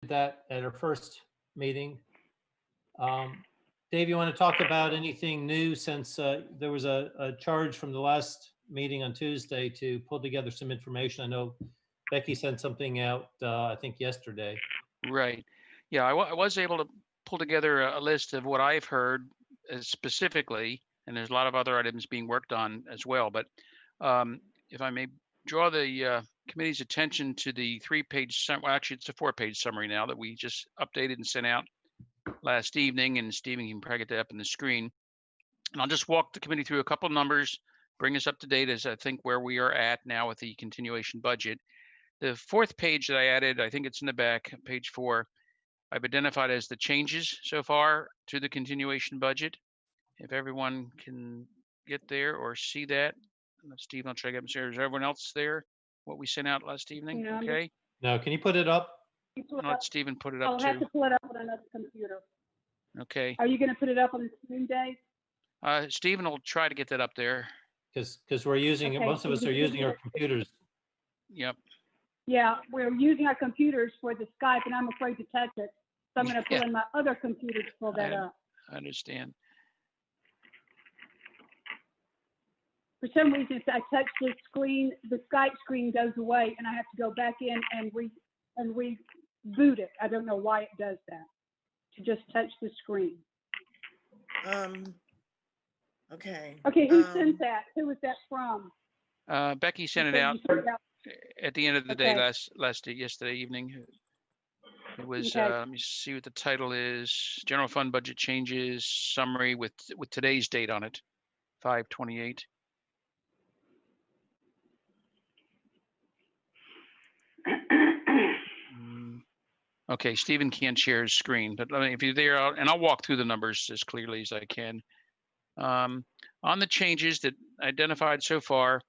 that at our first meeting. Dave, you want to talk about anything new since there was a charge from the last meeting on Tuesday to pull together some information? I know Becky sent something out, I think yesterday. Right. Yeah, I was able to pull together a list of what I've heard specifically, and there's a lot of other items being worked on as well. But if I may draw the committee's attention to the 3-page, well, actually it's a 4-page summary now that we just updated and sent out last evening, and Stephen can probably get that up on the screen. And I'll just walk the committee through a couple of numbers, bring us up to date as I think where we are at now with the continuation budget. The 4th page that I added, I think it's in the back, page 4, I've identified as the changes so far to the continuation budget. If everyone can get there or see that, Steve, I'll try to get upstairs. Is everyone else there? What we sent out last evening? No, Okay. Now, can you put it up? I'll let Stephen put it up I'll have too. to pull it up on another computer. Okay. Are you going to put it up on the screen, Dave? Stephen will try to get that up there. Because we're using it, Okay, most of us are using our computers. Yep. Yeah, we're using our computers for the Skype, and I'm afraid to touch it. So I'm going to pull in my other computer to pull that up. I understand. For some reason, if I touch the screen, the Skype screen goes away, and I have to go back in and reboot it. I don't know why it does that. To just touch the screen. Okay. Okay, who sent that? Who was that from? Becky sent it out at the end of the day yesterday evening. It was let me see what the title is. General fund budget changes summary with today's date on it, 5/28. Okay, Stephen can't share his screen, but if you're there, I'll walk through the numbers as clearly as I can. On the changes that identified so far,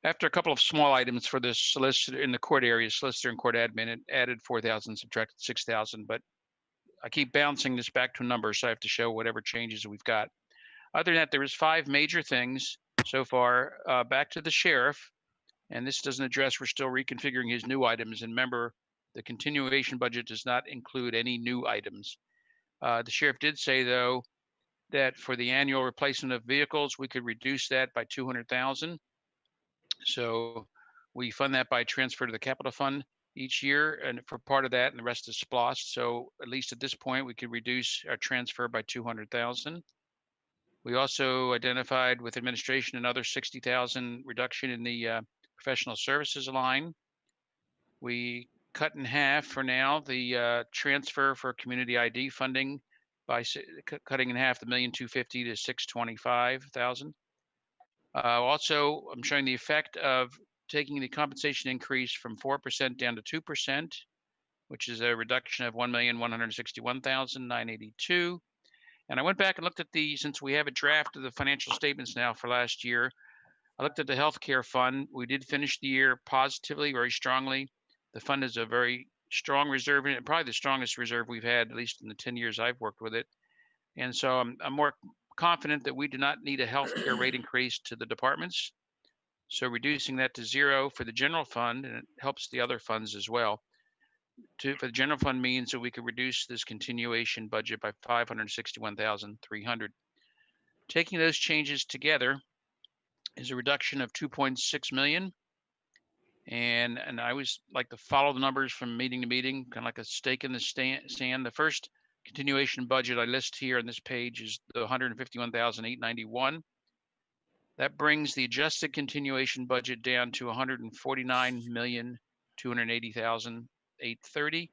after a couple of small items for the solicitor in the court area, solicitor and court admin, it added 4,000, subtracted 6,000, but I keep bouncing this back to a number, so I have to show whatever changes we've got. Other than that, there was 5 major things so far. Back to the sheriff, and this doesn't address, we're still reconfiguring his new items, and remember, the continuation budget does not include any new items. The sheriff did say, though, that for the annual replacement of vehicles, we could reduce that by 200,000. So we fund that by transfer to the capital fund each year, and for part of that, and the rest is SPLOST. So at least at this point, we could reduce our transfer by 200,000. We also identified with administration another 60,000 reduction in the professional services line. We cut in half for now the transfer for community ID funding by cutting in half the $1,250,000 to $625,000. Also, I'm showing the effect of taking the compensation increase from 4% down to 2%, which is a reduction of $1,161,982. And I went back and looked at since we have a draft of the financial statements now for last year, I looked at the healthcare fund. We did finish the year positively, very strongly. The fund is a very strong reserve, and probably the strongest reserve we've had, at least in the 10 years I've worked with it. And so I'm more confident that we do not need a healthcare rate increase to the departments. So reducing that to 0 for the general fund, and it helps the other funds as well. For the general fund means that we could reduce this continuation budget by $561,300. Taking those changes together is a reduction of 2.6 million. And I always like to follow the numbers from meeting to meeting, kind of like a stake in the sand. The first continuation budget I list here on this page is the 151,891. That brings the adjusted continuation budget down to 149,280,830.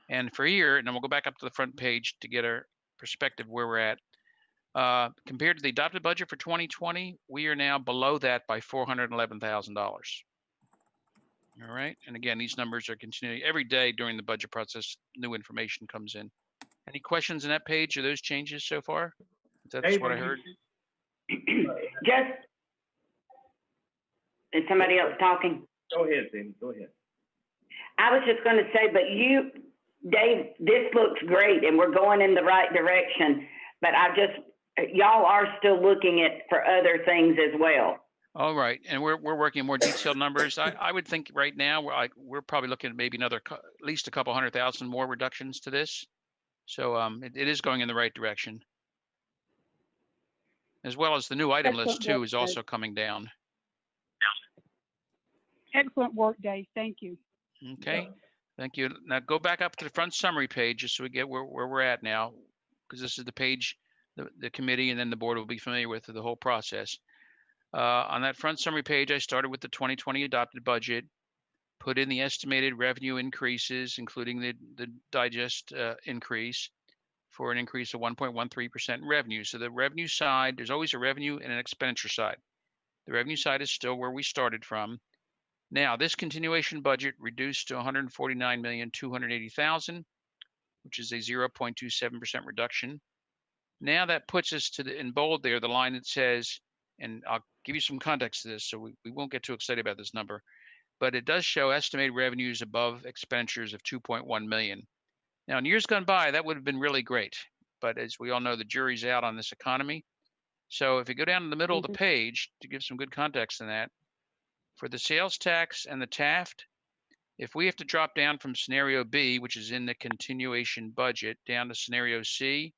And for here, and then we'll go back up to the front page to get our perspective where we're at. Compared to the adopted budget for 2020, we are now below that by $411,000. All right, and again, these numbers are continuing every day during the budget process. New information comes in. Any questions on that page or those changes so far? That's what I heard. Is somebody else talking? Go ahead, Sandy, go ahead. I was just going to say, but Dave, this looks great and we're going in the right direction, but y'all are still looking for other things as well. All right, and we're working more detailed numbers. I would think right now we're probably looking at maybe another at least a couple 100,000 more reductions to this. So it is going in the right direction. As well as the new item list Excellent work, too is Dave. also coming down. Excellent work, Dave. Thank you. Okay, thank you. Now go back up to the front summary page just so we get where we're at now, because this is the page the committee and then the board will be familiar with the whole process. On that front summary page, I started with the 2020 adopted budget, put in the estimated revenue increases, including the digest increase for an increase of 1.13% in revenue. So the revenue side, there's always a revenue and an expenditure side. The revenue side is still where we started from. Now, this continuation budget reduced to 149,280,000, which is a 0.27% reduction. Now that puts us to in bold there, the line that says, and I'll give you some context to this, so we won't get too excited about this number, but it does show estimated revenues above expenditures of 2.1 million. Now, in years gone by, that would have been really great, but as we all know, the jury's out on this economy. So if you go down in the middle of the page to give some good context in that, for the sales tax and the Taft, if we have to drop down from scenario B, which is in the continuation budget, down to scenario C,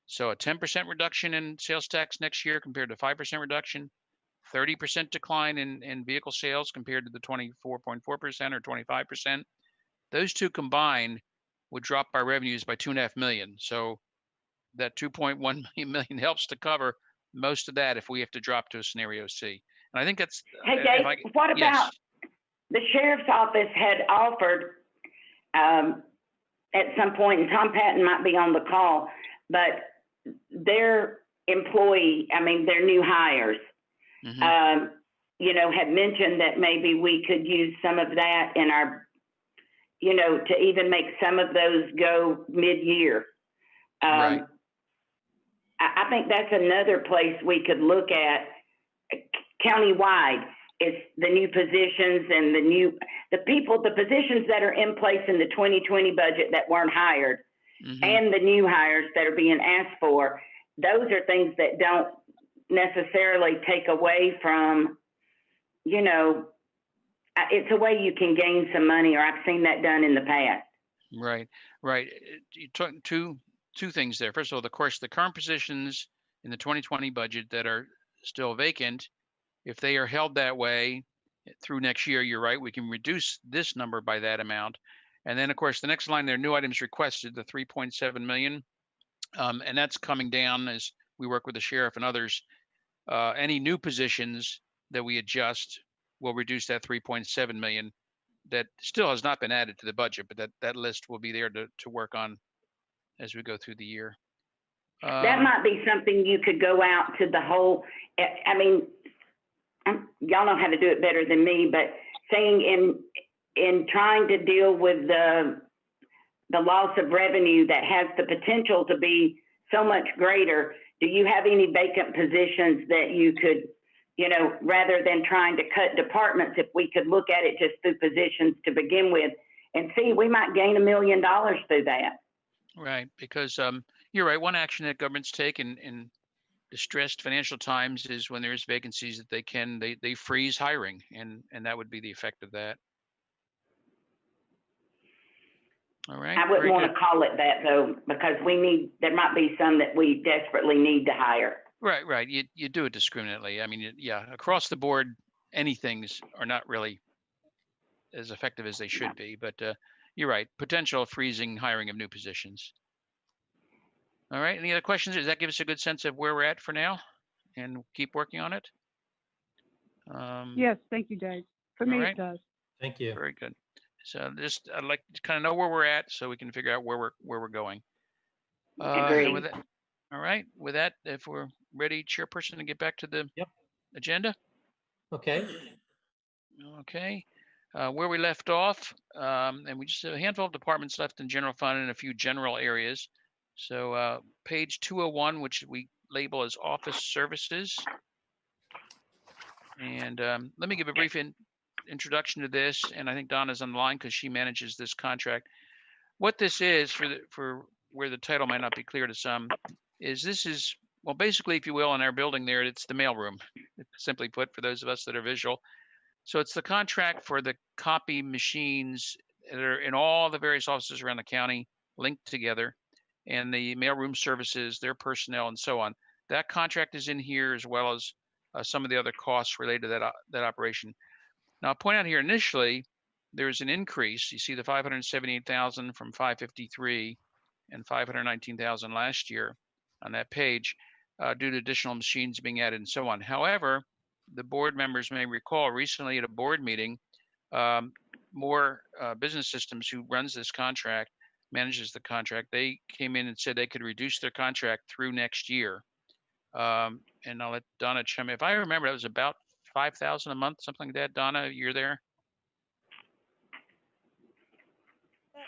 so a 10% reduction in sales tax next year compared to 5% reduction, 30% decline in vehicle sales compared to the 24.4% or 25%. Those two combined would drop our revenues by 2.5 million. So that 2.1 million helps to cover most of that if we have to drop to a scenario C. And I think that's. Hey, Dave, what about yes. the sheriff's office had offered at some point, and Tom Patton might be on the call, but their employee, I mean, their new hires, you know, had mentioned that maybe we could use some of that in our, you know, to even make some of those go mid-year. Right. I think that's another place we could look at countywide, is the new positions and the positions that are in place in the 2020 budget that weren't hired, and the new hires that are being asked for. Those are things that don't necessarily take away from, you know, it's a way you can gain some money, or I've seen that done in the past. Right, right. You took two things there. First of all, of course, the current positions in the 2020 budget that are still vacant, if they are held that way through next year, you're right, we can reduce this number by that amount. And then, of course, the next line there, new items requested, the 3.7 million. And that's coming down as we work with the sheriff and others. Any new positions that we adjust will reduce that 3.7 million. That still has not been added to the budget, but that list will be there to work on as we go through the year. That might be something you could go out to the whole, I mean, y'all know how to do it better than me, but saying in trying to deal with the loss of revenue that has the potential to be so much greater, do you have any vacant positions that you could, you know, rather than trying to cut departments, if we could look at it just through positions to begin with and see, we might gain $1 million through that. Right, because you're right. One action that governments take in distressed financial times is when there's vacancies that they freeze hiring, and that would be the effect of that. All right. I wouldn't want to call it that though, because there might be some that we desperately need to hire. Right, right. You do it discriminately. I mean, yeah, across the board, anything's are not really as effective as they should be, but you're right. Potential freezing hiring of new positions. All right. Any other questions? Does that give us a good sense of where we're at for now, and keep working on it? Yes, thank you, Dave. For me, it does. Thank you. Very good. So just I'd like to kind of know where we're at so we can figure out where we're going. Agreed. With that, all right. With that, if we're ready, Chairperson, to get back to the agenda. Okay. Okay. Where we left off, and we just have a handful of departments left in general fund and a few general areas. So page 201, which we label as office services. And let me give a brief introduction to this, and I think Donna's on the line because she manages this contract. What this is, for where the title might not be clear to some, is this is well, basically, if you will, in our building there, it's the mailroom, simply put, for those of us that are visual. So it's the contract for the copy machines that are in all the various offices around the county linked together, and the mailroom services, their personnel, and so on. That contract is in here, as well as some of the other costs related to that operation. Now, I'll point out here initially, there's an increase. You see the 578,000 from 553 and 519,000 last year on that page due to additional machines being added and so on. However, the board members may recall recently at a board meeting, more Business Systems, who runs this contract, manages the contract, they came in and said they could reduce their contract through next year. And I'll let Donna chime in. If I remember, that was about 5,000 a month, something like that. Donna, you're there?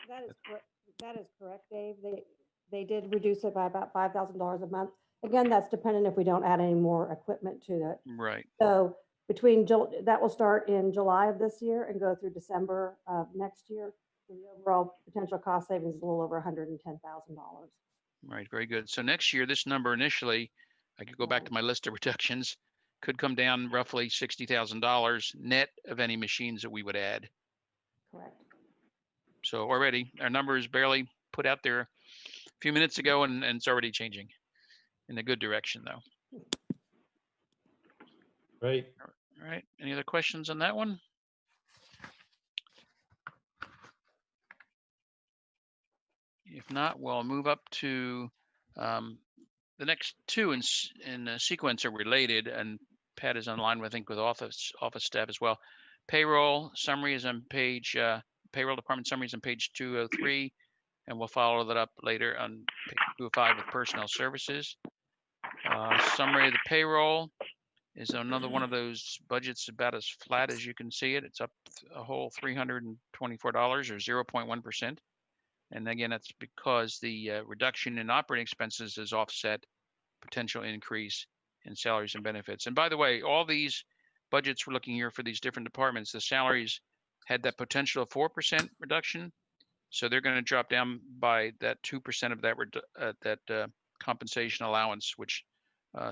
That is correct, Dave. They did reduce it by about $5,000 a month. Again, that's dependent if we don't add any more equipment to it. Right. So that will start in July of this year and go through December of next year. So the overall potential cost savings is a little over $110,000. Right, very good. So next year, this number initially, I could go back to my list of reductions, could come down roughly $60,000 net of any machines that we would add. Correct. So already our number is barely put out there a few minutes ago, and it's already changing in a good direction, though. Great. All right. Any other questions on that one? If not, we'll move up to the next two in sequence are related, and Pat is online, I think, with office staff as well. Payroll summary is on page, payroll department summary is on page 203, and we'll follow that up later on page 205 with personnel services. Summary of the payroll is another one of those budgets about as flat as you can see it. It's up a whole $324 or 0.1%. And again, that's because the reduction in operating expenses has offset potential increase in salaries and benefits. And by the way, all these budgets we're looking here for these different departments, the salaries had that potential of 4% reduction. So they're going to drop down by that 2% of that compensation allowance, which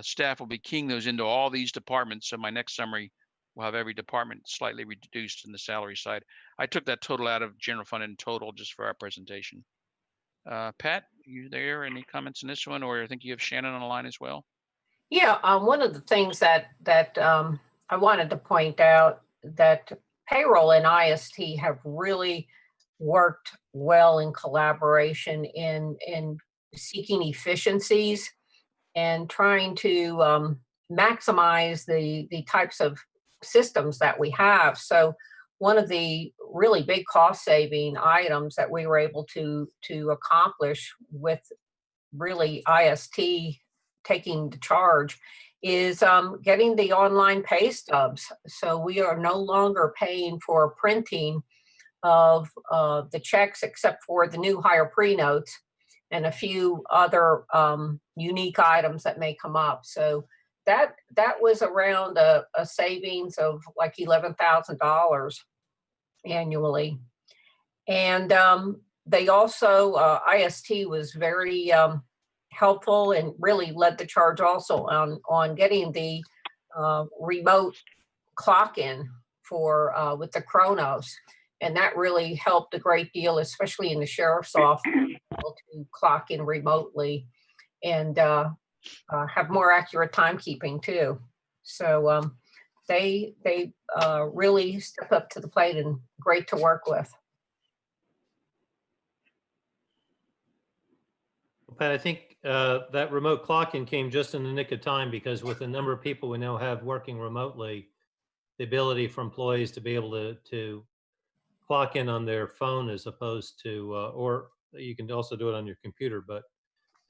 staff will be keying those into all these departments. So my next summary will have every department slightly reduced in the salary side. I took that total out of general fund in total just for our presentation. Pat, you there? Any comments on this one? Or I think you have Shannon on the line as well. Yeah, one of the things that I wanted to point out that payroll and IST have really worked well in collaboration in seeking efficiencies and trying to maximize the types of systems that we have. So one of the really big cost saving items that we were able to accomplish with really IST taking the charge is getting the online pay stubs. So we are no longer paying for printing of the checks except for the new hire pre-notes and a few other unique items that may come up. So that was around a savings of like $11,000 annually. And they also, IST was very helpful and really led the charge also on getting the remote clock in for with the Kronos. And that really helped a great deal, especially in the sheriff's office, to clock in remotely and have more accurate timekeeping too. So they really step up to the plate and great to work with. Pat, I think that remote clock-in came just in the nick of time, because with the number of people we now have working remotely, the ability for employees to be able to clock in on their phone as opposed to, or you can also do it on your computer, but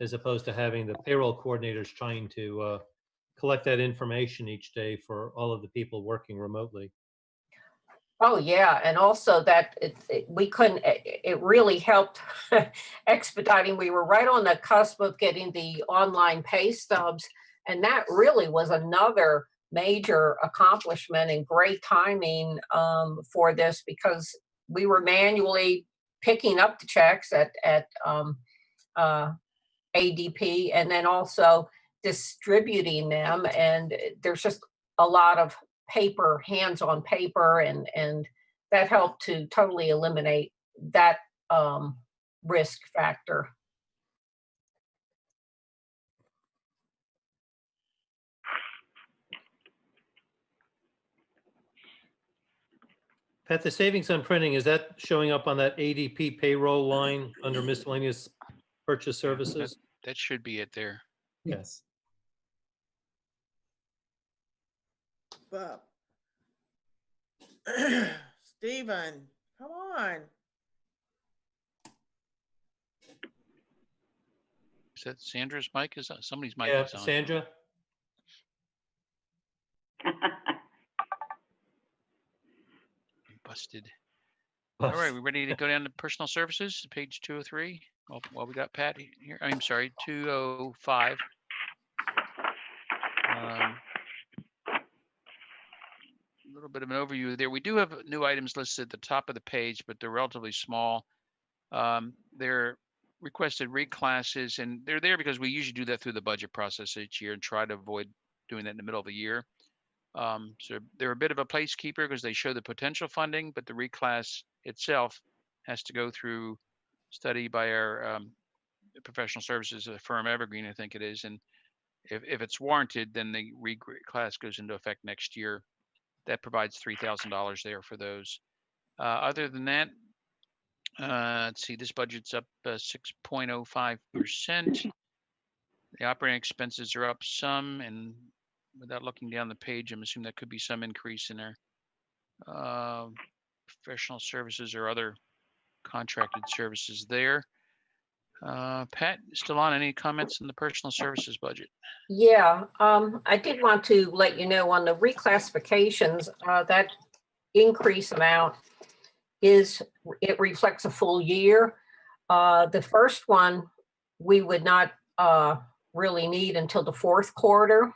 as opposed to having the payroll coordinators trying to collect that information each day for all of the people working remotely. Oh yeah, and also that it really helped expediting. We were right on the cusp of getting the online pay stubs, and that really was another major accomplishment and great timing for this, because we were manually picking up the checks at ADP, and then also distributing them, and there's just a lot of paper, hands on paper, and that helped to totally eliminate that risk factor. Pat, the savings on printing, is that showing up on that ADP payroll line under miscellaneous purchase services? That should be it there. Yes. Bob. Stephen, come on. Is that Sandra's mic? Is that somebody's mic Yeah, is on? Sandra? Busted. All right, we ready to go down to personal services, page 203? Well, we got Pat here. I'm sorry, 205. A little bit of an overview there. We do have new items listed at the top of the page, but they're relatively small. They're requested reclasses, and they're there because we usually do that through the budget process each year and try to avoid doing that in the middle of the year. So they're a bit of a placekeeper because they show the potential funding, but the reclass itself has to go through study by our professional services firm, Evergreen, I think it is. And if it's warranted, then the reclass goes into effect next year. That provides $3,000 there for those. Other than that, let's see, this budget's up 6.05%. The operating expenses are up some, and without looking down the page, I'm assuming that could be some increase in there. Professional services or other contracted services there. Pat, still on? Any comments on the personal services budget? Yeah, I did want to let you know on the reclassifications, that increase amount it reflects a full year. The first one, we would not really need until the fourth quarter,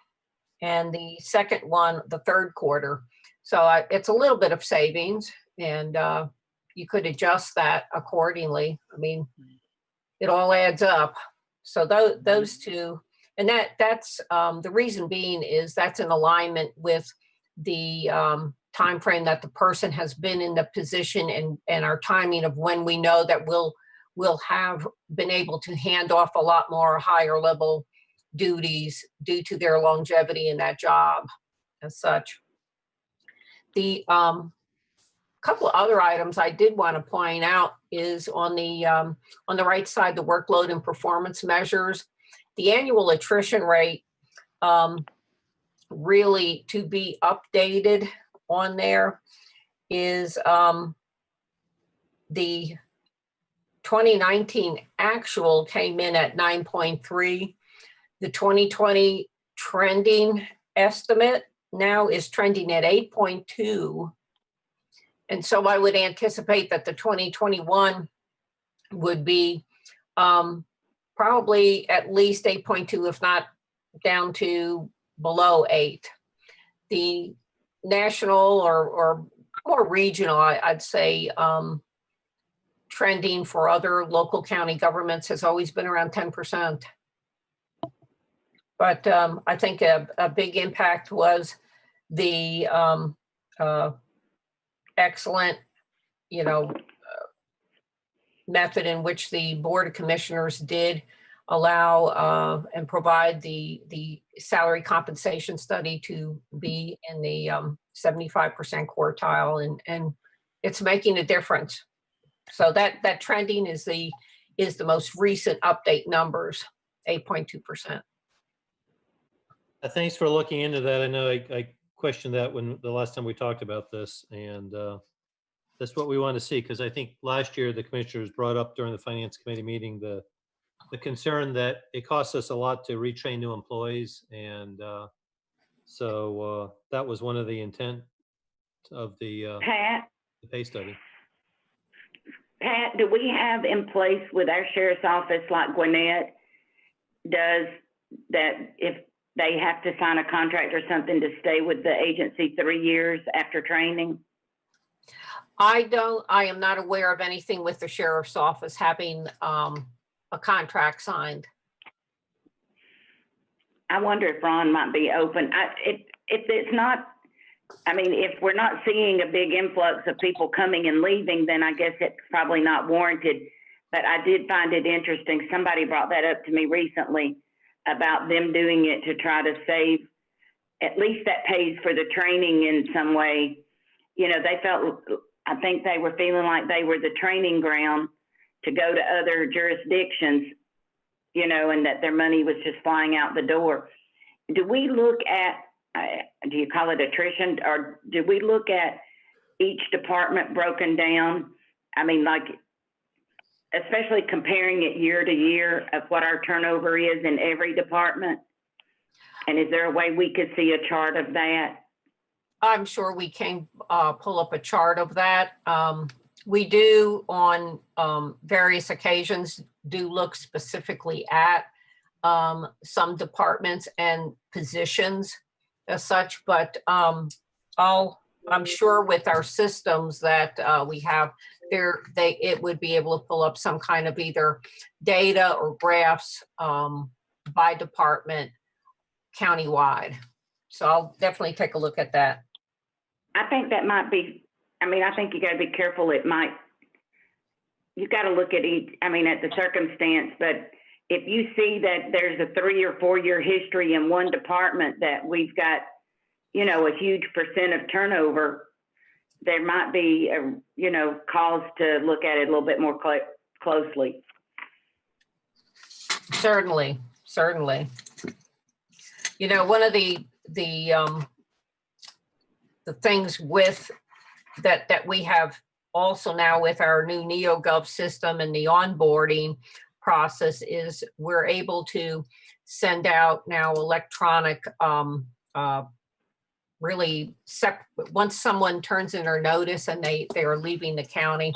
and the second one, the third quarter. So it's a little bit of savings, and you could adjust that accordingly. I mean, it all adds up. So those two, and that's the reason being is that's in alignment with the time frame that the person has been in the position, and our timing of when we know that we'll have been able to hand off a lot more higher level duties due to their longevity in that job as such. The couple of other items I did want to point out is on the right side, the workload and performance measures. The annual attrition rate really to be updated on there is the 2019 actual came in at 9.3. The 2020 trending estimate now is trending at 8.2. And so I would anticipate that the 2021 would be probably at least 8.2, if not down to below 8. The national or more regional, I'd say, trending for other local county governments has always been around 10%. But I think a big impact was the excellent, method in which the Board of Commissioners did allow and provide the salary compensation study to be in the 75% quartile, and it's making a difference. So that trending is the most recent update numbers, 8.2%. Thanks for looking into that. I know I questioned that when the last time we talked about this, and that's what we want to see, because I think last year the commissioners brought up during the Finance Committee meeting the concern that it costs us a lot to retrain new employees, and so that was one of the intent of the pay study. Pat, do we have in place with our sheriff's office like Gwinnett does that if they have to sign a contract or something to stay with the agency 3 years after training? I am not aware of anything with the sheriff's office having a contract signed. I wonder if Ron might be open. If it's not, I mean, if we're not seeing a big influx of people coming and leaving, then I guess it's probably not warranted. But I did find it interesting. Somebody brought that up to me recently about them doing it to try to save, at least that pays for the training in some way. You know, they felt, I think they were feeling like they were the training ground to go to other jurisdictions, you know, and that their money was just flying out the door. Do we look at, do you call it attrition, or do we look at each department broken down? I mean, like, especially comparing it year to year of what our turnover is in every department? And is there a way we could see a chart of that? I'm sure we can pull up a chart of that. We do on various occasions do look specifically at some departments and positions as such, but I'm sure with our systems that we have there, it would be able to pull up some kind of either data or graphs by department countywide. So I'll definitely take a look at that. I think that might be, I mean, I think you gotta be careful. You gotta look at each, I mean, at the circumstance, but if you see that there's a 3 or 4 year history in one department that we've got, you know, a huge percent of turnover, there might be a, you know, cause to look at it a little bit more closely. Certainly, certainly. You know, one of the things with that we have also now with our new NeoGov system and the onboarding process is we're able to send out now electronic, really once someone turns in their notice and they are leaving the county,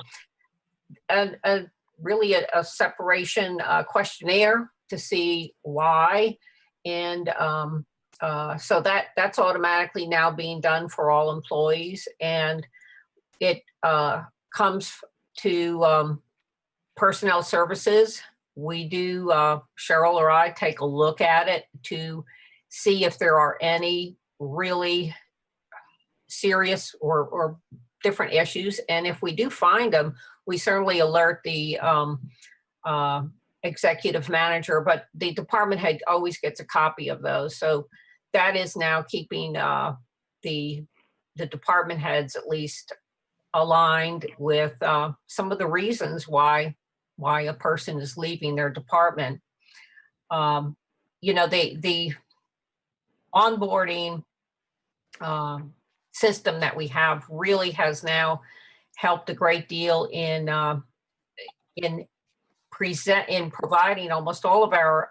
really a separation questionnaire to see why. And so that's automatically now being done for all employees, and it comes to personnel services. We do, Cheryl or I take a look at it to see if there are any really serious or different issues. And if we do find them, we certainly alert the executive manager, but the department head always gets a copy of those. So that is now keeping the department heads at least aligned with some of the reasons why a person is leaving their department. You know, the onboarding system that we have really has now helped a great deal in providing almost all of our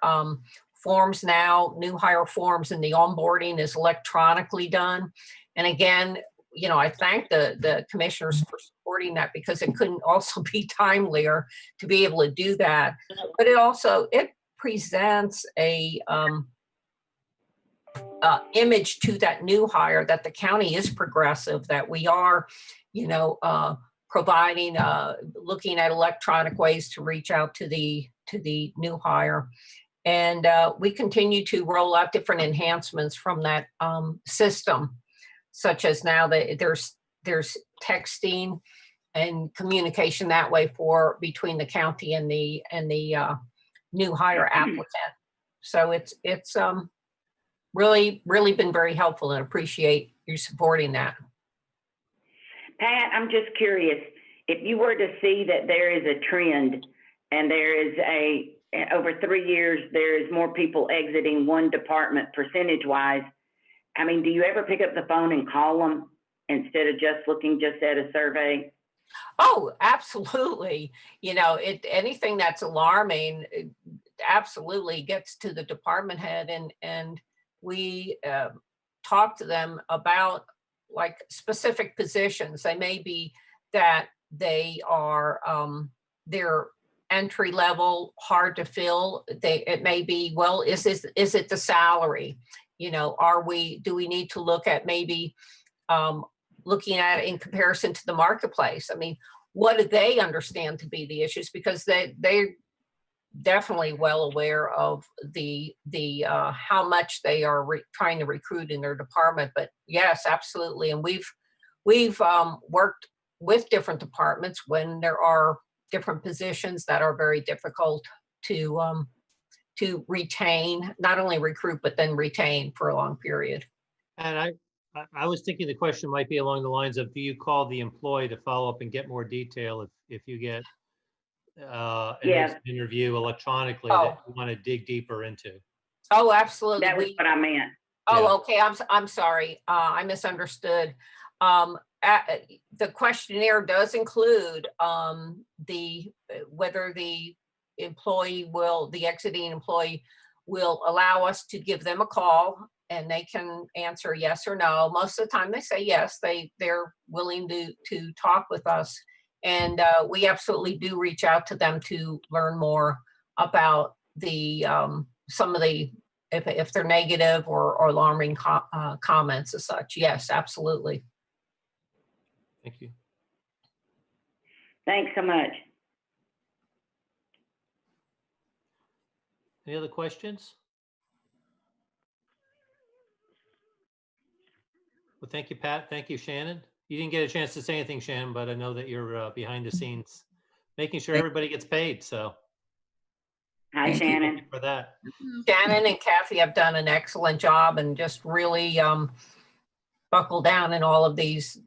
forms now, new hire forms, and the onboarding is electronically done. And again, you know, I thank the commissioners for supporting that, because it couldn't also be timelier to be able to do that. But it presents a image to that new hire that the county is progressive, that we are, you know, providing, looking at electronic ways to reach out to the new hire. And we continue to roll out different enhancements from that system, such as now that there's texting and communication that way between the county and the new hire applicant. So it's really been very helpful, and appreciate you supporting that. Pat, I'm just curious, if you were to see that there is a trend and there is over 3 years, there is more people exiting one department percentage-wise, I mean, do you ever pick up the phone and call them instead of just looking at a survey? Oh, absolutely. You know, anything that's alarming, it absolutely gets to the department head, and we talk to them about like specific positions. They may be that they are they're entry level, hard to fill. It may be, well, is it the salary? You know, do we need to look at maybe looking at it in comparison to the marketplace? I mean, what do they understand to be the issues? Because definitely well aware of how much they are trying to recruit in their department. But yes, absolutely. And we've worked with different departments when there are different positions that are very difficult to retain, not only recruit, but then retain for a long period. And I was thinking the question might be along the lines of, do you call the employee to follow up and get more detail if you get an Yeah. interview electronically Oh. that you want to dig deeper into? Oh, absolutely. That was what I meant. Oh, Yeah. okay. I'm sorry. I misunderstood. The questionnaire does include whether the exiting employee will allow us to give them a call, and they can answer yes or no. Most of the time they say yes, they're willing to talk with us. And we absolutely do reach out to them to learn more about some of the, if they're negative or alarming comments as such. Yes, absolutely. Thank you. Thanks so much. Any other questions? Well, thank you, Pat. Thank you, Shannon. You didn't get a chance to say anything, Shannon, but I know that you're behind the scenes, making sure everybody gets paid. So Hi, thank Shannon. you for that. Shannon and Kathy have done an excellent job and just really buckle down in all of these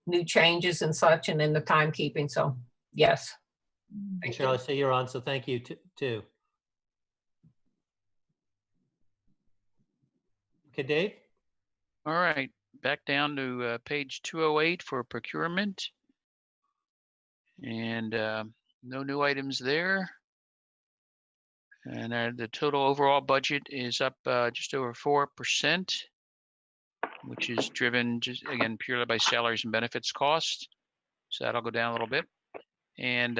new changes and such, and in the timekeeping. So yes. And Thank Cheryl, I you. see you're on, so thank you too. Okay, Dave? All right, back down to page 208 for procurement. And no new items there. And the total overall budget is up just over 4%, which is driven just again purely by salaries and benefits costs. So that'll go down a little bit. And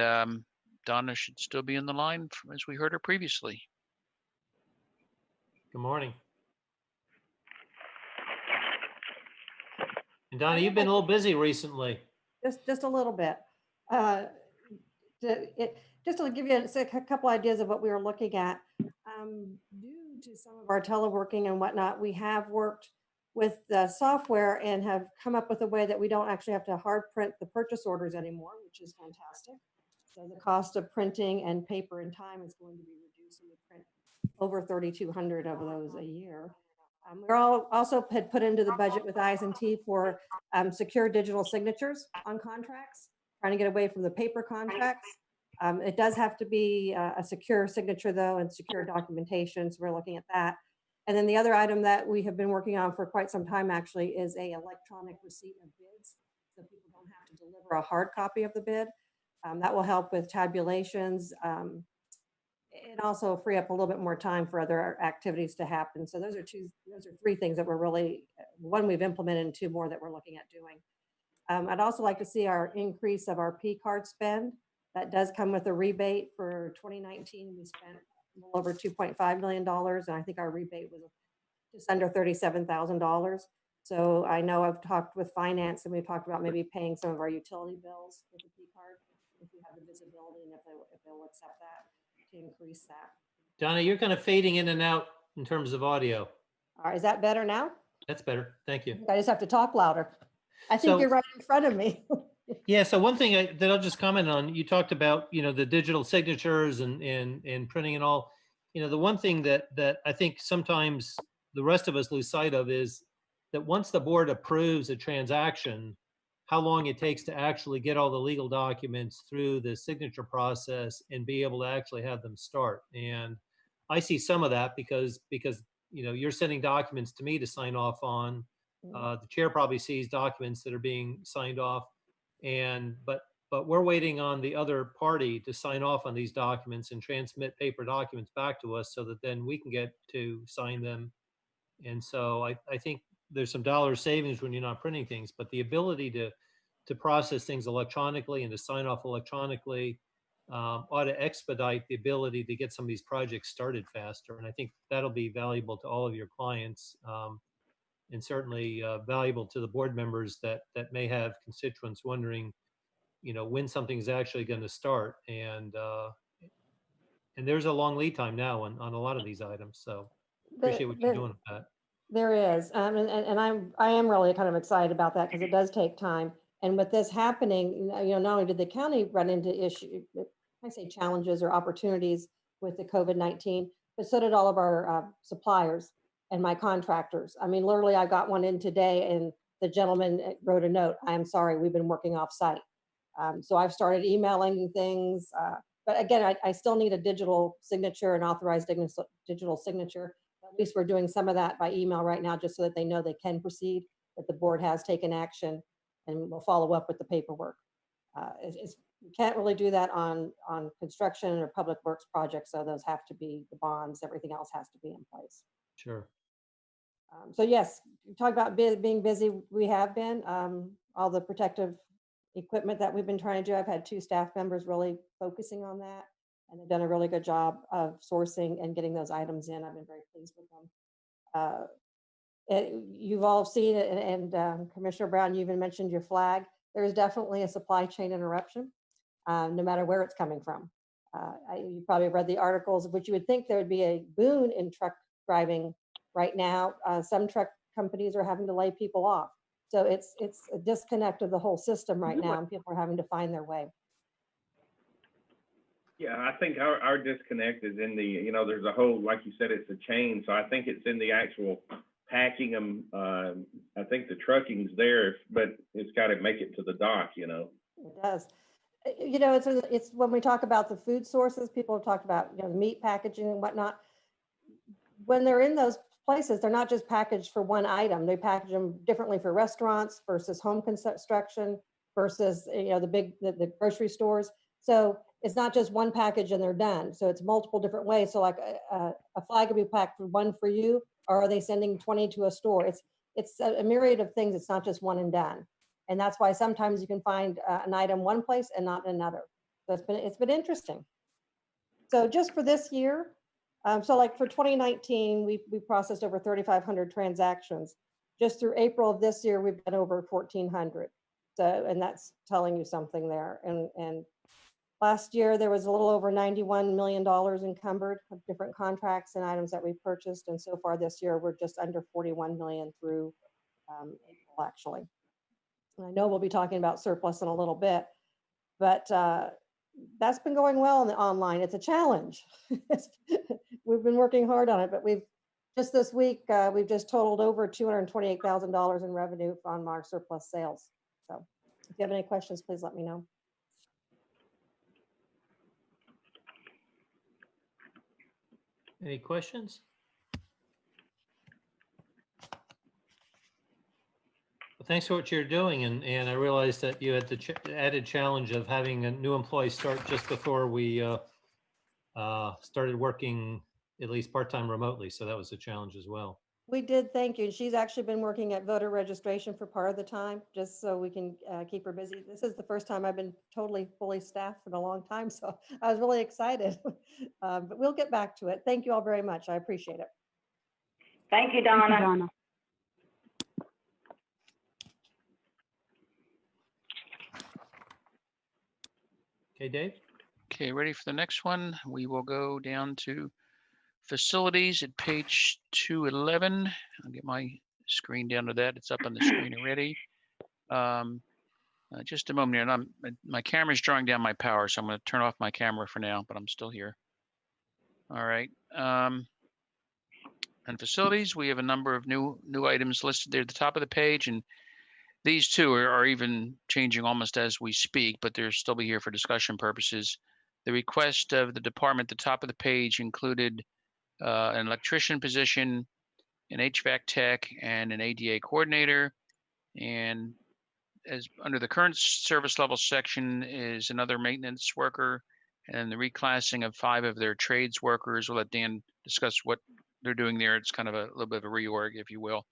Donna should still be in the line as we heard her previously. Good morning. And Donna, you've been a little busy recently. Just a little bit. Just to give you a couple ideas of what we were looking at, due to some of our teleworking and whatnot, we have worked with the software and have come up with a way that we don't actually have to hard print the purchase orders anymore, which is fantastic. So the cost of printing and paper and time is going to be reduced, and we print over 3,200 of those a year. We're also had put into the budget with IS&T for secure digital signatures on contracts, trying to get away from the paper contracts. It does have to be a secure signature though, and secure documentation. So we're looking at that. And then the other item that we have been working on for quite some time actually is a electronic receipt of bids. So people don't have to deliver a hard copy of the bid. That will help with tabulations. And also free up a little bit more time for other activities to happen. So those are three things that we're really, one we've implemented and two more that we're looking at doing. I'd also like to see our increase of our P card spend. That does come with a rebate. For 2019. We spent a little over $2.5 million. And I think our rebate was just under $37,000. So I know I've talked with finance and we've talked about maybe paying some of our utility bills with the P card, if we have the visibility and if they'll accept that, to increase that. Donna, you're kind of fading in and out in terms of audio. All right, is that better now? That's better. Thank you. I just have to talk louder. I think So- you're right in front of me. Yeah, so one thing that I'll just comment on, you talked about, the digital signatures and printing and all. The one thing that I think sometimes the rest of us lose sight of is that once the board approves a transaction, how long it takes to actually get all the legal documents through the signature process and be able to actually have them start. And I see some of that because you're sending documents to me to sign off on. The chair probably sees documents that are being signed off. But we're waiting on the other party to sign off on these documents and transmit paper documents back to us so that then we can get to sign them. And so I think there's some dollar savings when you're not printing things, but the ability to process things electronically and to sign off electronically ought to expedite the ability to get some of these projects started faster. And I think that'll be valuable to all of your clients. And certainly valuable to the board members that may have constituents wondering, when something's actually going to start. And And there's a long lead time now on a lot of these items, so appreciate what you're doing with that. There is, and I am really kind of excited about that because it does take time. And with this happening, not only did the county run into I say challenges or opportunities with the COVID-19, but so did all of our suppliers and my contractors. I mean, literally, I got one in today, and the gentleman wrote a note. "I'm sorry, we've been working off site." So I've started emailing things. But again, I still need a digital signature, an authorized digital signature. At least we're doing some of that by email right now, just so that they know they can proceed, that the board has taken action, and we'll follow up with the paperwork. We can't really do that on construction or public works projects, so those have to be the bonds, everything else has to be in place. Sure. So yes, you talk about being busy, we have been. All the protective equipment that we've been trying to do, I've had 2 staff members really focusing on that, and they've done a really good job of sourcing and getting those items in. I've been very pleased with them. You've all seen it, and Commissioner Brown, you even mentioned your flag. There is definitely a supply chain interruption, no matter where it's coming from. You probably read the articles, which you would think there would be a boon in truck driving right now. Some truck companies are having to lay people off. So it's a disconnect of the whole system right now, and people are having to find their way. Yeah, I think our disconnect is in the, there's a whole, like you said, it's a chain. So I think it's in the actual packing them. I think the trucking's there, but it's got to make it to the dock, It does. It's when we talk about the food sources, people have talked about, meat packaging and whatnot. When they're in those places, they're not just packaged for one item. They package them differently for restaurants versus home construction versus, the grocery stores. So it's not just one package and they're done. So it's multiple different ways. So like a flag could be packed for one for you, or are they sending 20 to a store? It's a myriad of things. It's not just one and done. And that's why sometimes you can find an item one place and not another. So it's been interesting. So just for this year, so like for 2019, we processed over 3,500 transactions. Just through April of this year, we've done over 1,400. So, and that's telling you something there. And last year, there was a little over $91 million encumbered of different contracts and items that we purchased. And so far this year, we're just under 41 million through April, actually. And I know we'll be talking about surplus in a little bit, but that's been going well in the online. It's a challenge. We've been working hard on it, but just this week, we've just totaled over $228,000 in revenue on our surplus sales. So if you have any questions, please let me know. Any questions? Well, thanks for what you're doing, and I realized that you had the added challenge of having a new employee start just before we started working at least part-time remotely, so that was a challenge as well. We did, thank you. She's actually been working at voter registration for part of the time, just so we can keep her busy. This is the first time I've been totally fully staffed in a long time, so I was really excited. But we'll get back to it. Thank you all very much. I appreciate it. Thank you, Donna. Thank you, Donna. Okay, Dave? Okay, ready for the next one? We will go down to facilities at page 211. I'll get my screen down to that. It's up on the screen already. Just a moment here, and my camera's drawing down my power, so I'm going to turn off my camera for now, but I'm still here. All right. And facilities, we have a number of new items listed there at the top of the page, and these two are even changing almost as we speak, but they'll still be here for discussion purposes. The request of the department at the top of the page included an electrician position, an HVAC tech, and an ADA coordinator. And as under the current service level section is another maintenance worker, and the reclassing of 5 of their trades workers. We'll let Dan discuss what they're doing there. It's kind of a little bit of a reorg, if you will.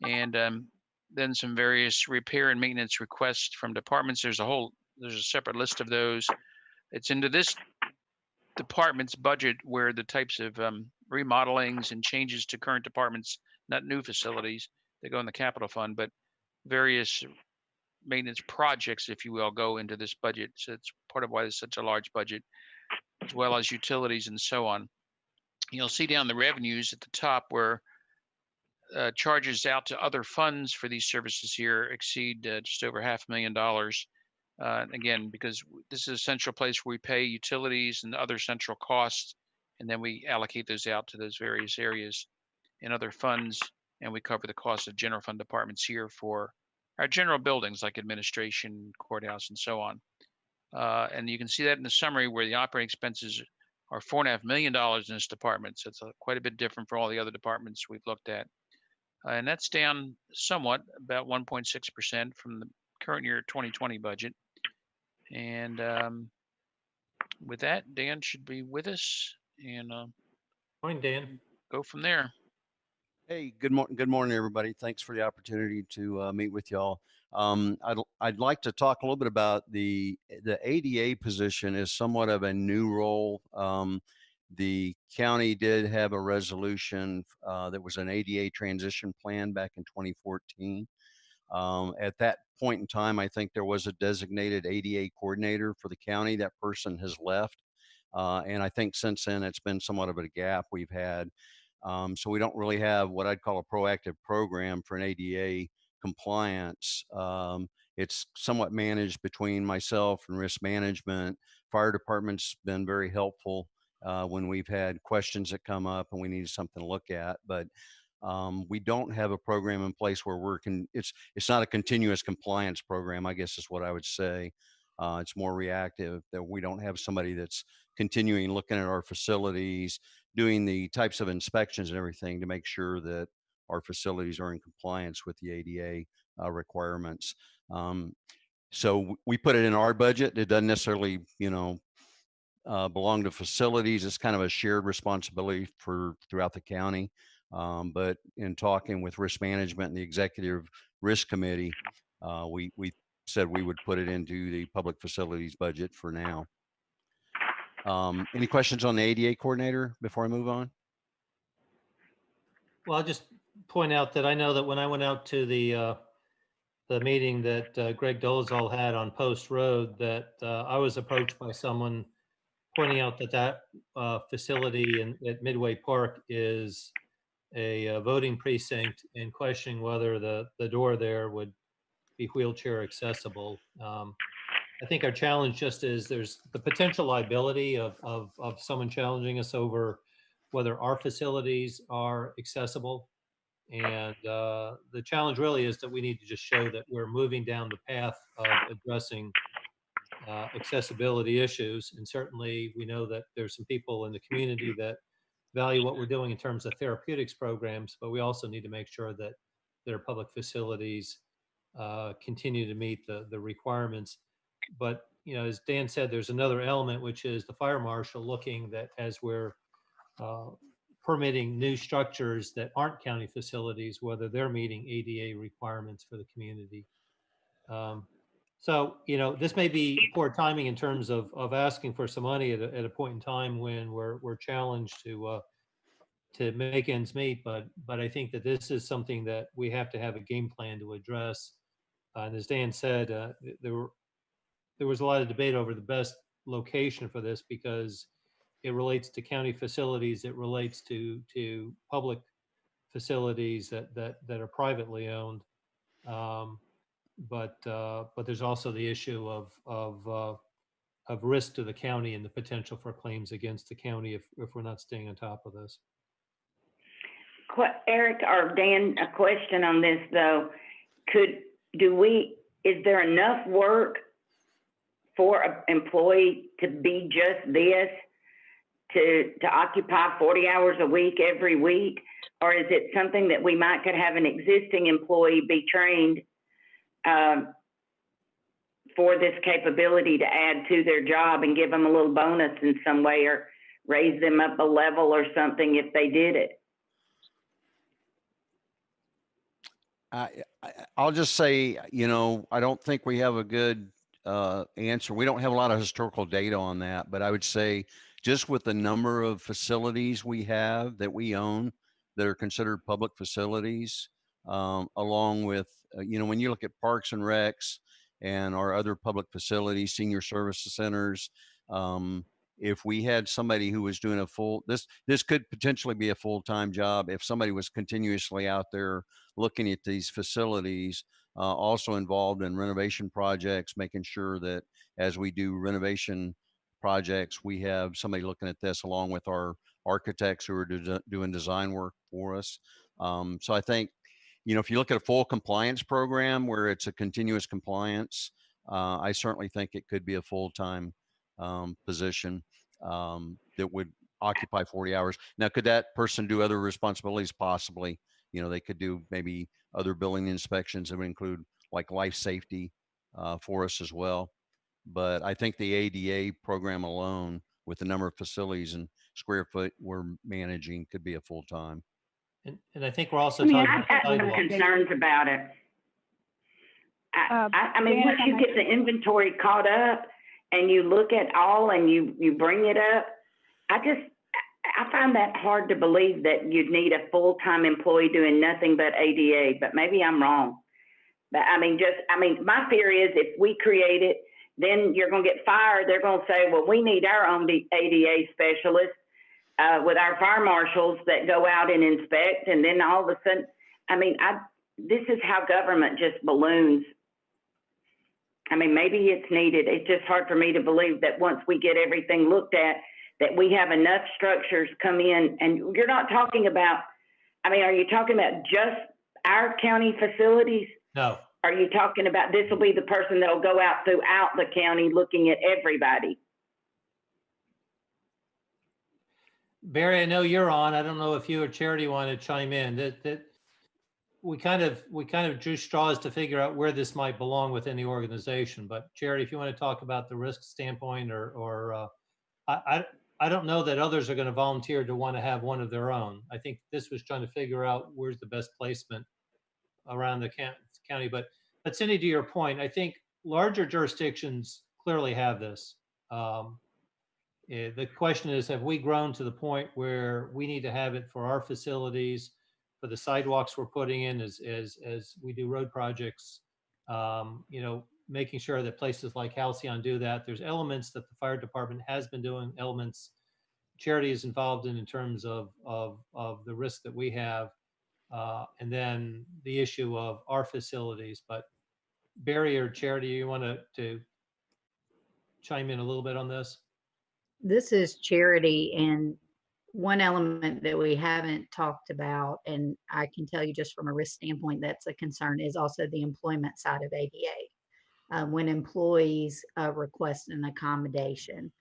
And then some various repair and maintenance requests from departments. There's a separate list of those. It's into this department's budget where the types of remodelings and changes to current departments, not new facilities, they go in the capital fund, but various maintenance projects, if you will, go into this budget. So it's part of why it's such a large budget. as well as utilities and so on. You'll see down the revenues at the top where charges out to other funds for these services here exceed just over $500,000. Again, because this is a central place where we pay utilities and other central costs, and then we allocate those out to those various areas and other funds, and we cover the cost of general fund departments here for our general buildings like administration, courthouse, and so on. And you can see that in the summary where the operating expenses are $4.5 million in this department. So it's quite a bit different from all the other departments we've looked at. And that's down somewhat, about 1.6% from the current year 2020 budget. And with that, Dan should be with us and Morning, Dan. go from there. Hey, good morning, everybody. Thanks for the opportunity to meet with y'all. I'd like to talk a little bit about the ADA position is somewhat of a new role. The county did have a resolution that was an ADA transition plan back in 2014. At that point in time, I think there was a designated ADA coordinator for the county. That person has left. And I think since then, it's been somewhat of a gap we've had. So we don't really have what I'd call a proactive program for an ADA compliance. It's somewhat managed between myself and risk management. Fire department's been very helpful when we've had questions that come up and we need something to look at. But we don't have a program in place where it's not a continuous compliance program, I guess is what I would say. It's more reactive, that we don't have somebody that's continuing looking at our facilities, doing the types of inspections and everything to make sure that our facilities are in compliance with the ADA requirements. So we put it in our budget. It doesn't necessarily, belong to facilities. It's kind of a shared responsibility throughout the county. But in talking with risk management and the executive risk committee, we said we would put it into the public facilities budget for now. Any questions on the ADA coordinator before I move on? Well, I'll just point out that I know that when I went out to the meeting that Greg Dolezal had on Post Road, that I was approached by someone pointing out that facility at Midway Park is a voting precinct, and questioning whether the door there would be wheelchair accessible. I think our challenge just is there's the potential liability of someone challenging us over whether our facilities are accessible. And the challenge really is that we need to just show that we're moving down the path of addressing accessibility issues. And certainly we know that there's some people in the community that value what we're doing in terms of therapeutics programs, but we also need to make sure that their public facilities continue to meet the requirements. But, as Dan said, there's another element, which is the fire marshal looking that as we're permitting new structures that aren't county facilities, whether they're meeting ADA requirements for the community. So, this may be poor timing in terms of asking for some money at a point in time when we're challenged to make ends meet. But I think that this is something that we have to have a game plan to address. And as Dan said, there was a lot of debate over the best location for this because it relates to county facilities, it relates to public facilities that are privately owned. But there's also the issue of risk to the county and the potential for claims against the county if we're not staying on top of this. Eric or Dan, a question on this though. Is there enough work for an employee to be just this, to occupy 40 hours a week every week? Or is it something that we could have an existing employee be trained for this capability to add to their job and give them a little bonus in some way, or raise them up a level or something if they did it? I'll just say, I don't think we have a good answer. We don't have a lot of historical data on that, but I would say just with the number of facilities we have that we own that are considered public facilities, along with, when you look at parks and recs and our other public facilities, senior services centers, if we had somebody who was doing a this could potentially be a full-time job if somebody was continuously out there looking at these facilities, also involved in renovation projects, making sure that as we do renovation projects, we have somebody looking at this along with our architects who are doing design work for us. So I think, if you look at a full compliance program where it's a continuous compliance, I certainly think it could be a full-time position that would occupy 40 hours. Now, could that person do other responsibilities? Possibly. They could do maybe other building inspections that would include like life safety for us as well. But I think the ADA program alone, with the number of facilities and square foot we're managing, could be a full-time. And I think we're also I mean, talking I've about got some sidewalks. concerns about it. I mean, Dan, once if I you may- get the inventory caught up and you look at all and you bring it up, I find that hard to believe that you'd need a full-time employee doing nothing but ADA, but maybe I'm wrong. But I mean, my fear is if we create it, then you're going to get fired. They're going to say, well, we need our own ADA specialist with our fire marshals that go out and inspect. And then all of a sudden, I mean, this is how government just balloons. I mean, maybe it's needed. It's just hard for me to believe that once we get everything looked at, that we have enough structures come in. And you're not talking about, I mean, are you talking about just our county facilities? No, Are you talking about this will be the person that'll go out throughout the county looking at everybody? Barry, I know you're on. I don't know if you or Charity want to chime in. That we kind of drew straws to figure out where this might belong within the organization. But Charity, if you want to talk about the risk standpoint, or I don't know that others are going to volunteer to want to have one of their own. I think this was trying to figure out where's the best placement around the county. But Cindy, to your point, I think larger jurisdictions clearly have this. The question is, have we grown to the point where we need to have it for our facilities, for the sidewalks we're putting in as we do road projects, making sure that places like Halcyon do that. There's elements that the fire department has been doing, elements Charity is involved in terms of the risk that we have, and then the issue of our facilities. But Barry or Charity, you want to chime in a little bit on this? This is Charity, and one element that we haven't talked about, and I can tell you just from a risk standpoint, that's a concern, is also the employment side of ADA. When employees request an accommodation,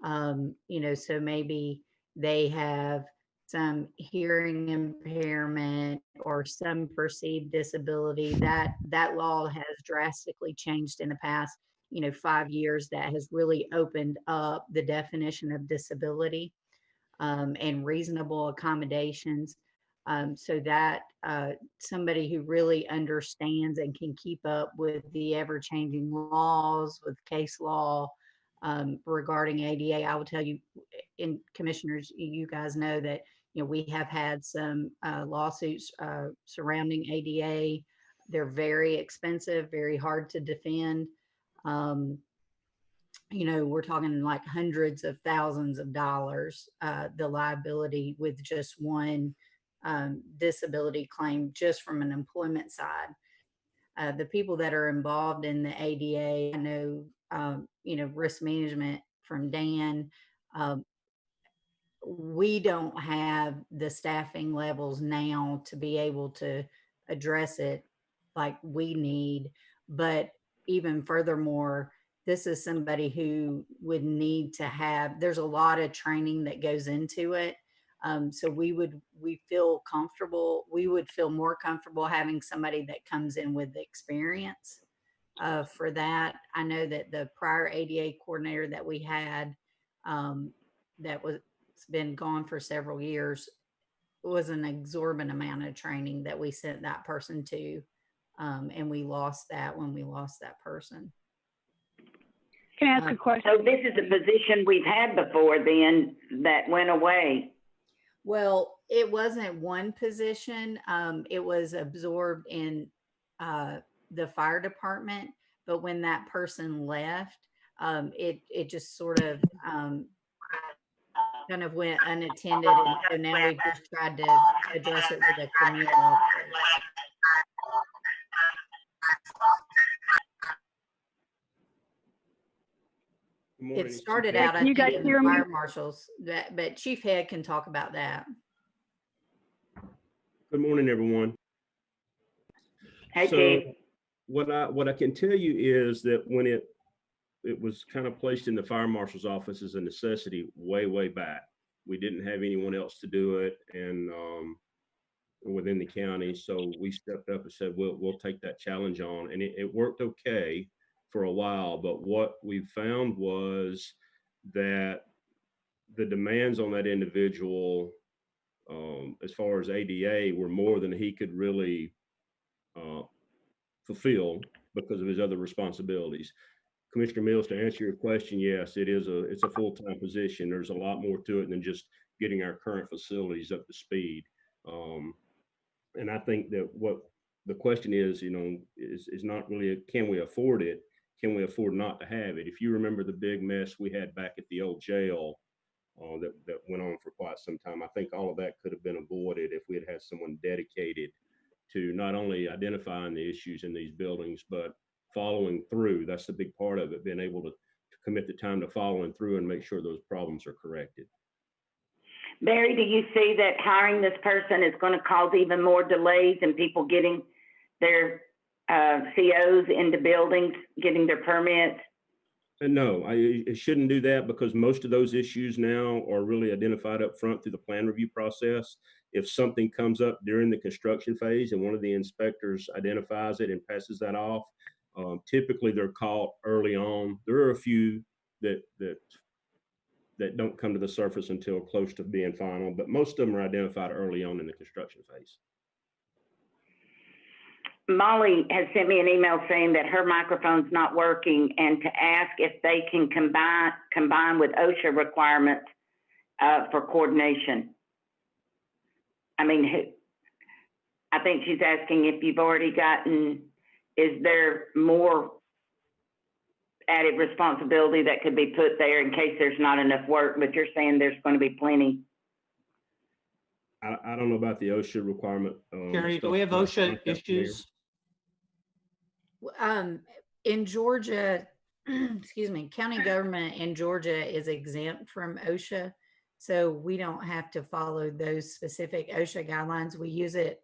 so maybe they have some hearing impairment or some perceived disability, that law has drastically changed in the past 5 years. That has really opened up the definition of disability and reasonable accommodations, so that somebody who really understands and can keep up with the ever-changing laws, with case law regarding ADA. I will tell you, in commissioners, you guys know that we have had some lawsuits surrounding ADA. They're very expensive, very hard to defend. We're talking like hundreds of thousands of dollars, the liability with just one disability claim, just from an employment side. The people that are involved in the ADA, I know, risk management from Dan, we don't have the staffing levels now to be able to address it like we need. But even furthermore, this is somebody who would need to have, there's a lot of training that goes into it. So we would feel more comfortable having somebody that comes in with the experience for that. I know that the prior ADA coordinator that we had, that was been gone for several years, was an exorbitant amount of training that we sent that person to. And we lost that when we lost that person. Can I ask a question? So this is a position we've had before then that went away. Well, it wasn't one position. It was absorbed in the fire department. But when that person left, it just sort of kind of went unattended, and so now we've just tried to address it with a communal approach. Good morning, It it's Chief started Head. out, I Can you think, guys in the hear me? fire marshals, but Chief Head can talk about that. Good morning, everyone. Hey, So Chief. what I can tell you is that when it was kind of placed in the fire marshal's office as a necessity way back, we didn't have anyone else to do it, and within the county, so we stepped up and said we'll take that challenge on, and it worked okay for a while. But what we found was that the demands on that individual, as far as ADA, were more than he could really fulfill because of his other responsibilities. Commissioner Mills, to answer your question, yes, it's a full-time position. There's a lot more to it than just getting our current facilities up to speed. And I think that what the question is, is not really, can we afford it? Can we afford not to have it? If you remember the big mess we had back at the old jail, that went on for quite some time, I think all of that could have been avoided if we had had someone dedicated to not only identifying the issues in these buildings, but following through. That's the big part of it, being able to commit the time to following through and make sure those problems are corrected. Barry, do you see that hiring this person is going to cause even more delays in people getting their COs into buildings, getting their permits? And no, it shouldn't do that, because most of those issues now are really identified up front through the plan review process. If something comes up during the construction phase and one of the inspectors identifies it and passes that off, typically they're caught early on. There are a few that don't come to the surface until close to being final, but most of them are identified early on in the construction phase. Molly has sent me an email saying that her microphone's not working, and to ask if they can combine with OSHA requirements for coordination. I mean, I think she's asking if you've already gotten, is there more added responsibility that could be put there in case there's not enough work, but you're saying there's going to be plenty. I don't know about the OSHA requirement. Jerry, do we have OSHA issues? In Georgia, excuse me, county government in Georgia is exempt from OSHA. So we don't have to follow those specific OSHA guidelines. We use it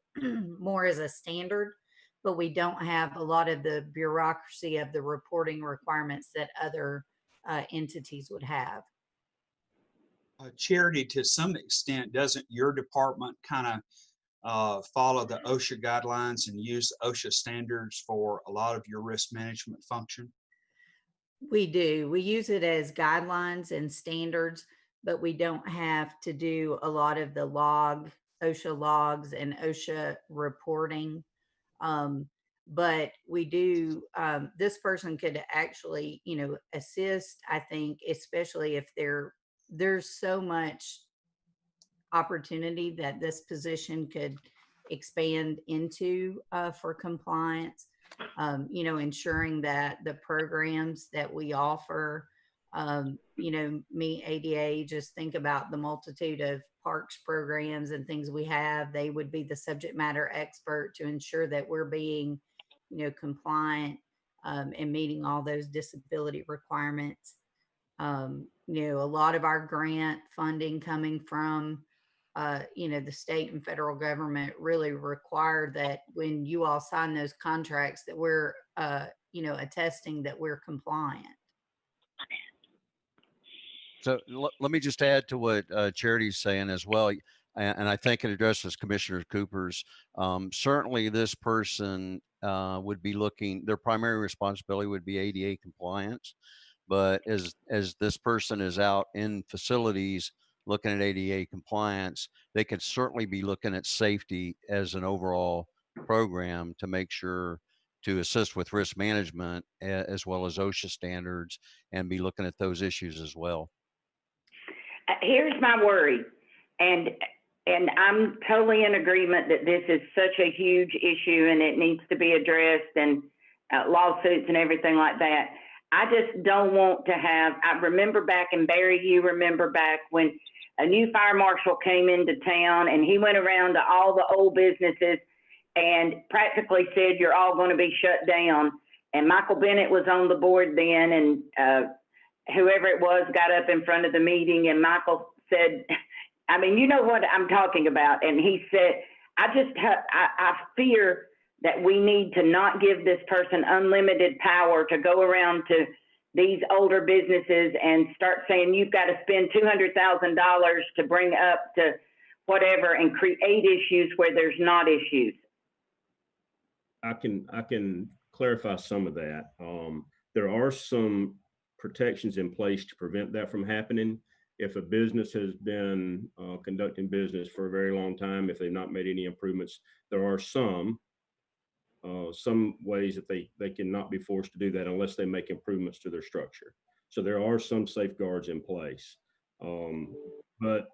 more as a standard, but we don't have a lot of the bureaucracy of the reporting requirements that other entities would have. Charity, to some extent, doesn't your department kind of follow the OSHA guidelines and use OSHA standards for a lot of your risk management function? We do. We use it as guidelines and standards, but we don't have to do a lot of the OSHA logs and OSHA reporting. But we do, this person could actually, assist, I think, especially if there's so much opportunity that this position could expand into for compliance, ensuring that the programs that we offer, meet ADA. Just think about the multitude of parks programs and things we have. They would be the subject matter expert to ensure that we're being, compliant and meeting all those disability requirements. A lot of our grant funding coming from, the state and federal government really require that when you all sign those contracts that we're, attesting that we're compliant. So let me just add to what Charity's saying as well. And I think it addresses Commissioner Cooper's. Certainly this person would be looking, their primary responsibility would be ADA compliance. But as this person is out in facilities looking at ADA compliance, they could certainly be looking at safety as an overall program to make sure to assist with risk management as well as OSHA standards, and be looking at those issues as well. Here's my worry, and I'm totally in agreement that this is such a huge issue and it needs to be addressed, and lawsuits and everything like that. I just don't want to have, I remember back, and Barry, you remember back when a new fire marshal came into town and he went around to all the old businesses and practically said, you're all going to be shut down. And Michael Bennett was on the board then, and whoever it was got up in front of the meeting, and Michael said, I mean, you know what I'm talking about. And he said, I fear that we need to not give this person unlimited power to go around to these older businesses and start saying, you've got to spend $200,000 to bring up to whatever and create issues where there's not issues. I can clarify some of that. There are some protections in place to prevent that from happening. If a business has been conducting business for a very long time, if they've not made any improvements, there are some ways that they cannot be forced to do that unless they make improvements to their structure. So there are some safeguards in place. But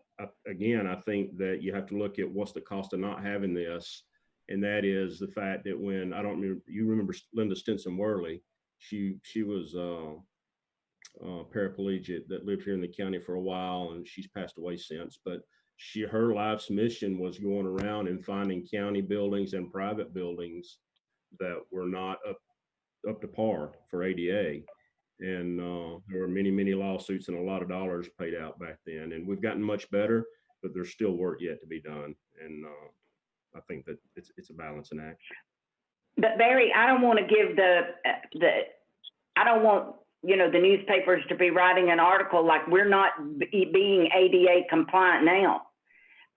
again, I think that you have to look at what's the cost of not having this. And that is the fact that when, I don't remember, you remember Linda Stinson Worley, she was paraplegic that lived here in the county for a while, and she's passed away since, but her life's mission was going around and finding county buildings and private buildings that were not up to par for ADA. And there were many lawsuits and a lot of dollars paid out back then. And we've gotten much better, but there's still work yet to be done. And I think that it's a balancing act. But Barry, I don't want to give I don't want, you know, the newspapers to be writing an article like we're not being ADA compliant now,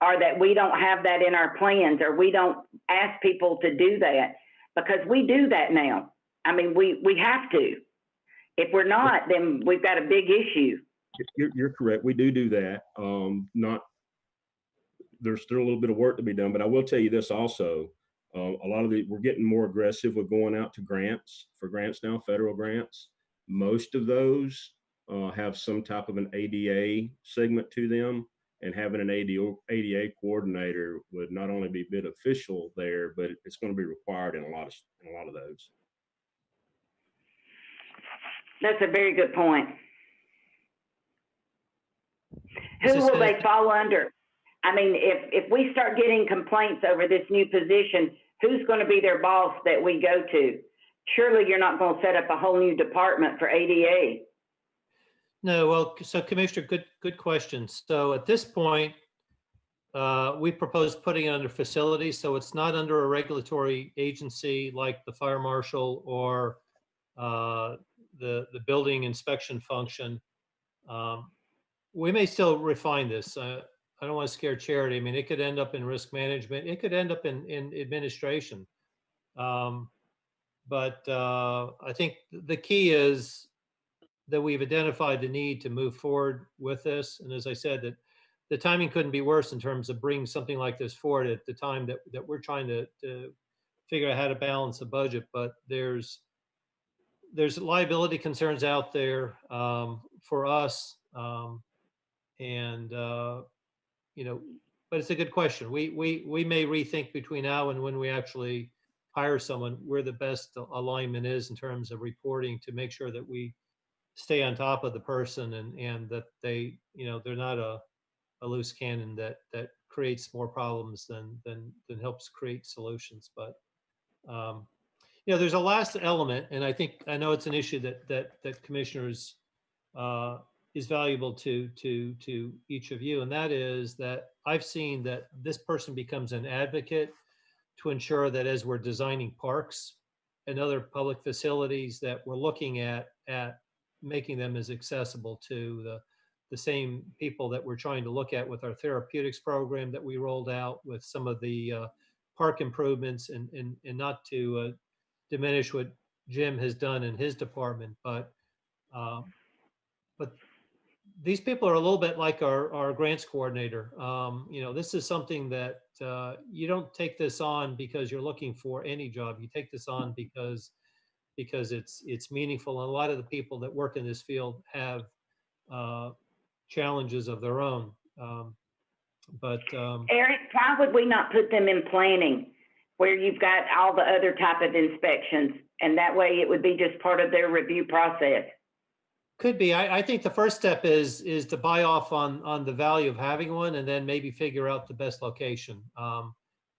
or that we don't have that in our plans, or we don't ask people to do that, because we do that now. I mean, we have to. If we're not, then we've got a big issue. You're correct. We do that. There's still a little bit of work to be done, but I will tell you this also. We're getting more aggressive with going out to grants now, federal grants. Most of those have some type of an ADA segment to them, and having an ADA coordinator would not only be beneficial there, but it's going to be required in a lot of those. That's a very good point. Who will they fall under? I mean, if we start getting complaints over this new position, who's going to be their boss that we go to? Surely you're not going to set up a whole new department for ADA. No, well, so Commissioner, good question. So at this point, we propose putting it under facilities, so it's not under a regulatory agency like the fire marshal or the building inspection function. We may still refine this. I don't want to scare Charity. I mean, it could end up in risk management. It could end up in administration. But I think the key is that we've identified the need to move forward with this. And as I said, that the timing couldn't be worse in terms of bringing something like this forward at the time that we're trying to figure out how to balance the budget. But there's liability concerns out there for us. You know, but it's a good question. We may rethink between now and when we actually hire someone where the best alignment is in terms of reporting, to make sure that we stay on top of the person and that they, you know, they're not a loose cannon that creates more problems than helps create solutions. But you know, there's a last element, and I know it's an issue that commissioners is valuable to each of you, and that is that I've seen that this person becomes an advocate to ensure that as we're designing parks and other public facilities, that we're looking at making them as accessible to the same people that we're trying to look at with our therapeutics program that we rolled out, with some of the park improvements, and not to diminish what Jim has done in his department, but these people are a little bit like our grants coordinator. You know, this is something that you don't take this on because you're looking for any job. You take this on because it's meaningful. And a lot of the people that work in this field have challenges of their own. Eric, why would we not put them in planning, where you've got all the other type of inspections, and that way it would be just part of their review process? Could be. I think the first step is to buy off on the value of having one and then maybe figure out the best location.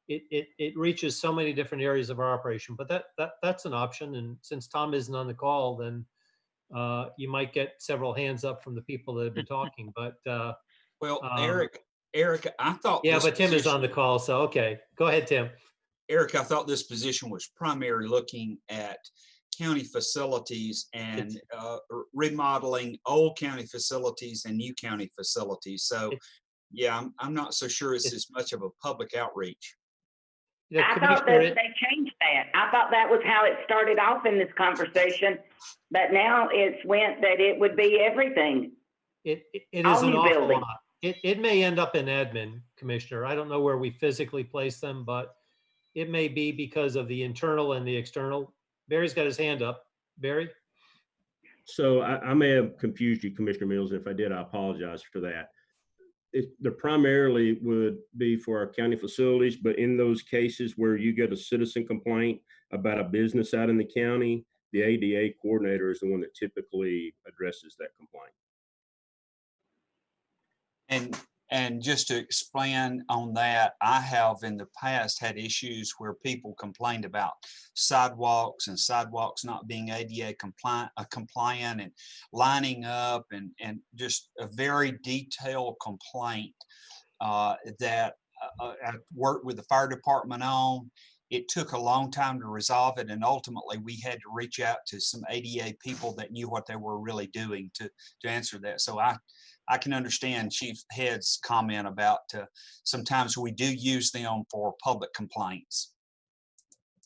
It reaches so many different areas of our operation, but that's an option. And since Tom isn't on the call, then you might get several hands up from the people that have been talking, but Well, um, Eric, I thought yeah, this but Tim is on the position- call, so okay, go ahead, Tim. Eric, I thought this position was primarily looking at county facilities and remodeling old county facilities and new county facilities. So, yeah, I'm not so sure it's as much of a public outreach. The I thought that commissioner, they changed that. I thought that was how it started off in this conversation, but now it's went that it would be everything. it is all an new awful building. lot. It may end up in admin, Commissioner. I don't know where we physically place them, but it may be because of the internal and the external. Barry's got his hand up. Barry? So I may have confused you, Commissioner Mills. If I did, I apologize for that. The primarily would be for our county facilities, but in those cases where you get a citizen complaint about a business out in the county, the ADA coordinator is the one that typically addresses that complaint. And just to expand on that, I have in the past had issues where people complained about sidewalks and sidewalks not being ADA compliant and lining up and just a very detailed complaint that I worked with the fire department on. It took a long time to resolve it, and ultimately we had to reach out to some ADA people that knew what they were really doing to answer that. So I can understand Chief Head's comment about sometimes we do use them for public complaints.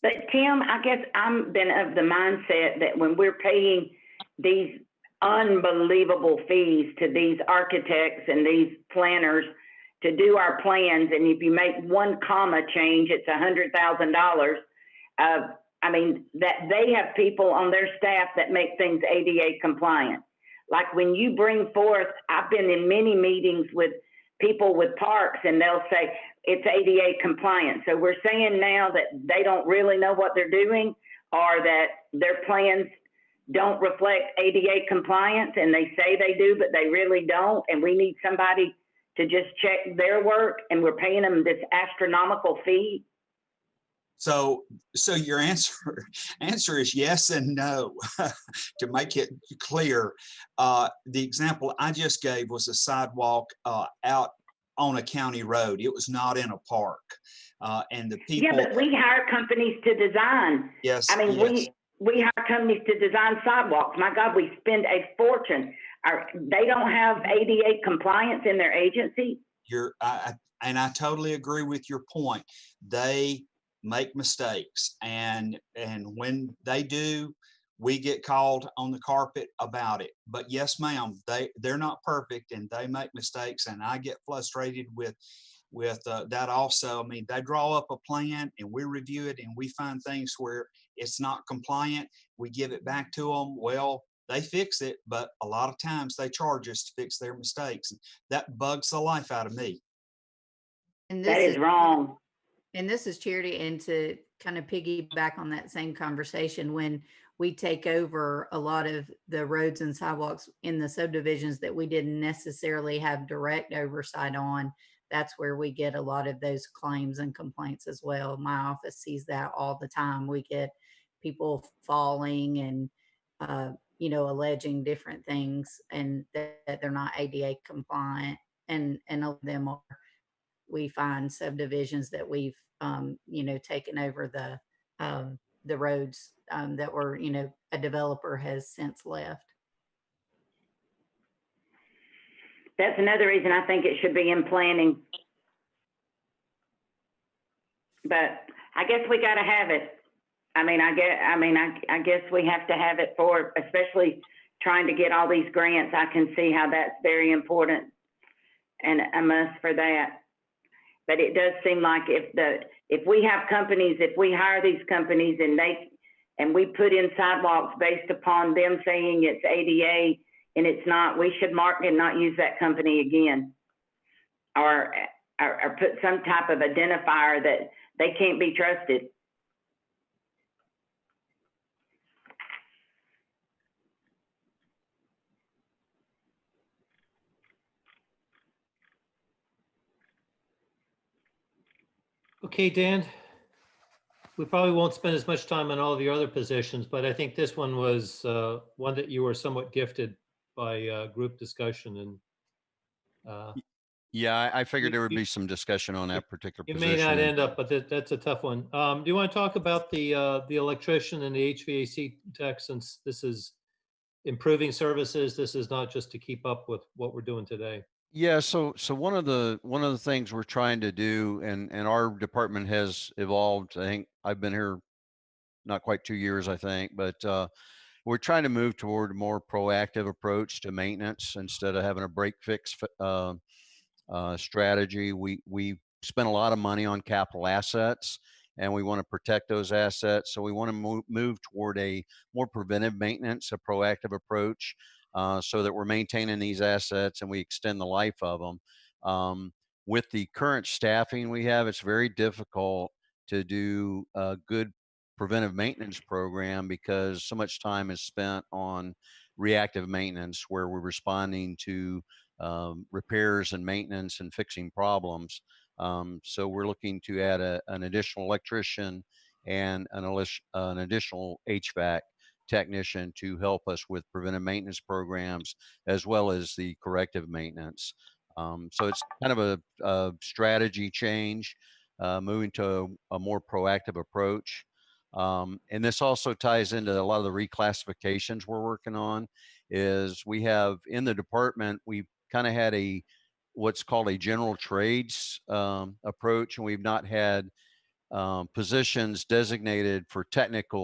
But Tim, I guess I'm been of the mindset that when we're paying these unbelievable fees to these architects and these planners to do our plans, and if you make one comma change, it's $100,000. I mean, that they have people on their staff that make things ADA compliant. Like when you bring forth, I've been in many meetings with people with parks and they'll say it's ADA compliant. So we're saying now that they don't really know what they're doing, or that their plans don't reflect ADA compliance, and they say they do, but they really don't. And we need somebody to just check their work, and we're paying them this astronomical fee. So your answer is yes and no. To make it clear, the example I just gave was a sidewalk out on a county road. It was not in a park, and the people. Yeah, but we hire companies to design. Yes. I mean, yes. we hire companies to design sidewalks. My God, we spend a fortune. They don't have ADA compliance in their agency. And I totally agree with your point. They make mistakes, and when they do, we get called on the carpet about it. But yes, ma'am, they're not perfect and they make mistakes, and I get frustrated with that also. I mean, they draw up a plan and we review it and we find things where it's not compliant. We give it back to them. Well, they fix it, but a lot of times they charge us to fix their mistakes. That bugs the life out of me. And That is wrong. And this is Charity, and to kind of piggyback on that same conversation, when we take over a lot of the roads and sidewalks in the subdivisions that we didn't necessarily have direct oversight on, that's where we get a lot of those claims and complaints as well. My office sees that all the time. We get people falling and, alleging different things, and that they're not ADA compliant, and of them are. We find subdivisions that we've, taken over the roads that were, a developer has since left. That's another reason I think it should be in planning. But I guess we got to have it. I guess we have to have it for, especially trying to get all these grants. I can see how that's very important and a must for that. But it does seem like if we have companies, if we hire these companies and we put in sidewalks based upon them saying it's ADA and it's not, we should mark and not use that company again, or put some type of identifier that they can't be trusted. Okay, Dan, we probably won't spend as much time on all of your other positions, but I think this one was one that you were somewhat gifted by group discussion and Yeah, I figured You- there would you- be some discussion on that particular you position. may not and- end up, but that's a tough one. Do you want to talk about the electrician and the HVAC tech, since this is improving services? This is not just to keep up with what we're doing today. Yeah, so one of the things we're trying to do, and our department has evolved. I think I've been here not quite 2 years, I think, but we're trying to move toward a more proactive approach to maintenance instead of having a break fix strategy. We spend a lot of money on capital assets, and we want to protect those assets. So we want to move toward a more preventive maintenance, a proactive approach, so that we're maintaining these assets and we extend the life of them. With the current staffing we have, it's very difficult to do a good preventive maintenance program because so much time is spent on reactive maintenance where we're responding to repairs and maintenance and fixing problems. So we're looking to add an additional electrician and an additional HVAC technician to help us with preventive maintenance programs as well as the corrective maintenance. So it's kind of a strategy change, moving to a more proactive approach. And this also ties into a lot of the reclassifications we're working on. Is we have in the department, we kind of had what's called a general trades approach, and we've not had positions designated for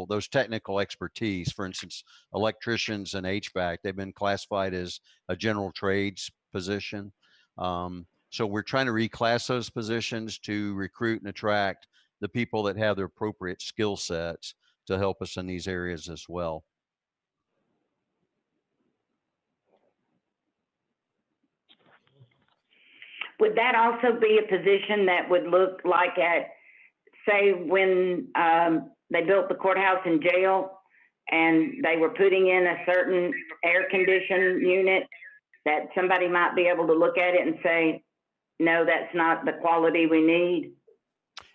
those technical expertise. For instance, electricians and HVAC, they've been classified as a general trades position. So we're trying to reclass those positions to recruit and attract the people that have the appropriate skill sets to help us in these areas as well. Would that also be a position that would look like at, say, when they built the courthouse and jail and they were putting in a certain air conditioned unit, that somebody might be able to look at it and say, no, that's not the quality we need?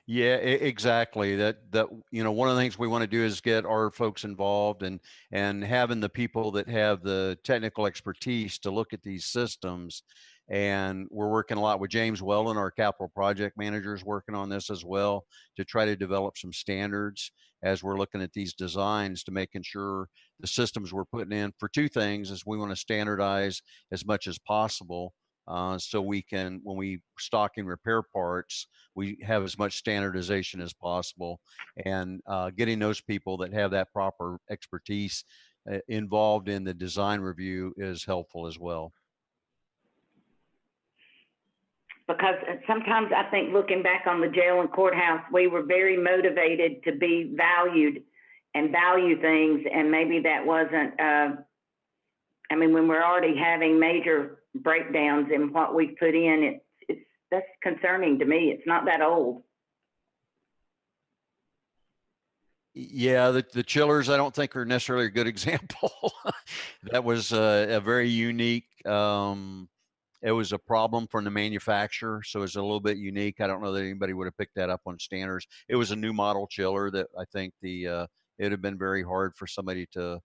Yeah, exactly. That one of the things we want to do is get our folks involved and having the people that have the technical expertise to look at these systems. And we're working a lot with James Weldon, our capital project manager, is working on this as well to try to develop some standards as we're looking at these designs to making sure the systems we're putting in for two things is we want to standardize as much as possible. So we can, when we stock and repair parts, we have as much standardization as possible, and getting those people that have that proper expertise involved in the design review is helpful as well. Because sometimes I think looking back on the jail and courthouse, we were very motivated to be valued and value things, and maybe that wasn't, I mean, when we're already having major breakdowns in what we put in, that's concerning to me. It's not that old. Yeah, the chillers I don't think are necessarily a good example. That was a very unique, it was a problem from the manufacturer, so it's a little bit unique. I don't know that anybody would have picked that up on standards. It was a new model chiller that I think it'd have been very hard for somebody to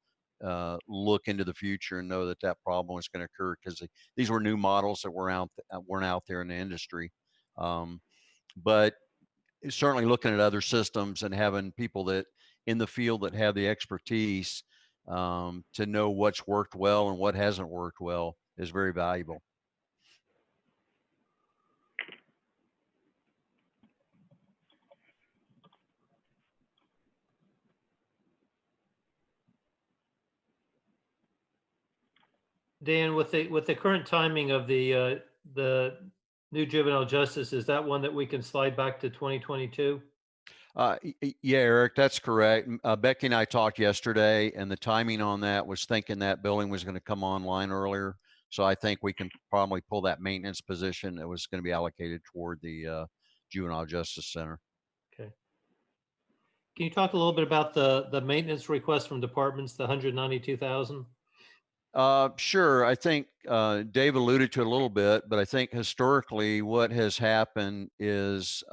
look into the future and know that problem was going to occur, because these were new models that weren't out there in the industry. But certainly looking at other systems and having people that in the field that have the expertise to know what's worked well and what hasn't worked well is very valuable. Dan, with the current timing of the new juvenile justice, is that one that we can slide back to 2022? Yeah, Eric, that's correct. Becky and I talked yesterday, and the timing on that was thinking that building was going to come online earlier. So I think we can probably pull that maintenance position that was going to be allocated toward the Juvenile Justice Center. Okay. Can you talk a little bit about the maintenance request from departments, the 192,000? Sure. I think Dave alluded to it a little bit, but I think historically what has happened is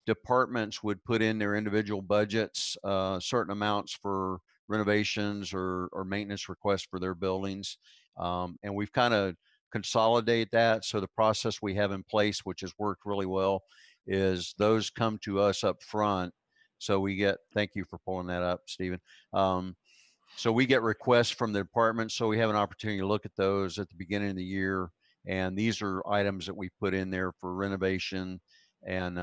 departments would put in their individual budgets, certain amounts for renovations or maintenance requests for their buildings. And we've kind of consolidated that. So the process we have in place, which has worked really well, is those come to us up front. So we get, thank you for pulling that up, Stephen. So we get requests from the department. So we have an opportunity to look at those at the beginning of the year. And these are items that we put in there for renovation and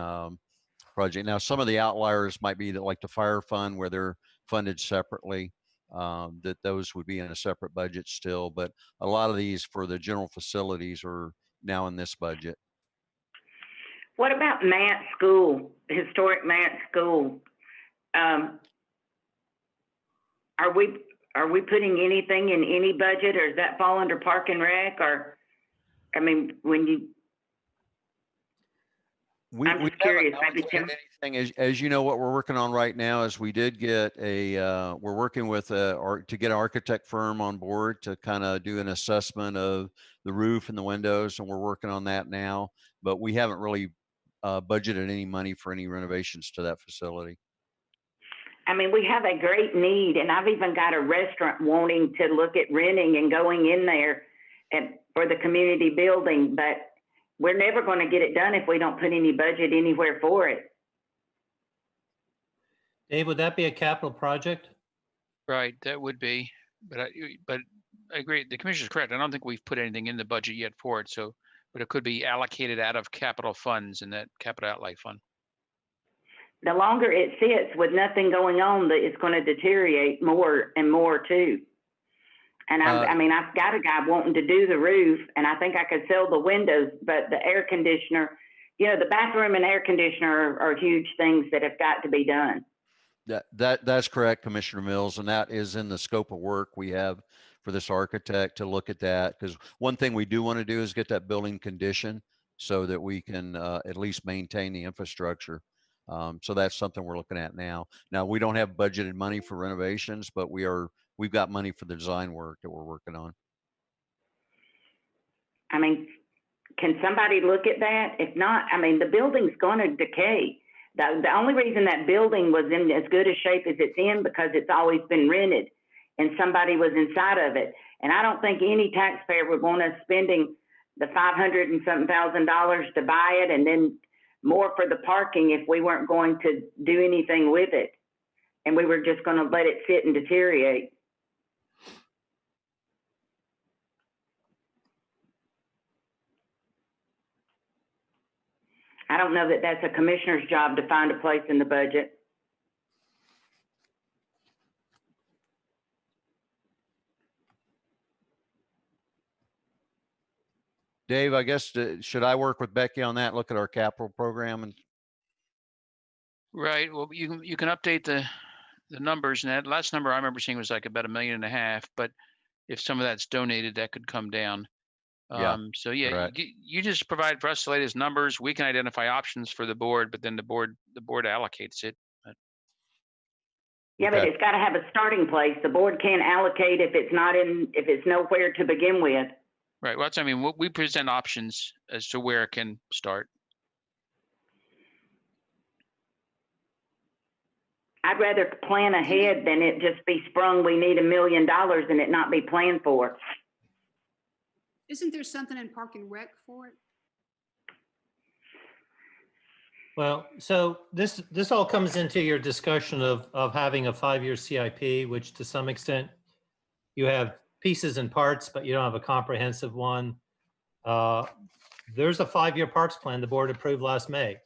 project. Now, some of the outliers might be that, like the fire fund, where they're funded separately, that those would be in a separate budget still. But a lot of these for the general facilities are now in this budget. What about Matt School, historic Matt School? Are we putting anything in any budget, or does that fall under Park and Rec? Or, I mean, when you, I'm just curious, maybe Tim. Anything, as you know, what we're working on right now is we did get we're working with to get an architect firm on board to kind of do an assessment of the roof and the windows, and we're working on that now. But we haven't really budgeted any money for any renovations to that facility. I mean, we have a great need, and I've even got a restaurant wanting to look at renting and going in there for the community building, but we're never going to get it done if we don't put any budget anywhere for it. Dave, would that be a capital project? Right, that would be, but I agree, the commissioner's correct. I don't think we've put anything in the budget yet for it, so, but it could be allocated out of capital funds in that capital outlay fund. The longer it sits with nothing going on, it's going to deteriorate more and more too. And I mean, I've got a guy wanting to do the roof, and I think I could sell the windows, but the air conditioner, you know, the bathroom and air conditioner are huge things that have got to be done. That's correct, Commissioner Mills, and that is in the scope of work we have for this architect to look at that. Because one thing we do want to do is get that building condition so that we can at least maintain the infrastructure. So that's something we're looking at now. Now, we don't have budgeted money for renovations, but we've got money for the design work that we're working on. I mean, can somebody look at that? If not, I mean, the building's going to decay. The only reason that building was in as good a shape as it's in because it's always been rented and somebody was inside of it. And I don't think any taxpayer would want us spending the $500 and something thousand to buy it and then more for the parking if we weren't going to do anything with it. And we were just going to let it sit and deteriorate. I don't know that that's a commissioner's job to find a place in the budget. Dave, I guess, should I work with Becky on that? Look at our capital program and. Right, well, you can update the numbers, and that last number I remember seeing was like about $1.5 million, but if some of that's donated, that could come down. Yeah, so yeah, correct. you just provide for us the latest numbers. We can identify options for the board, but then the board allocates it. Yeah, but Okay. it's got to have a starting place. The board can't allocate if it's nowhere to begin with. Right. Well, that's, I mean, we present options as to where it can start. I'd rather plan ahead than it just be sprung, we need $1 million and it not be planned for. Isn't there something in Park and Rec for it? Well, so this all comes into your discussion of having a 5-year CIP, which to some extent you have pieces and parts, but you don't have a comprehensive one. There's a 5-year parks plan the board approved last May.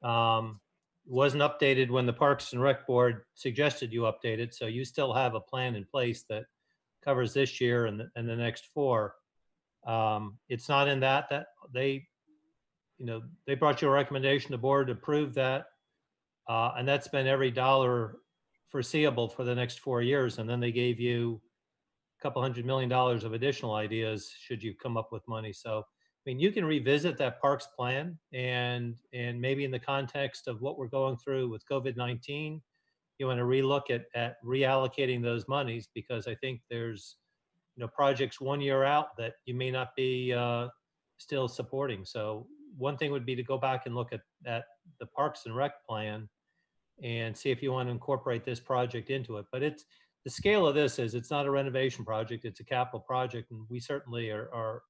Wasn't updated when the Parks and Rec Board suggested you update it, so you still have a plan in place that covers this year and the next 4. It's not in that they brought you a recommendation, the board approved that, and that's been every dollar foreseeable for the next 4 years, and then they gave you a couple $100 million of additional ideas should you come up with money. So I mean, you can revisit that parks plan and maybe in the context of what we're going through with COVID-19, you want to relook at reallocating those monies, because I think there's, projects 1 year out that you may not be still supporting. So one thing would be to go back and look at the the Parks and Rec plan and see if you want to incorporate this project into it. But the scale of this is, it's not a renovation project, it's a capital project, and we certainly are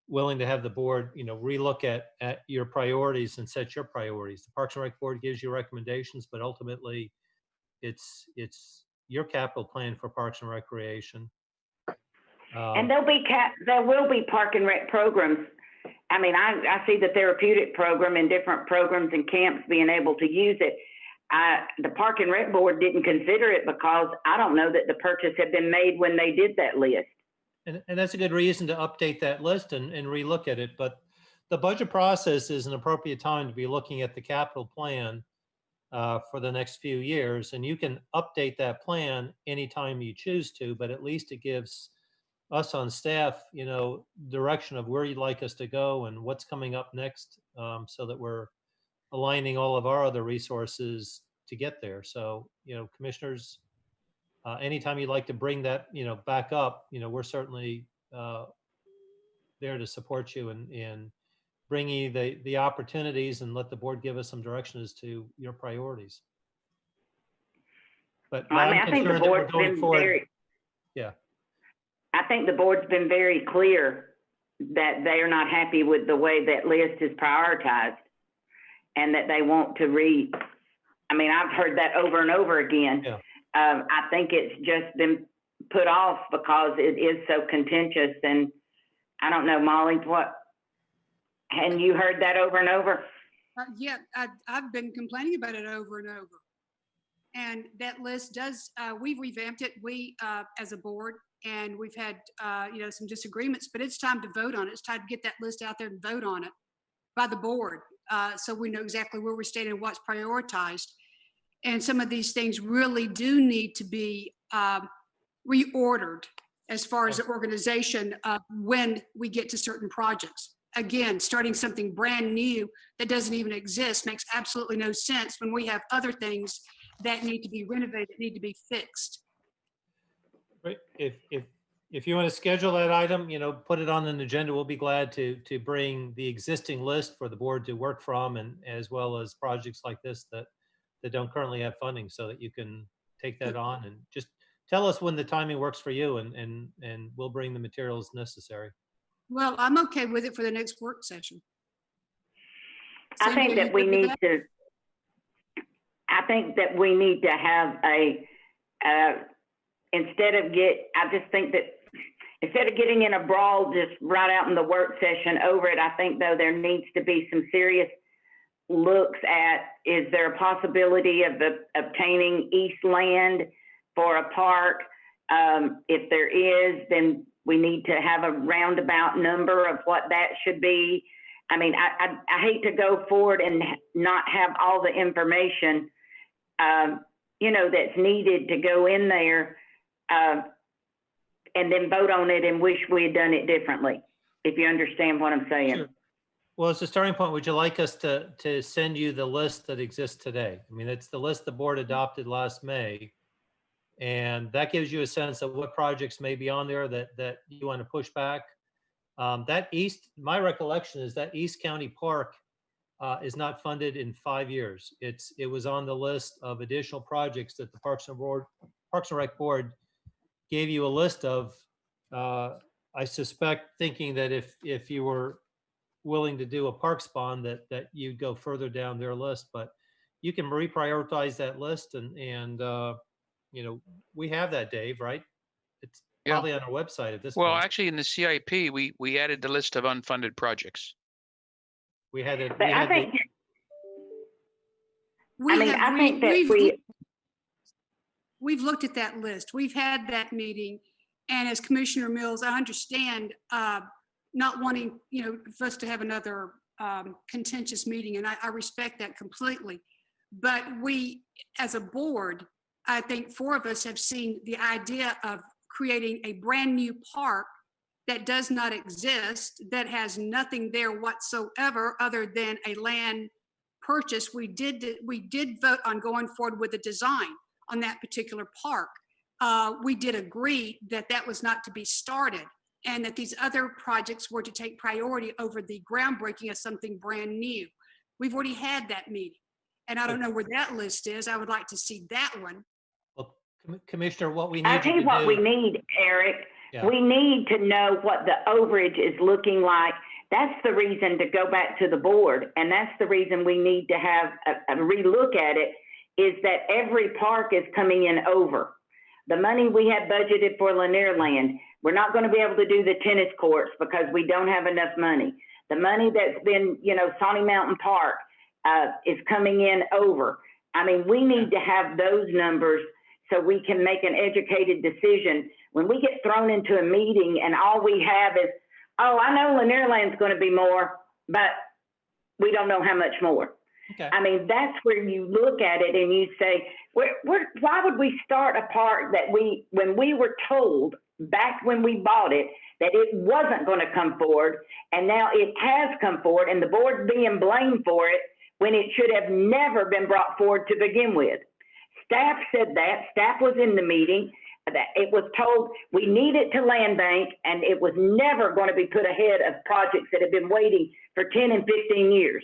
willing to have the board, relook at your priorities and set your priorities. The Parks and Rec Board gives you recommendations, but ultimately it's your capital plan for Parks and Recreation. And there will be Park and Rec programs. I mean, I see the therapeutic program and different programs and camps being able to use it. The Park and Rec Board didn't consider it because I don't know that the purchase had been made when they did that list. And that's a good reason to update that list and relook at it. But the budget process is an appropriate time to be looking at the capital plan for the next few years. And you can update that plan anytime you choose to, but at least it gives us on staff, direction of where you'd like us to go and what's coming up next, so that we're aligning all of our other resources to get there. So, commissioners, anytime you'd like to bring that, back up, we're certainly there to support you in bringing you the opportunities, and let the board give us some direction as to your priorities. But I think the board's been very, yeah. I think the board's been very clear that they are not happy with the way that list is prioritized, and that they want to I've heard that over and over again. Yeah. I think it's just been put off because it is so contentious. And I don't know, Molly, and you heard that over and over? Yeah, I've been complaining about it over and over. And that list does, we've revamped it, as a board, and we've had, some disagreements, but it's time to vote on it. It's time to get that list out there and vote on it by the board. So we know exactly where we're standing and what's prioritized. And some of these things really do need to be reordered as far as the organization when we get to certain projects. Again, starting something brand new that doesn't even exist makes absolutely no sense when we have other things that need to be renovated, need to be fixed. Great. If you want to schedule that item, put it on an agenda, we'll be glad to bring the existing list for the board to work from, and as well as projects like this that don't currently have funding, so that you can take that on, and just tell us when the timing works for you, and we'll bring the materials necessary. Well, I'm okay with it for the next work session. I think that we need to have instead of getting in a brawl just right out in the work session over it, I think though there needs to be some serious looks at, is there a possibility of obtaining East land for a park? If there is, then we need to have a roundabout number of what that should be. I mean, I hate to go forward and not have all the information, that's needed to go in there, and then vote on it and wish we had done it differently, if you understand what I'm saying. Sure. Well, as a starting point, would you like us to send you the list that exists today? I mean, it's the list the board adopted last May. And that gives you a sense of what projects may be on there that you want to push back. My recollection is that East County Park is not funded in 5 years. It was on the list of additional projects that the Parks and Rec Board gave you a list of. I suspect, thinking that if you were willing to do a parks bond, that you'd go further down their list. But you can reprioritize that list, and we have that, Dave, right? It's probably on our website at this point. Well, actually, in the CIP, we added the list of unfunded projects. I think that we've looked at that list. We've had that meeting, and as Commissioner Mills, I understand not wanting, for us to have another contentious meeting, and I respect that completely. But we, as a board, I think 4 of us have seen the idea of creating a brand new park that does not exist, that has nothing there whatsoever other than a land purchase. We did vote on going forward with the design on that particular park. We did agree that that was not to be started, and that these other projects were to take priority over the groundbreaking of something brand new. We've already had that meeting. And I don't know where that list is. I would like to see that one. Well, Commissioner, what we I'll need tell you you to what we do. need, Eric. Yeah. We need to know what the overage is looking like. That's the reason to go back to the board, and that's the reason we need to have a relook at it, is that every park is coming in over. The money we had budgeted for Lanier Land, we're not going to be able to do the tennis courts because we don't have enough money. The money that's been, Sawney Mountain Park is coming in over. I mean, we need to have those numbers so we can make an educated decision. When we get thrown into a meeting and all we have is, oh, I know Lanier Land's going to be more, but we don't know how much more. Okay. I mean, that's where you look at it and you say, why would we start a park that when we were told back when we bought it that it wasn't going to come forward, and now it has come forward, and the board's being blamed for it when it should have never been brought forward to begin with. Staff said that. Staff was in the meeting. That it was told we need it to land bank, and it was never going to be put ahead of projects that have been waiting for 10 and 15 years.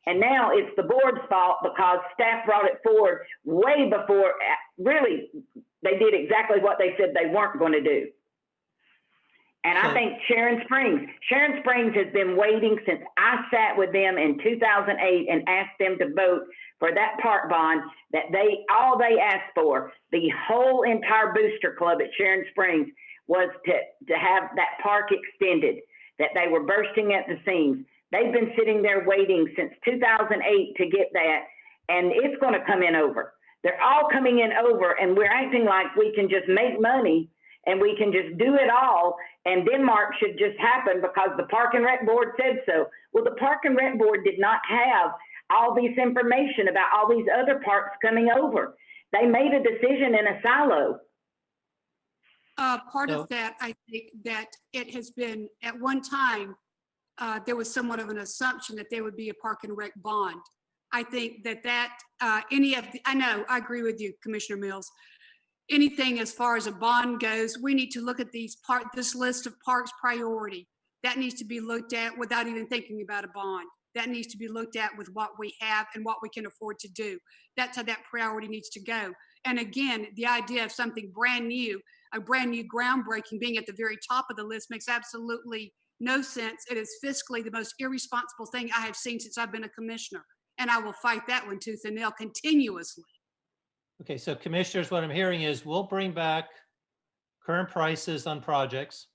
And now it's the board's fault because staff brought it forward way before, really, they did exactly what they said they weren't going to do. And I think Sharon Springs has been waiting since I sat with them in 2008 and asked them to vote for that park bond that all they asked for, the whole entire booster club at Sharon Springs, was to have that park extended, that they were bursting at the seams. They've been sitting there waiting since 2008 to get that, and it's going to come in over. They're all coming in over, and we're acting like we can just make money and we can just do it all, and Denmark should just happen because the Park and Rec Board said so. Well, the Park and Rec Board did not have all this information about all these other parks coming over. They made a decision in a silo. Part of that, I think that it has been, at one time, there was somewhat of an assumption that there would be a Park and Rec bond. I think that I know, I agree with you, Commissioner Mills. Anything as far as a bond goes, we need to look at this list of parks priority. That needs to be looked at without even thinking about a bond. That needs to be looked at with what we have and what we can afford to do. That's how that priority needs to go. And again, the idea of something brand new, a brand new groundbreaking being at the very top of the list makes absolutely no sense. It is fiscally the most irresponsible thing I have seen since I've been a commissioner. And I will fight that one tooth and nail continuously. Okay, so commissioners, what I'm hearing is we'll bring back current prices on projects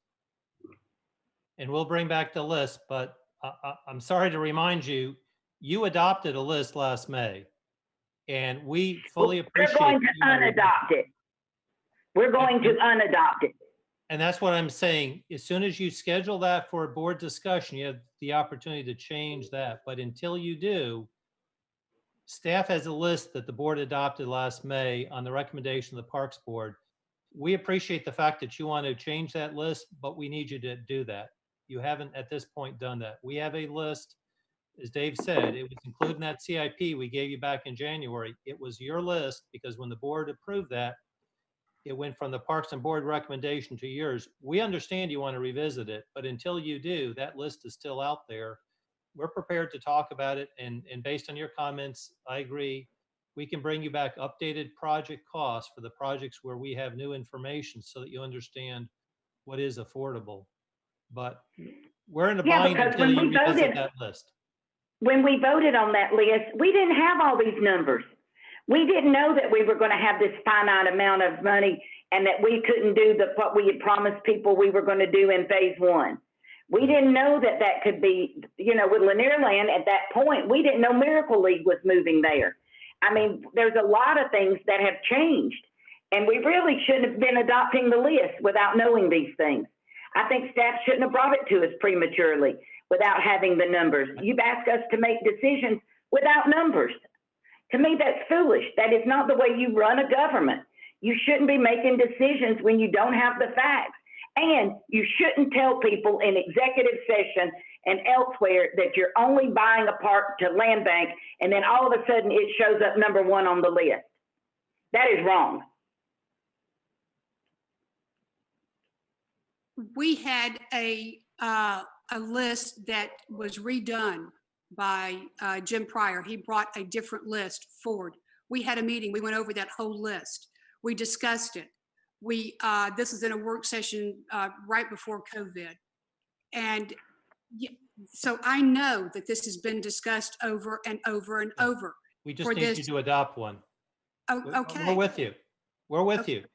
and we'll bring back the list, but I'm sorry to remind you, you adopted a list last May and we fully appreciate. We're going to unadopt it. We're going to unadopt it. And that's what I'm saying. As soon as you schedule that for a board discussion, you have the opportunity to change that. But until you do, staff has a list that the board adopted last May on the recommendation of the Parks Board. We appreciate the fact that you want to change that list, but we need you to do that. You haven't at this point done that. We have a list, as Dave said, it was included in that CIP we gave you back in January. It was your list because when the board approved that, it went from the Parks and Board recommendation to yours. We understand you want to revisit it, but until you do, that list is still out there. We're prepared to talk about it, and based on your comments, I agree. We can bring you back updated project costs for the projects where we have new information so that you understand what is affordable. But we're in a bind until you revisit that list. When we voted on that list, we didn't have all these numbers. We didn't know that we were going to have this finite amount of money and that we couldn't do what we had promised people we were going to do in phase one. We didn't know that could be, with Lanier Land at that point, we didn't know Miracle League was moving there. I mean, there's a lot of things that have changed, and we really shouldn't have been adopting the list without knowing these things. I think staff shouldn't have brought it to us prematurely without having the numbers. You've asked us to make decisions without numbers. To me, that's foolish. That is not the way you run a government. You shouldn't be making decisions when you don't have the facts. And you shouldn't tell people in executive session and elsewhere that you're only buying a park to land bank, and then all of a sudden it shows up number one on the list. That is wrong. We had a list that was redone by Jim Pryor. He brought a different list forward. We had a meeting. We went over that whole list. We discussed it. This is in a work session right before COVID. And so I know that this has been discussed over and over and over. We just for need you this- to adopt one. Oh, We're okay. with you. We're with you.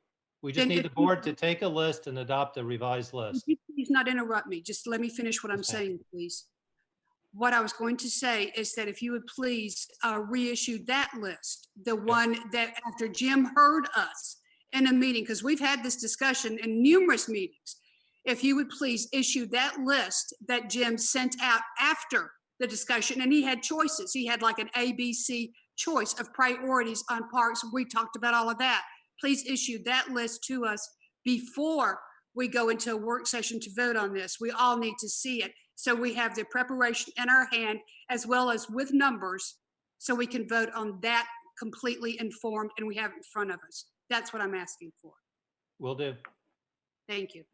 We just Then need if the you- board to take a list and adopt a revised Would list. you please not interrupt me? Just let me finish what I'm Yes, ma'am. saying, please. What I was going to say is that if you would please reissue that list, the one that after Jim heard us in a meeting, because we've had this discussion in numerous meetings. If you would please issue that list that Jim sent out after the discussion, and he had choices. He had like an ABC choice of priorities on parks. We talked about all of that. Please issue that list to us before we go into a work session to vote on this. We all need to see it. So we have the preparation in our hand as well as with numbers, so we can vote on that completely informed and we have it in front of us. That's what I'm asking for. Will do. Thank you.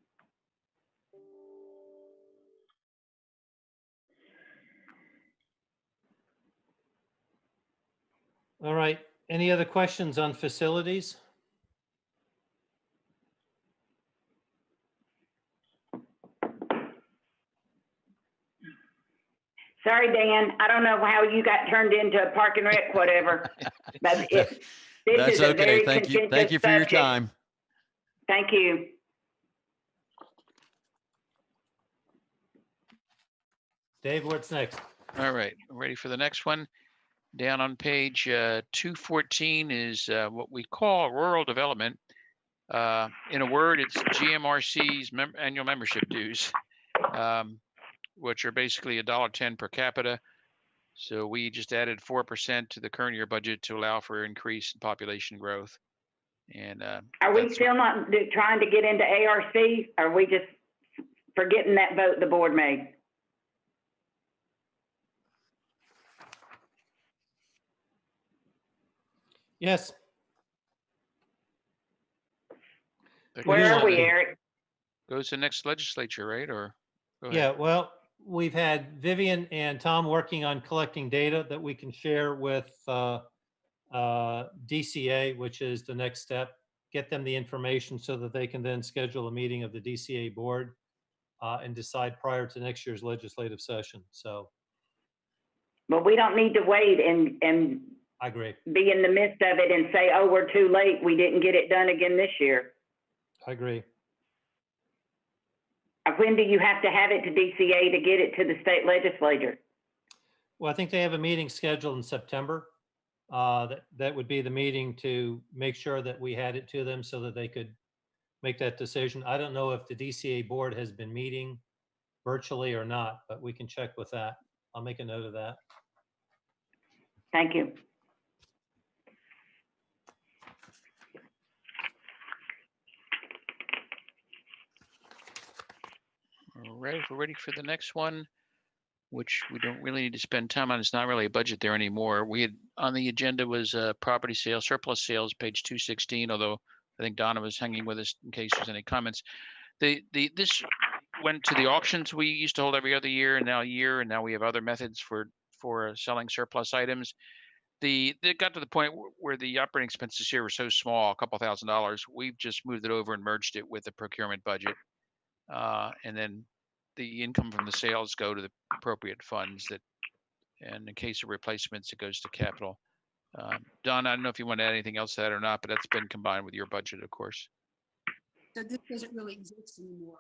All right. Any other questions on facilities? Sorry, Dan, I don't know how you got turned into a park and rec, whatever. But this That's is a okay. very Thank you. Thank contentious you for your subject. time. Thank you. Dave, what's next? All right, ready for the next one. Down on page 214 is what we call rural development. In a word, it's GMRC's annual membership dues, which are basically $1.10 per capita. So we just added 4% to the current year budget to allow for increase in population growth. And Are we that's- still not trying to get into ARC? Are we just forgetting that vote the board made? Yes. that Where goes are to we, the- Eric? Goes to next legislature, right? Or go ahead. Yeah, well, we've had Vivian and Tom working on collecting data that we can share with DCA, which is the next step. Get them the information so that they can then schedule a meeting of the DCA board and decide prior to next year's legislative session. So But we don't need to wait and I agree. be in the midst of it and say, oh, we're too late. We didn't get it done again this year. I agree. When do you have to have it to DCA to get it to the state legislature? Well, I think they have a meeting scheduled in September. That would be the meeting to make sure that we had it to them so that they could make that decision. I don't know if the DCA board has been meeting virtually or not, but we can check with that. I'll make a note of that. Thank you. All right, if we're ready for the next one, which we don't really need to spend time on. It's not really a budget there anymore. We had on the agenda was property sales, surplus sales, page 216, although I think Donna was hanging with us in case there's any comments. This went to the auctions we used to hold every other year and now we have other methods for selling surplus items. They got to the point where the operating expenses here were so small, a couple $1,000s, we've just moved it over and merged it with the procurement budget. And then the income from the sales go to the appropriate funds and in case of replacements, it goes to capital. Don, I don't know if you want to add anything else to that or not, but that's been combined with your budget, of course. So this doesn't really exist anymore.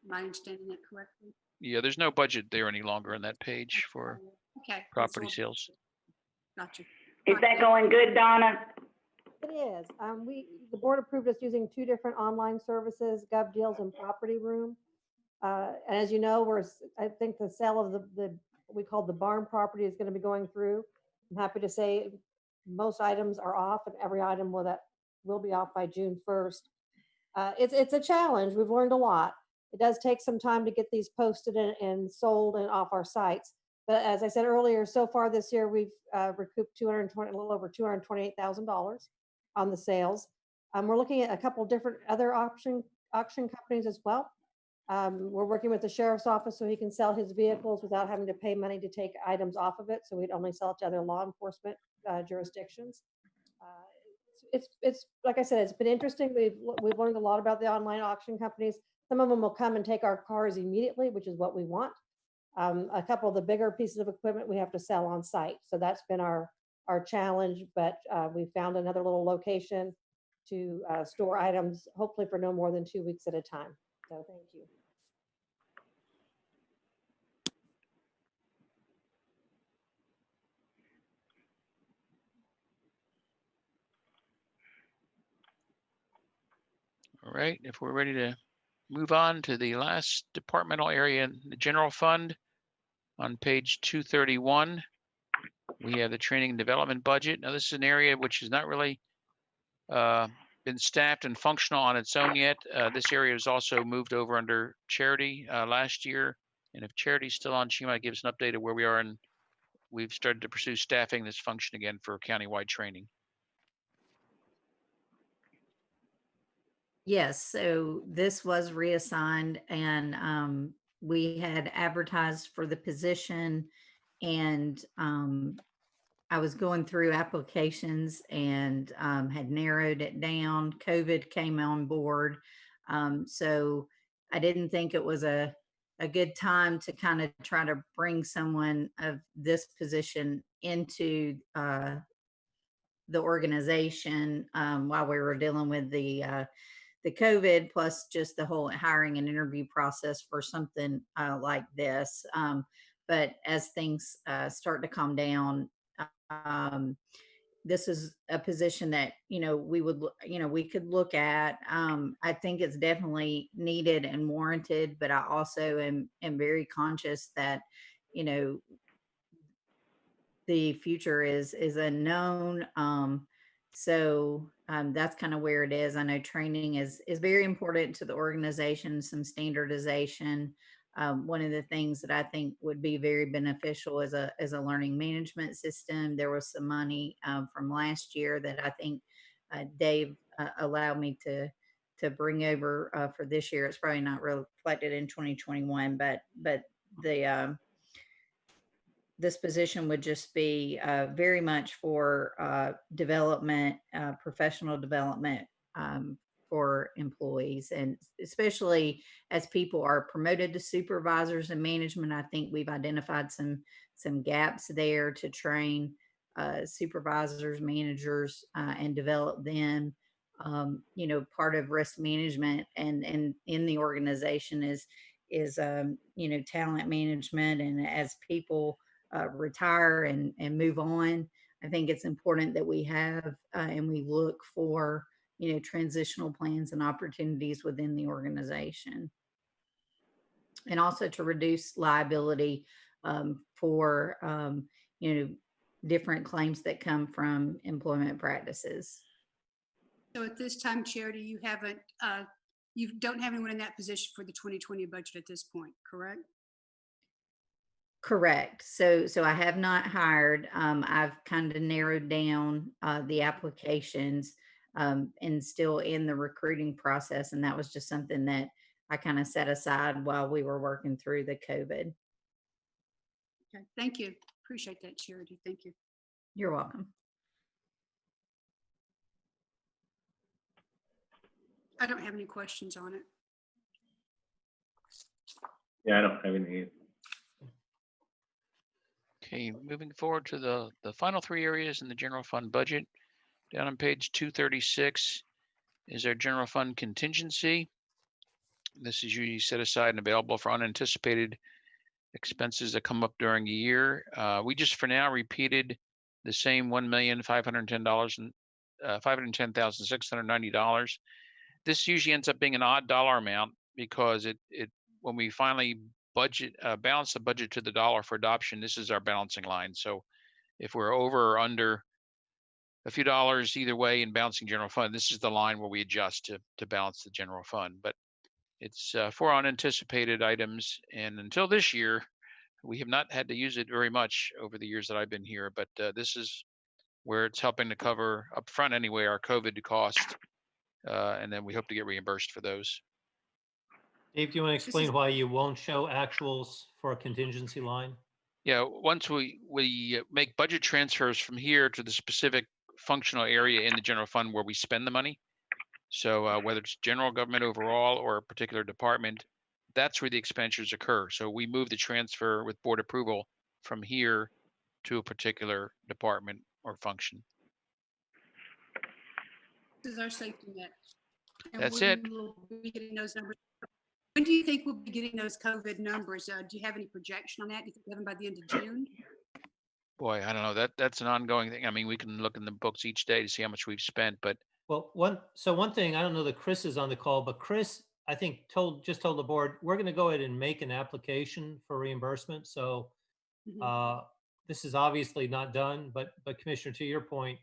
Am I understanding that correctly? Yeah, there's no budget there any longer on that page for Okay. that's property all. sales. Gotcha. Is that going good, Donna? It is. The board approved us using two different online services, GovDeals and Property Room. And as you know, I think the sale of the what we call the barn property is going to be going through. I'm happy to say most items are off and every item will be off by June 1st. It's a challenge. We've learned a lot. It does take some time to get these posted and sold and off our sites. But as I said earlier, so far this year, we've recouped a little over $228,000 on the sales. We're looking at a couple different other auction companies as well. We're working with the sheriff's office so he can sell his vehicles without having to pay money to take items off of it. So we'd only sell it to other law enforcement jurisdictions. It's like I said, it's been interesting. We've learned a lot about the online auction companies. Some of them will come and take our cars immediately, which is what we want. A couple of the bigger pieces of equipment we have to sell on site. So that's been our challenge, but we found another little location to store items, hopefully for no more than 2 weeks at a time. So thank you. All right, if we're ready to move on to the last departmental area, the general fund. On page 231, we have the training and development budget. Now, this is an area which has not really been staffed and functional on its own yet. This area was also moved over under charity last year. And if charity's still on, she might give us an update of where we are, and we've started to pursue staffing this function again for countywide training. Yes, so this was reassigned and we had advertised for the position and I was going through applications and had narrowed it down. COVID came on board. So I didn't think it was a good time to kind of try to bring someone of this position into the organization while we were dealing with the COVID, plus just the whole hiring and interview process for something like this. But as things start to calm down, this is a position that, we could look at. I think it's definitely needed and warranted, but I also am very conscious that, the future is unknown. So that's kind of where it is. I know training is very important to the organization, some standardization. One of the things that I think would be very beneficial is a learning management system. There was some money from last year that I think Dave allowed me to bring over for this year. It's probably not reflected in 2021, but the this position would just be very much for development, professional development for employees. And especially as people are promoted to supervisors and management, I think we've identified some gaps there to train supervisors, managers, and develop them. Part of risk management and in the organization is talent management. And as people retire and move on, I think it's important that we have and we look for transitional plans and opportunities within the organization, and also to reduce liability for different claims that come from employment practices. So at this time, Charity, you don't have anyone in that position for the 2020 budget at this point, correct? Correct. So I have not hired. I've kind of narrowed down the applications and still in the recruiting process. And that was just something that I kind of set aside while we were working through the COVID. Okay, thank you. Appreciate that, Charity. Thank you. You're welcome. I don't have any questions on it. Yeah, I don't have any. Okay, moving forward to the final three areas in the general fund budget. Down on page 236 is our general fund contingency. This is usually set aside and available for unanticipated expenses that come up during a year. We just for now repeated the same $510,690. This usually ends up being an odd dollar amount because it when we finally balance the budget to the dollar for adoption, this is our balancing line. So if we're over or under a few dollars either way in balancing general fund, this is the line where we adjust to balance the general fund. But it's for unanticipated items. And until this year, we have not had to use it very much over the years that I've been here. But this is where it's helping to cover upfront anyway our COVID cost. And then we hope to get reimbursed for those. Dave, do you want to explain why you won't show actuals for a contingency line? Yeah, once we make budget transfers from here to the specific functional area in the general fund where we spend the money. So whether it's general government overall or a particular department, that's where the expenditures occur. So we move the transfer with board approval from here to a particular department or function. This is our safety net. And That's we it. will be getting those numbers. When do you think we'll be getting those COVID numbers? Do you have any projection on that? Do you think we have them by the end of June? Boy, I don't know. That's an ongoing thing. I mean, we can look in the books each day to see how much we've spent, but Well, one thing, I don't know that Chris is on the call, but Chris, I think just told the board, we're going to go ahead and make an application for reimbursement. So Mhm. this is obviously not done, but Commissioner, to your point,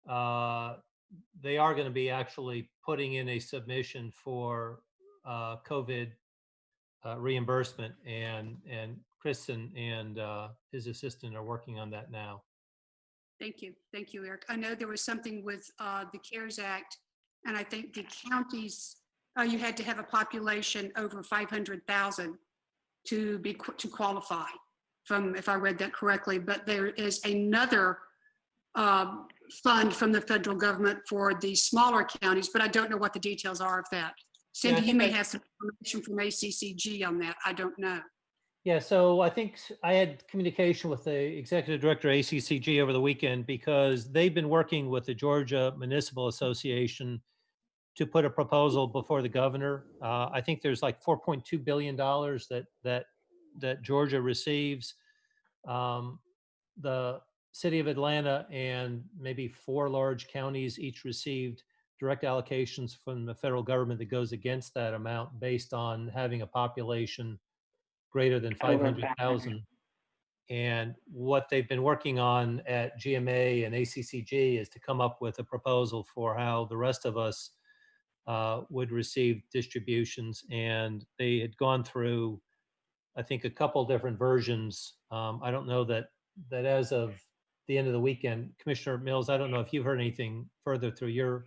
they are going to be actually putting in a submission for COVID reimbursement, and Chris and his assistant are working on that now. Thank you. Thank you, Eric. I know there was something with the CARES Act, and I think the counties, you had to have a population over 500,000 to qualify from, if I read that correctly, but there is another fund from the federal government for the smaller counties, but I don't know what the details are of that. Cindy, you may have some information from ACCG on that. I don't know. Yeah, so I think I had communication with the executive director of ACCG over the weekend because they've been working with the Georgia Municipal Association to put a proposal before the governor. I think there's like $4.2 billion that Georgia receives. The city of Atlanta and maybe 4 large counties each received direct allocations from the federal government that goes against that amount based on having a population greater than 500,000. And what they've been working on at GMA and ACCG is to come up with a proposal for how the rest of us would receive distributions. And they had gone through, I think, a couple different versions. I don't know that as of the end of the weekend, Commissioner Mills, I don't know if you've heard anything further through your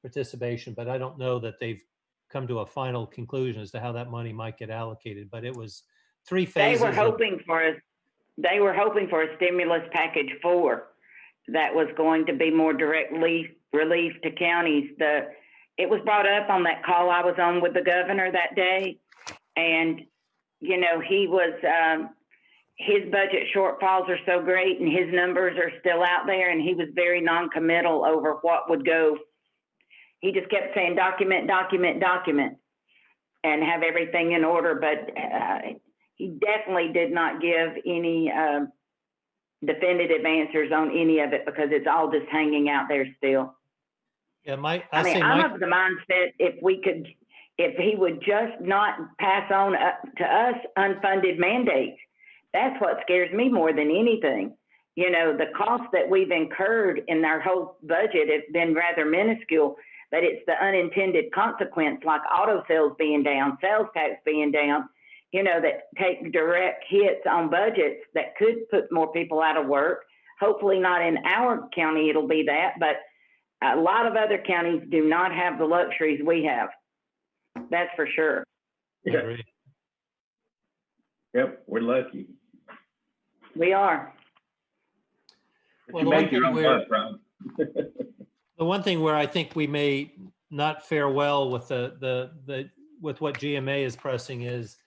participation, but I don't know that they've come to a final conclusion as to how that money might get allocated. But it was 3 phases. They were hoping for a stimulus package 4 that was going to be more direct relief to counties. It was brought up on that call I was on with the governor that day, and you know, he was his budget shortfalls are so great, and his numbers are still out there, and he was very non-committal over what would go. He just kept saying document, document, document, and have everything in order, but he definitely did not give any definitive answers on any of it because it's all just hanging out there still. Yeah, I'm of the mindset if he would just not pass on to us unfunded mandates. That's what scares me more than anything. You know, the costs that we've incurred in our whole budget have been rather minuscule, but it's the unintended consequence, like auto sales being down, sales tax being down, you know, that take direct hits on budgets that could put more people out of work. Hopefully not in our county it'll be that, but a lot of other counties do not have the luxuries we have. That's for sure. Yeah. Yep, we're lucky. We are. Well, You make your own luck, Rob. The one thing where I think we may not fare well with with what GMA is pressing is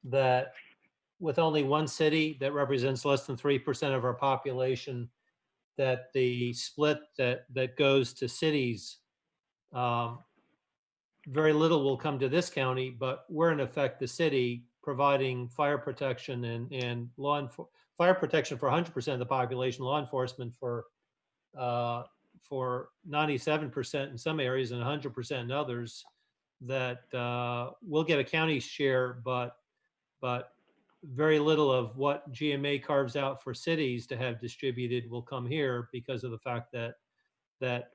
that with only one city that represents less than 3% of our population, that the split that goes to cities, very little will come to this county, but we're in effect the city providing fire protection and fire protection for 100% of the population, law enforcement for 97% in some areas and 100% in others. That we'll get a county share, but very little of what GMA carves out for cities to have distributed will come here because of the fact that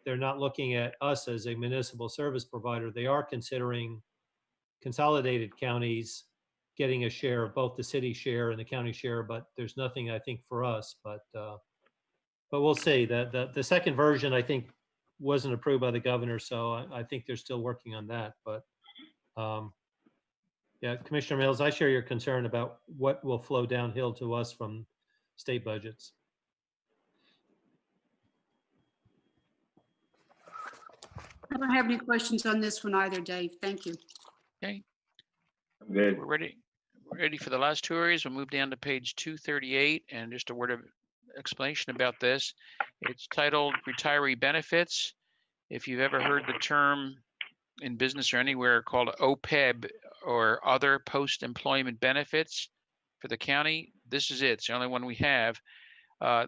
they're not looking at us as a municipal service provider. They are considering consolidated counties getting a share of both the city share and the county share, but there's nothing, I think, for us. But we'll see. The second version, I think, wasn't approved by the governor, so I think they're still working on that. But yeah, Yeah, Commissioner Mills, I share your concern about what will flow downhill to us from state budgets. I don't have any questions on this one either, Dave. Thank you. Okay, I'm good. we're ready. We're ready for the last two areas. We'll move down to page 238 and just a word of explanation about this. It's titled Retiree Benefits. If you've ever heard the term in business or anywhere called OPEB or other post-employment benefits for the county, this is it. It's the only one we have.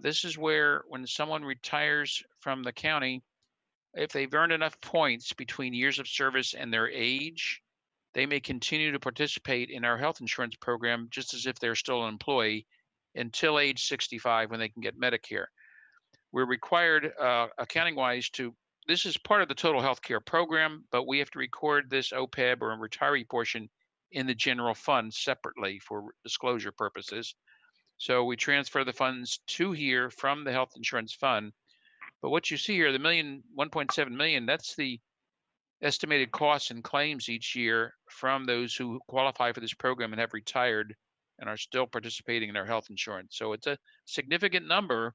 This is where when someone retires from the county, if they've earned enough points between years of service and their age, they may continue to participate in our health insurance program just as if they're still an employee until age 65 when they can get Medicare. We're required accounting-wise to, this is part of the total health care program, but we have to record this OPEB or retiree portion in the general fund separately for disclosure purposes. So we transfer the funds to here from the health insurance fund. But what you see here, the 1.7 million, that's the estimated costs and claims each year from those who qualify for this program and have retired and are still participating in our health insurance. So it's a significant number.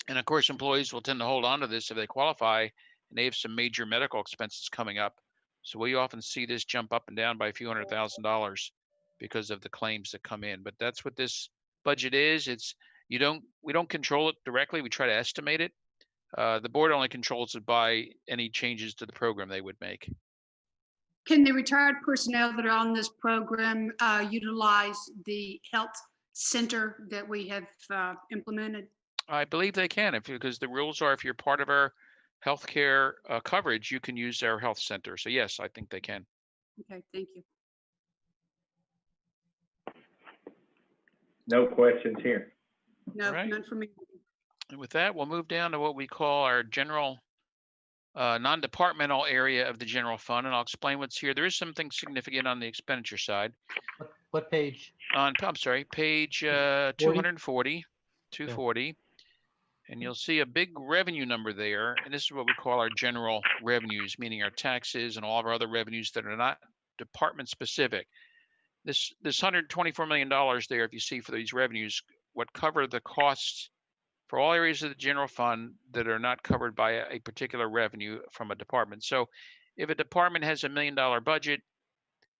And of course, employees will tend to hold on to this if they qualify and they have some major medical expenses coming up. So we often see this jump up and down by a few $100,000 because of the claims that come in. But that's what this budget is. It's we don't control it directly. We try to estimate it. The board only controls it by any changes to the program they would make. Can the retired personnel that are on this program utilize the health center that we have implemented? I believe they can, because the rules are if you're part of our healthcare coverage, you can use our health center. So yes, I think they can. Okay, thank you. No questions here. No, All right. none for me. And with that, we'll move down to what we call our general non-departmental area of the general fund, and I'll explain what's here. There is something significant on the expenditure side. What page? I'm sorry, page 240, 240. And you'll see a big revenue number there. And this is what we call our general revenues, meaning our taxes and all of our other revenues that are not department specific. This $124 million there, if you see for these revenues, what cover the costs for all areas of the general fund that are not covered by a particular revenue from a department. So if a department has $1 million budget,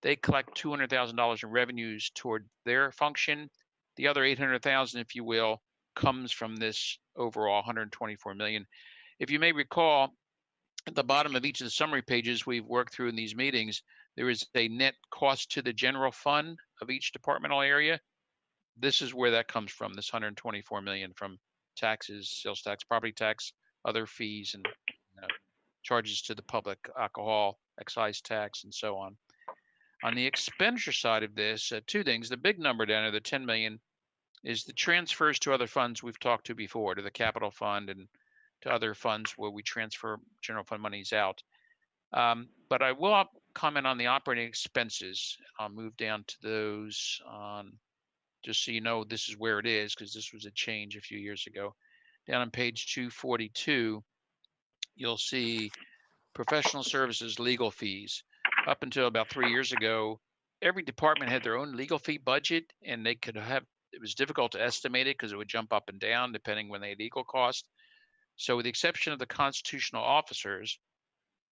they collect $200,000 in revenues toward their function. The other 800,000, if you will, comes from this overall 124 million. If you may recall, at the bottom of each of the summary pages we've worked through in these meetings, there is a net cost to the general fund of each departmental area. This is where that comes from, this 124 million from taxes, sales tax, property tax, other fees, and charges to the public, alcohol, excise tax, and so on. On the expenditure side of this, two things. The big number down there, the 10 million, is the transfers to other funds we've talked to before, to the capital fund and to other funds where we transfer general fund monies out. But I will comment on the operating expenses. I'll move down to those on, just so you know, this is where it is, because this was a change a few years ago. Down on page 242, you'll see professional services, legal fees. Up until about 3 years ago, every department had their own legal fee budget, and they could have, it was difficult to estimate it because it would jump up and down depending when they had legal cost. So with the exception of the constitutional officers,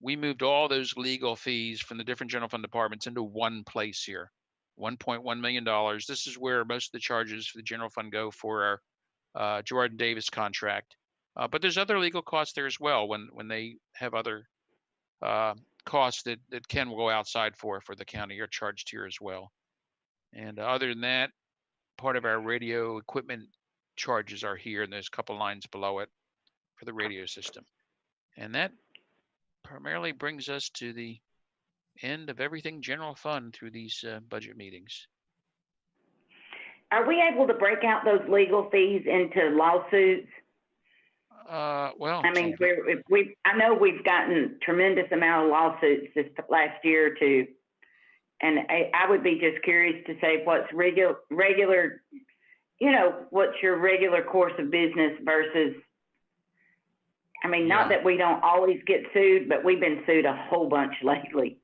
we moved all those legal fees from the different general fund departments into one place here, $1.1 million. This is where most of the charges for the general fund go for our Gerard and Davis contract. But there's other legal costs there as well when they have other costs that can go outside for the county are charged here as well. And other than that, part of our radio equipment charges are here, and there's a couple lines below it for the radio system. And that primarily brings us to the end of everything general fund through these budget meetings. Are we able to break out those legal fees into lawsuits? Well, I mean, I know we've gotten tremendous amount of lawsuits this last year or two. And I would be just curious to say what's regular, you know, what's your regular course of business versus, I mean, not that we don't always get sued, but we've been sued a whole bunch lately.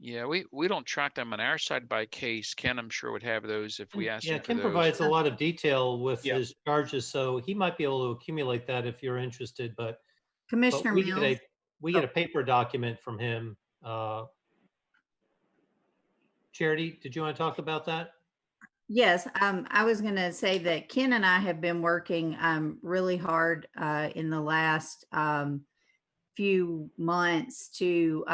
Yeah, we don't track them on our side by case. Ken, I'm sure would have those if we asked Yeah, him for Kim those. provides a lot of detail with Yeah. his charges, so he might be able to accumulate that if you're interested, but Commissioner we get Mills. we get a paper document from him. Charity, did you want to talk about that? Yes, I was going to say that Ken and I have been working really hard in the last few months to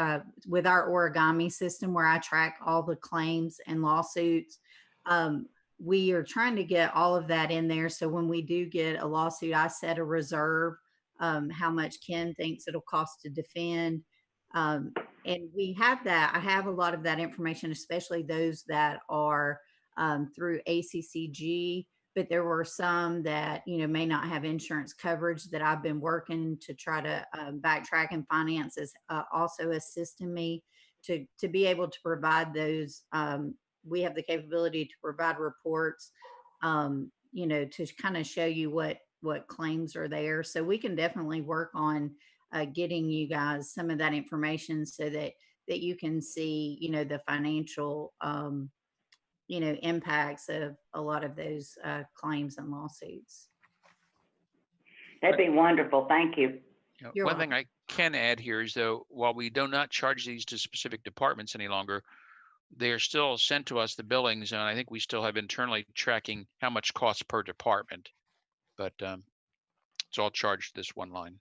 with our origami system where I track all the claims and lawsuits. We are trying to get all of that in there. So when we do get a lawsuit, I set a reserve, how much Ken thinks it'll cost to defend. And we have that. I have a lot of that information, especially those that are through ACCG, but there were some that, you know, may not have insurance coverage that I've been working to try to backtrack, and finance is also assisting me to be able to provide those. We have the capability to provide reports, you know, to kind of show you what claims are there. So we can definitely work on getting you guys some of that information so that you can see, you know, the financial you know, impacts of a lot of those claims and lawsuits. That'd be wonderful. Thank you. You know, You're one thing I can add here is, though, while we do not charge these to specific departments any longer, they are still sent to us, the billings, and I think we still have internally tracking how much costs per department, but it's all charged this one line.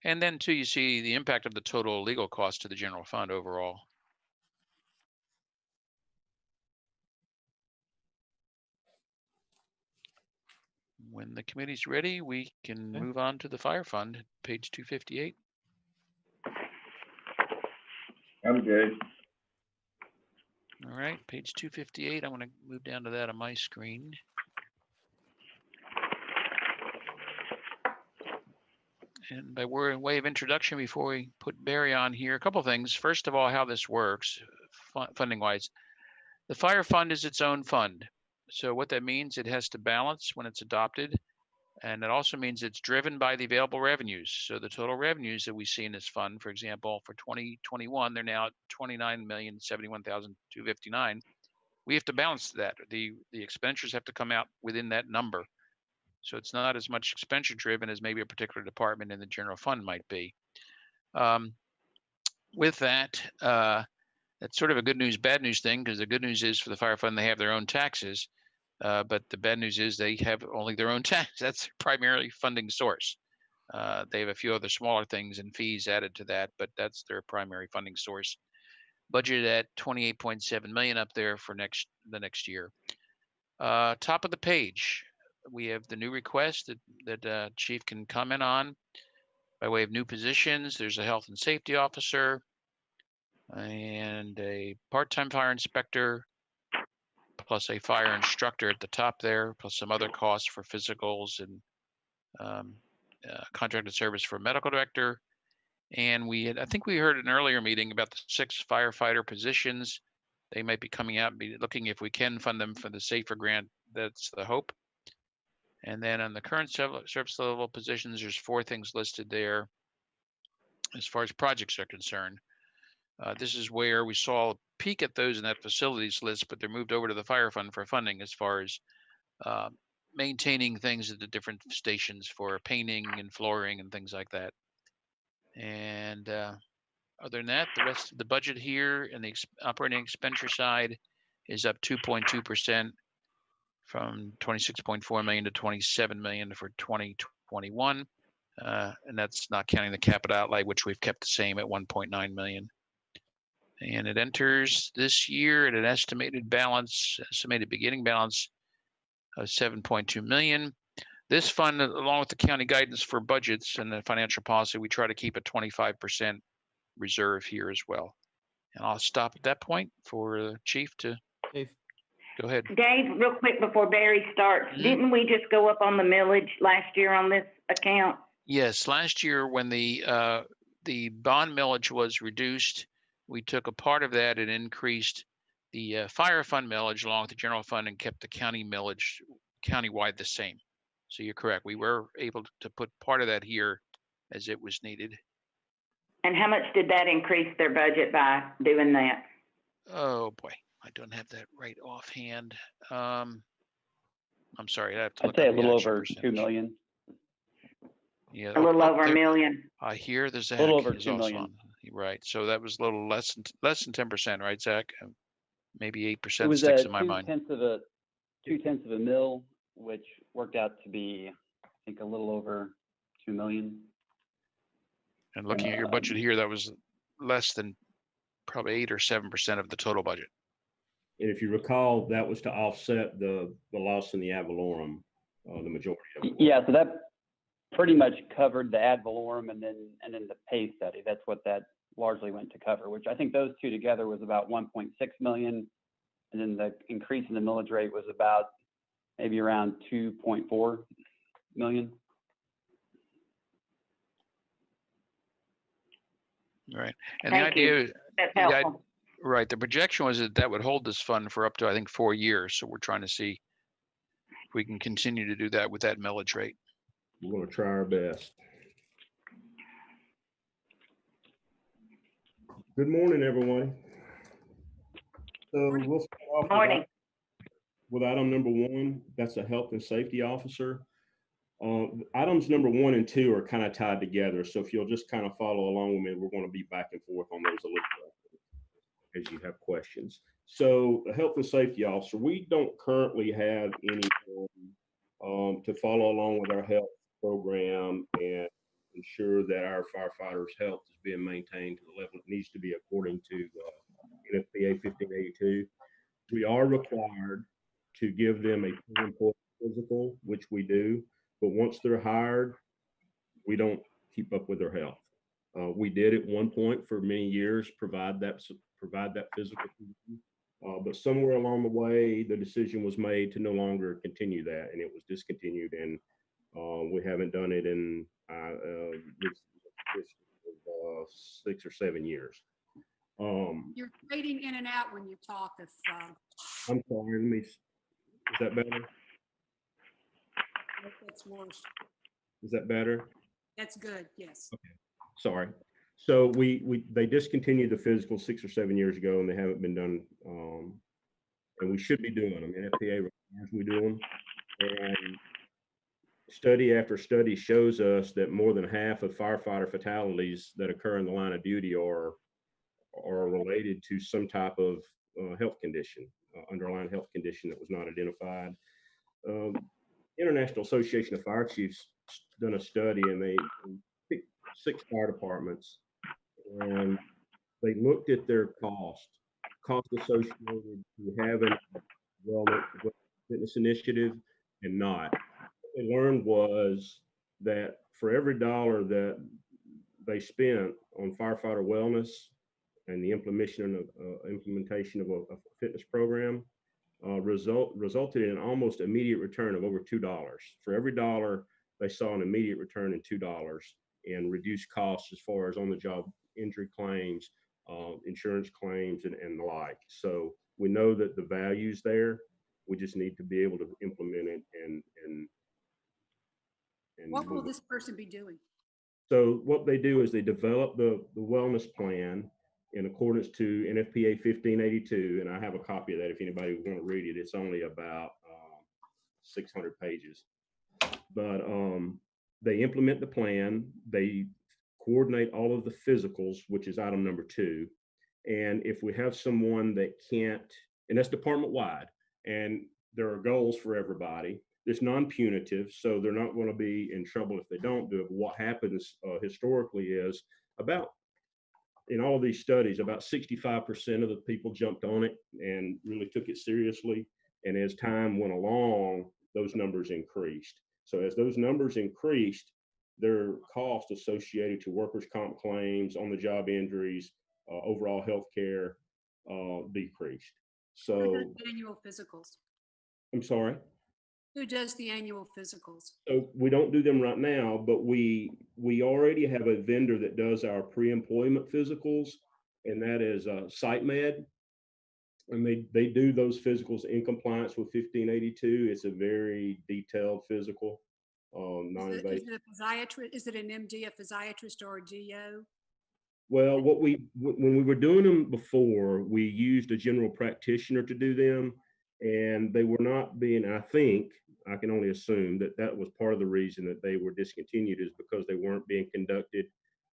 And then too, you see the impact of the total legal cost to the general fund overall. When the committee's ready, we can move on to the fire fund, page 258. I'm good. All right, page 258. I want to move down to that on my screen. And by way of introduction, before we put Barry on here, a couple things. First of all, how this works, funding-wise. The fire fund is its own fund. So what that means, it has to balance when it's adopted. And it also means it's driven by the available revenues. So the total revenues that we see in this fund, for example, for 2021, they're now at 29,071,259. We have to balance that. The expenditures have to come out within that number. So it's not as much expenditure driven as maybe a particular department in the general fund might be. With that, that's sort of a good news, bad news thing, because the good news is for the fire fund, they have their own taxes. But the bad news is they have only their own tax. That's their primary funding source. They have a few other smaller things and fees added to that, but that's their primary funding source. Budgeted at 28.7 million up there for the next year. Top of the page, we have the new request that Chief can comment on by way of new positions. There's a health and safety officer and a part-time fire inspector, plus a fire instructor at the top there, plus some other costs for physicals and contracted service for a medical director. And I think we heard an earlier meeting about the 6 firefighter positions. They might be coming out and be looking if we can fund them for the SAFER grant. That's the hope. And then on the current service level positions, there's 4 things listed there as far as projects are concerned. This is where we saw a peek at those in that facilities list, but they're moved over to the fire fund for funding as far as maintaining things at the different stations for painting and flooring and things like that. And other than that, the rest of the budget here and the operating expenditure side is up 2.2% from 26.4 million to 27 million for 2021. And that's not counting the capital outlay, which we've kept the same at 1.9 million. And it enters this year at an estimated beginning balance of 7.2 million. This fund, along with the county guidance for budgets and the financial policy, we try to keep a 25% reserve here as well. And I'll stop at that point for the Chief to go ahead. Dave, real quick before Barry starts, didn't we just go up on the millage last year on this account? Yes, last year when the bond millage was reduced, we took a part of that and increased the fire fund millage along with the general fund and kept the county millage countywide the same. So you're correct. We were able to put part of that here as it was needed. And how much did that increase their budget by doing that? Oh, boy, I don't have that right offhand. I'm sorry, I have to I'd look say a up the little actual over 2 percentage. million. Yeah. A little over a there- million. I hear the Zach little over is 2 also million. on. You're right. So that was a little less than 10%, right, Zach? Maybe It 8% was sticks a in my mind. 2/10 of a mil, which worked out to be, I think, a little over 2 million. And looking at your budget here, that was less than probably 8 or 7% of the total budget. And if you recall, that was to offset the loss in the ad valorem, the majority of it. Yeah, so that pretty much covered the ad valorem and then the pay study. That's what that largely went to cover, which I think those two together was about 1.6 million. And then the increase in the millage rate was about maybe around 2.4 million. Right. And the Thank you. idea, That's the i- helpful. right, the projection was that would hold this fund for up to, I think, 4 years. So we're trying to see if we can continue to do that with that millage rate. We're going to try our best. Good morning, everyone. So we'll start off Morning. with item number 1. That's a health and safety officer. Items number 1 and 2 are kind of tied together. So if you'll just kind of follow along with me, we're going to be back and forth on those a little bit as you have questions. So the health and safety officer, we don't currently have anyone to follow along with our health program and ensure that our firefighters' health is being maintained to the level it needs to be according to NFPA 1582. We are required to give them a pre-employment physical, which we do, but once they're hired, we don't keep up with their health. We did at one point for many years provide that physical, but somewhere along the way, the decision was made to no longer continue that, and it was discontinued, and we haven't done it in 6 or 7 years. You're fading in and out when you talk. I'm sorry, is that better? That's worse. Is that better? That's good, yes. Sorry. So they discontinued the physical 6 or 7 years ago, and they haven't been done. And we should be doing them. NFPA requires we do them. And study after study shows us that more than half of firefighter fatalities that occur in the line of duty are related to some type of health condition, underlying health condition that was not identified. International Association of Fire Chiefs done a study, and they picked 6 fire departments, and they looked at their cost associated to having a wellness fitness initiative and not. What they learned was that for every dollar that they spent on firefighter wellness and the implementation of a fitness program, resulted in almost immediate return of over $2. For every dollar, they saw an immediate return in $2 and reduced costs as far as on-the-job injury claims, insurance claims, and the like. So we know that the value's there. We just need to be able to implement it and What will move it. this person be doing? So what they do is they develop the wellness plan in accordance to NFPA 1582, and I have a copy of that if anybody would want to read it. It's only about 600 pages. But they implement the plan, they coordinate all of the physicals, which is item number 2. And if we have someone that can't, and that's department-wide, and there are goals for everybody. It's non-punitive, so they're not going to be in trouble if they don't do it. But what happens historically is in all of these studies, about 65% of the people jumped on it and really took it seriously. And as time went along, those numbers increased. So as those numbers increased, their cost associated to workers' comp claims, on-the-job injuries, overall health care decreased. Who So, does the annual physicals? I'm sorry. Who does the annual physicals? So we don't do them right now, but we already have a vendor that does our pre-employment physicals, and that is SiteMed. And they do those physicals in compliance with 1582. It's a very detailed physical, Is non-invasive. it a physiatrist? Is it an MD, a physiatrist, or a DO? Well, when we were doing them before, we used a general practitioner to do them, and they were not being, I think, I can only assume that that was part of the reason that they were discontinued, is because they weren't being conducted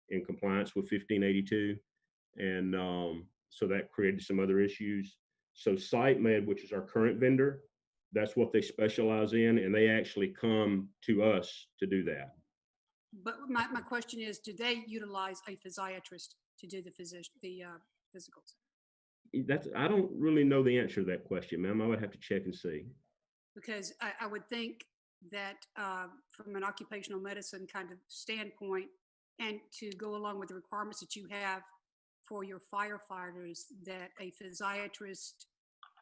in compliance with 1582. And so that created some other issues. So SiteMed, which is our current vendor, that's what they specialize in, and they actually come to us to do that. But my question is, do they utilize a physiatrist to do the physicals? I don't really know the answer to that question, ma'am. I would have to check and see. Because I would think that from an occupational medicine kind of standpoint, and to go along with the requirements that you have for your firefighters, that a physiatrist,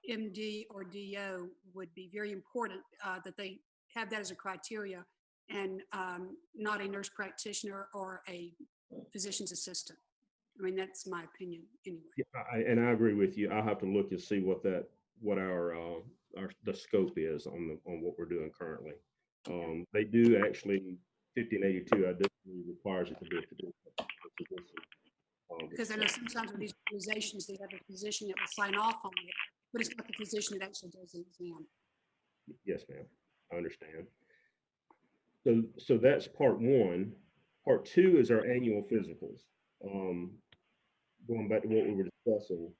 MD or DO would be very important, that they have that as a criteria, and not a nurse practitioner or a physician's assistant. I mean, that's my opinion anyway. Yeah, and I agree with you. I'll have to look and see what our the scope is on what we're doing currently. They do actually, 1582, I do requires it to be a physician. Because I know sometimes with these organizations, they have a physician that will sign off on it, but it's not the physician that actually does an exam. Yes, ma'am. I understand. So that's part one. Part two is our annual physicals. Going back to what we were discussing,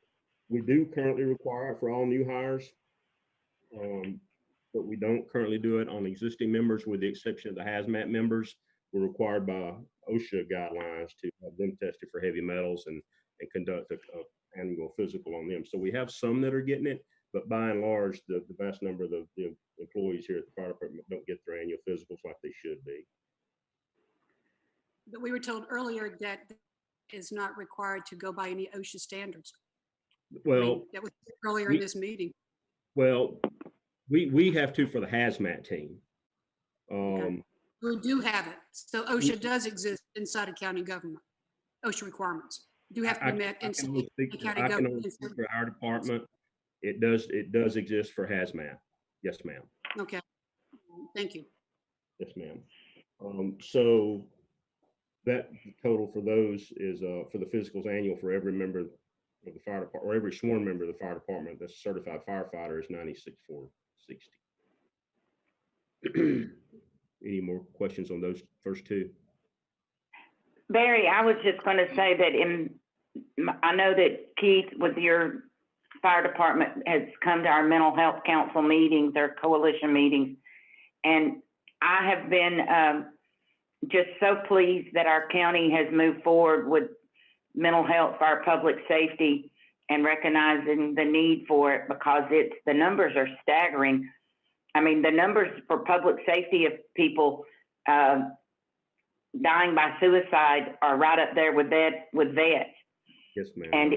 we do currently require it for all new hires, but we don't currently do it on existing members, with the exception of the hazmat members. We're required by OSHA guidelines to have them tested for heavy metals and conduct an annual physical on them. So we have some that are getting it, but by and large, the vast number of the employees here at the fire department don't get their annual physicals like they should be. But we were told earlier that is not required to go by any OSHA standards. Well, that was earlier in this meeting. Well, we have to for the hazmat team. We do have it. So OSHA does exist inside of county government. OSHA requirements do have to be met inside the county government. For our department, it does exist for hazmat. Yes, ma'am. Okay. Thank you. Yes, ma'am. So that total for those is for the physicals annual for every member of the fire department, or every sworn member of the fire department that's a certified firefighter, is 96,460. Any more questions on those first two? Barry, I was just going to say that I know that Keith with your fire department has come to our mental health council meetings, our coalition meetings, and I have been just so pleased that our county has moved forward with mental health for our public safety and recognizing the need for it, because the numbers are staggering. I mean, the numbers for public safety of people dying by suicide are right up there with vets. Yes, ma'am. And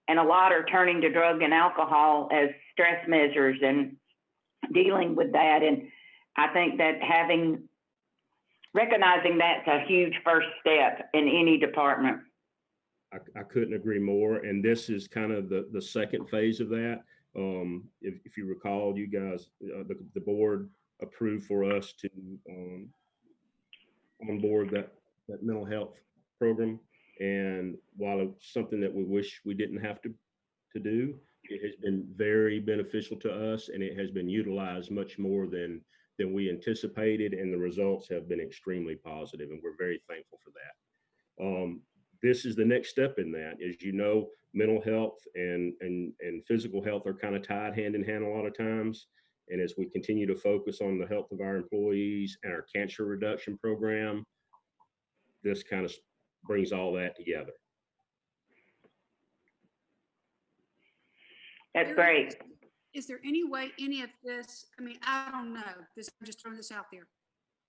and a lot are turning to drug and alcohol as stress measures and dealing with that. And I think that recognizing that's a huge first step in any department. I couldn't agree more. And this is kind of the second phase of that. If you recall, you guys, the board approved for us to onboard that mental health program. And while it's something that we wish we didn't have to do, it has been very beneficial to us, and it has been utilized much more than we anticipated, and the results have been extremely positive, and we're very thankful for that. This is the next step in that. As you know, mental health and physical health are kind of tied hand in hand a lot of times. And as we continue to focus on the health of our employees and our cancer reduction program, this kind of brings all that together. That's great. Is there any way any of this, I mean, I don't know, I'm just throwing this out there.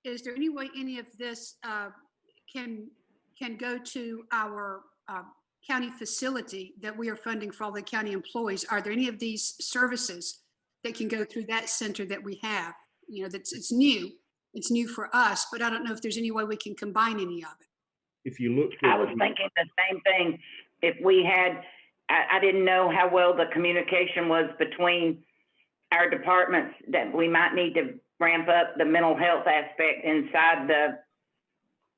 Is there any way any of this can go to our county facility that we are funding for all the county employees? Are there any of these services that can go through that center that we have? You know, it's new for us, but I don't know if there's any way we can combine any of it. If you look, I was thinking the same thing. If we had, I didn't know how well the communication was between our departments, that we might need to ramp up the mental health aspect inside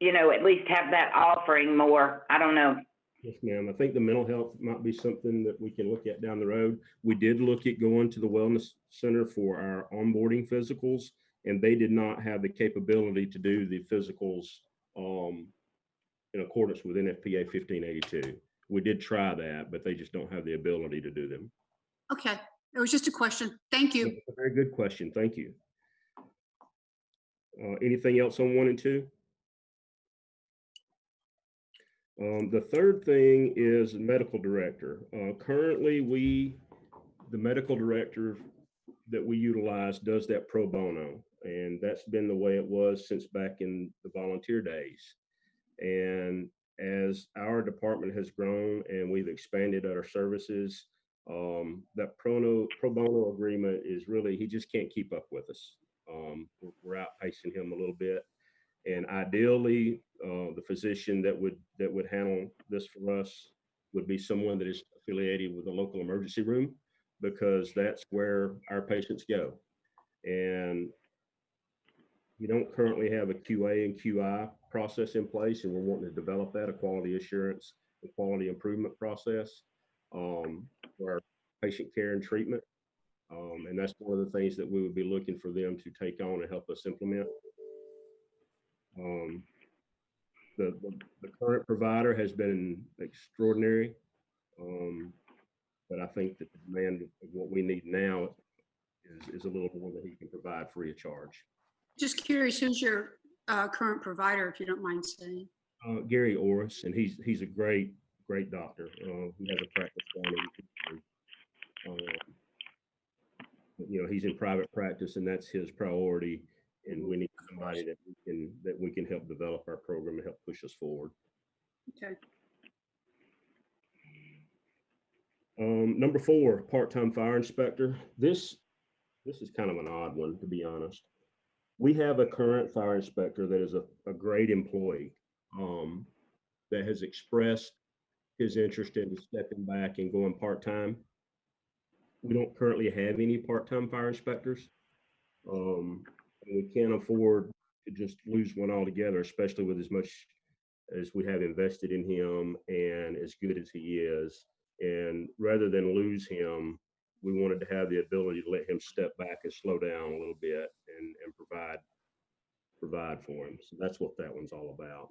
at least have that offering more. I don't know. Yes, ma'am. I think the mental health might be something that we can look at down the road. We did look at going to the wellness center for our onboarding physicals, and they did not have the capability to do the physicals in accordance with NFPA 1582. We did try that, but they just don't have the ability to do them. Okay, it was just a question. Thank you. That's a very good question. Thank you. Anything else on 1 and 2? The third thing is the medical director. Currently, the medical director that we utilize does that pro bono, and that's been the way it was since back in the volunteer days. And as our department has grown and we've expanded our services, that pro bono agreement is really, he just can't keep up with us. We're outpacing him a little bit. And ideally, the physician that would handle this for us would be someone that is affiliated with a local emergency room, because that's where our patients go. And we don't currently have a QA and QI process in place, and we're wanting to develop that, a quality assurance and quality improvement process for our patient care and treatment. And that's one of the things that we would be looking for them to take on and help us implement. The current provider has been extraordinary, but I think that the demand of what we need now is a little more than he can provide free of charge. Just curious, who's your current provider, if you don't mind saying? Gary Orris, and he's a great doctor. He has a practice down in, he's in private practice, and that's his priority. And we need somebody that we can help develop our program and help push us forward. Okay. Number 4, part-time fire inspector. This is kind of an odd one, to be honest. We have a current fire inspector that is a great employee that has expressed his interest in stepping back and going part-time. We don't currently have any part-time fire inspectors. We can't afford to just lose one altogether, especially with as much as we have invested in him and as good as he is. And rather than lose him, we wanted to have the ability to let him step back and slow down a little bit and provide for him. So that's what that one's all about.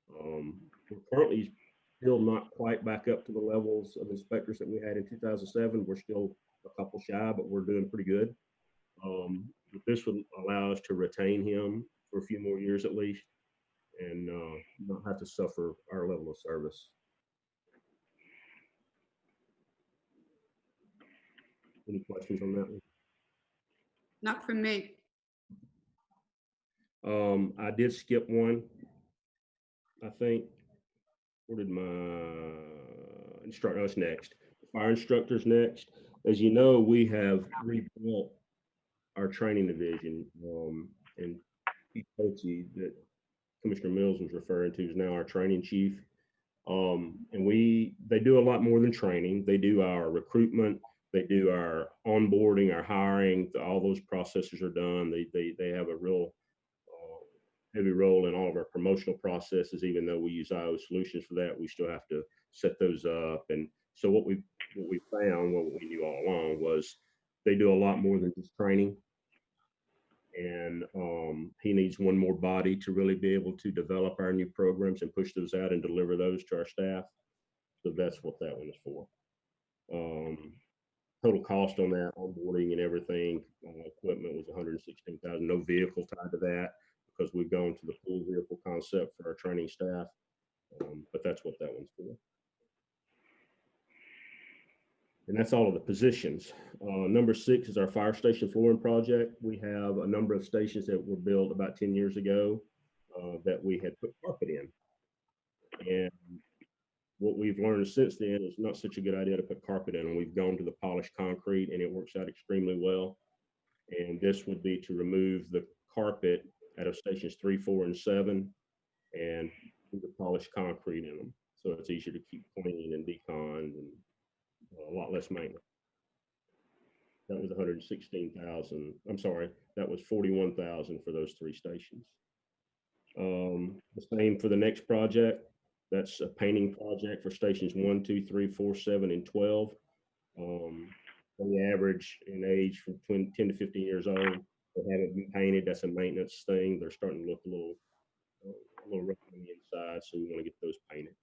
We're currently still not quite back up to the levels of inspectors that we had in 2007. We're still a couple shy, but we're doing pretty good. This would allow us to retain him for a few more years at least, and not have to suffer our level of service. Any questions on that one? Not from me. I did skip one. I think, where did my instructor, oh, it's next. Fire instructor's next. As you know, we have rebuilt our training division, and Pete Coatsy, that Commissioner Mills was referring to, is now our training chief. And they do a lot more than training. They do our recruitment, they do our onboarding, our hiring. All those processes are done. They have a real heavy role in all of our promotional processes. Even though we use IO Solutions for that, we still have to set those up. And so what we found, what we knew all along, was they do a lot more than just training. And he needs one more body to really be able to develop our new programs and push those out and deliver those to our staff. So that's what that one is for. Total cost on that, onboarding and everything, equipment, was $116,000. No vehicle tied to that, because we've gone to the full vehicle concept for our training staff. But that's what that one's for. And that's all of the positions. Number 6 is our fire station flooring project. We have a number of stations that were built about 10 years ago that we had put carpet in. And what we've learned since then is not such a good idea to put carpet in, and we've gone to the polished concrete, and it works out extremely well. And this would be to remove the carpet out of stations 3, 4, and 7 and put the polished concrete in them. So it's easier to keep clean and deconned, and a lot less maintenance. That was $116,000. I'm sorry, that was $41,000 for those 3 stations. The same for the next project. That's a painting project for stations 1, 2, 3, 4, 7, and 12. The average in age from 10 to 15 years old, they haven't been painted. That's a maintenance thing. They're starting to look a little rough on the inside, so we want to get those painted.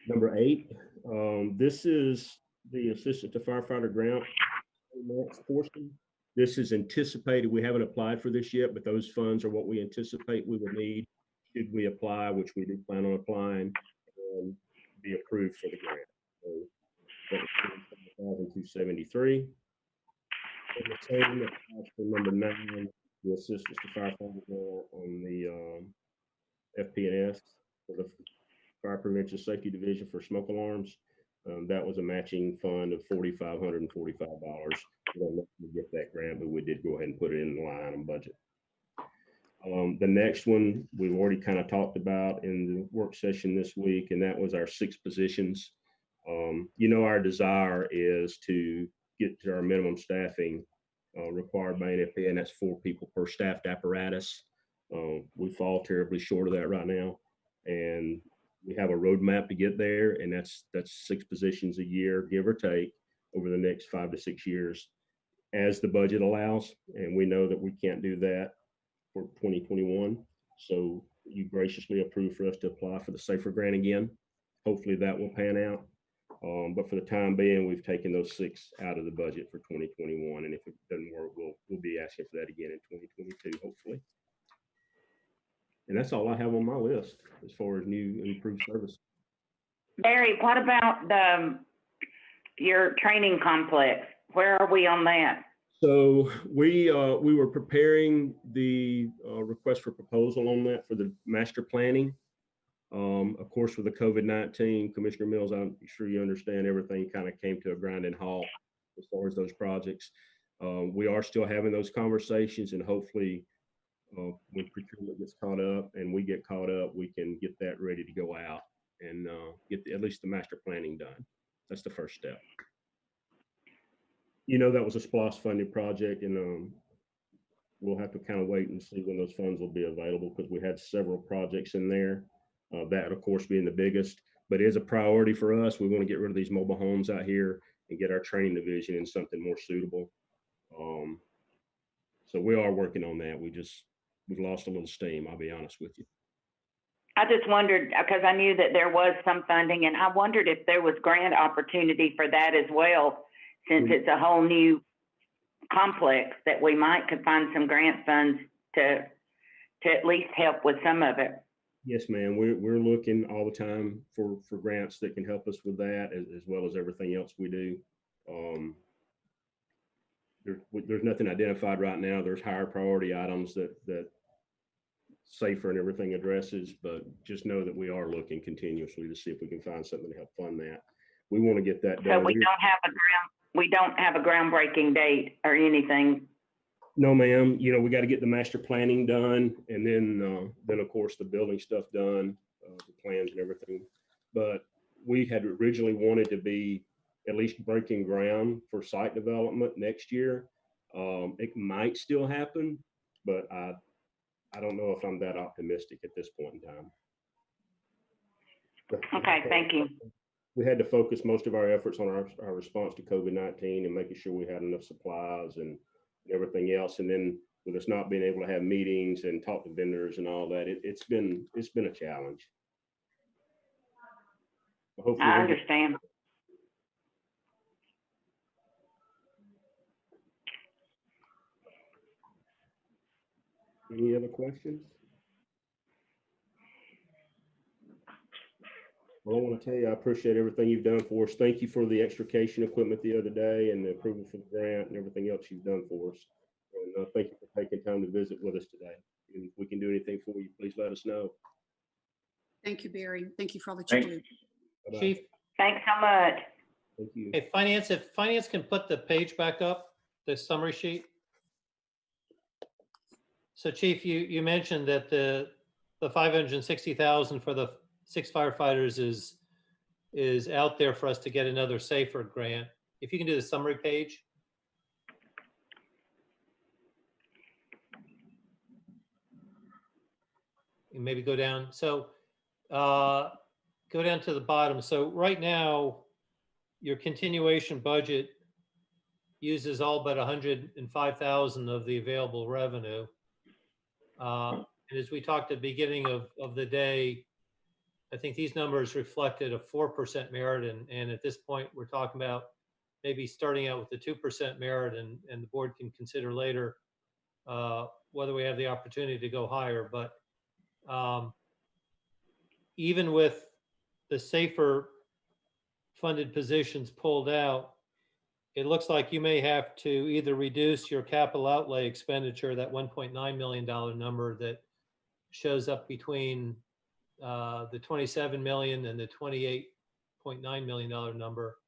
Number 8, this is the assistant to firefighter grant portion. This is anticipated. We haven't applied for this yet, but those funds are what we anticipate we will need should we apply, which we do plan on applying, and be approved for the grant. So that was $273. And the same applies for number 9, the assistance to firefighter grant on the FP&S for the Fire Prevention Safety Division for smoke alarms. That was a matching fund of $4,545. We don't know if we get that grant, but we did go ahead and put it in the line item budget. The next one we've already kind of talked about in the work session this week, and that was our 6 positions. You know, our desire is to get to our minimum staffing required by NFPA, and that's 4 people per staffed apparatus. We fall terribly short of that right now, and we have a roadmap to get there, and that's 6 positions a year, give or take, over the next 5 to 6 years, as the budget allows. And we know that we can't do that for 2021. So you graciously approved for us to apply for the SAFER grant again. Hopefully that will pan out. But for the time being, we've taken those 6 out of the budget for 2021. And if it doesn't work, we'll be asking for that again in 2022, hopefully. And that's all I have on my list as far as new and improved service. Barry, what about your training complex? Where are we on that? So we were preparing the request for proposal on that for the master planning. Of course, with the COVID-19, Commissioner Mills, I'm sure you understand everything kind of came to a grinding halt as far as those projects. We are still having those conversations, and hopefully when procurement gets caught up and we get caught up, we can get that ready to go out and get at least the master planning done. That's the first step. You know, that was a SPLOST funded project, and we'll have to kind of wait and see when those funds will be available, because we had several projects in there. That, of course, being the biggest, but it is a priority for us. We want to get rid of these mobile homes out here and get our training division in something more suitable. So we are working on that. We've lost a little steam, I'll be honest with you. I just wondered, because I knew that there was some funding, and I wondered if there was grant opportunity for that as well, since it's a whole new complex, that we could find some grant funds to at least help with some of it. Yes, ma'am. We're looking all the time for grants that can help us with that, as well as everything else we do. There's nothing identified right now. There's higher priority items that SAFER and everything addresses, but just know that we are looking continuously to see if we can find something to help fund that. We want to get that done. So we don't have a groundbreaking date or anything. No, ma'am. You know, we got to get the master planning done, and then of course the building stuff done, the plans and everything. But we had originally wanted to be at least breaking ground for site development next year. It might still happen, but I don't know if I'm that optimistic at this point in time. Okay, thank you. We had to focus most of our efforts on our response to COVID-19 and making sure we had enough supplies and everything else. And then with us not being able to have meetings and talk to vendors and all that, it's been a challenge. Hopefully I understand. Any other questions? Well, I want to tell you, I appreciate everything you've done for us. Thank you for the extrication equipment the other day and the approval for the grant and everything else you've done for us. And thank you for taking time to visit with us today. And if we can do anything for you, please let us know. Thank you, Barry. Thank you for all that you do. Bye-bye. Chief, Thanks so much. Thank you. hey, Finance, if Finance can put the page back up, the summary sheet. So Chief, you mentioned that the 560,000 for the 6 firefighters is out there for us to get another SAFER grant. If you can do the summary page. maybe go down. So go down to the bottom. So right now, your continuation budget uses all but 105,000 of the available revenue. And as we talked at the beginning of the day, I think these numbers reflected a 4% merit. And at this point, we're talking about maybe starting out with the 2% merit, and the board can consider later whether we have the opportunity to go higher. But even with the safer funded positions pulled out, it looks like you may have to either reduce your capital outlay expenditure, that $1.9 million number that shows up between the 27 million and the $28.9 million number,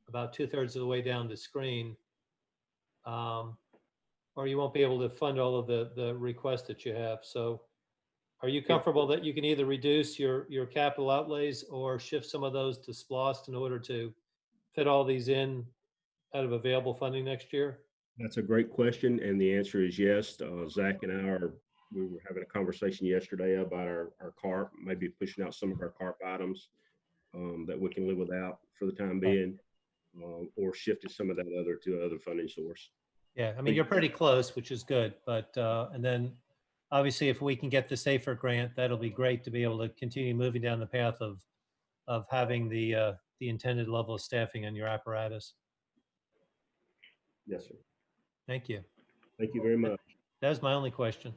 about 2/3 of the way down the screen, or you won't be able to fund all of the requests that you have. So are you comfortable that you can either reduce your capital outlays or shift some of those to SPLOST in order to fit all these in out of available funding next year? That's a great question, and the answer is yes. Zach and I we were having a conversation yesterday about our CARP, maybe pushing out some of our CARP items that we can live without for the time being, or shifting some of that to other funding source. Yeah, I mean, you're pretty close, which is good. But and then obviously, if we can get the SAFER grant, that'll be great to be able to continue moving down the path of having the intended level of staffing on your apparatus. Yes, sir. Thank you. Thank you very much. That was my only question.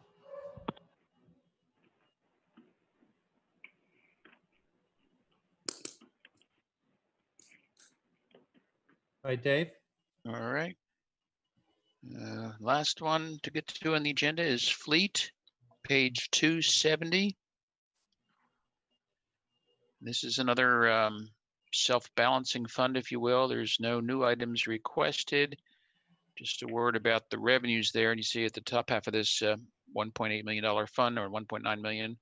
All right, Dave. All right. Last one to get to on the agenda is fleet, page 270. This is another self-balancing fund, if you will. There's no new items requested. Just a word about the revenues there. And you see at the top half of this $1.8 million fund, or 1.9 million,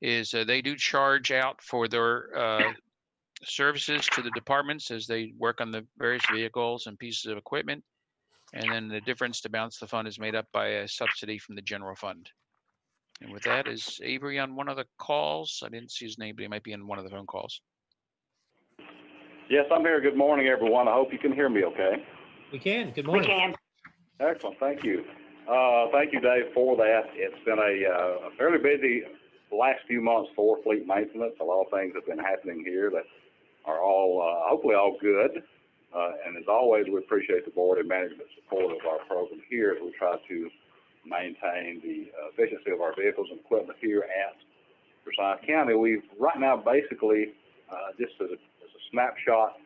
is they do charge out for their services to the departments as they work on the various vehicles and pieces of equipment. And then the difference to balance the fund is made up by a subsidy from the general fund. And with that, is Avery on one of the calls? I didn't see his name, but he might be on one of the phone calls. Yes, I'm here. Good morning, everyone. I hope you can hear me okay. We can. Good morning. We can. Excellent. Thank you. Thank you, Dave, for that. It's been a fairly busy last few months for fleet maintenance. A lot of things have been happening here that are all hopefully all good. And as always, we appreciate the board and management support of our program here as we try to maintain the efficiency of our vehicles and equipment here at Forsyth County. We've right now basically, just as a snapshot,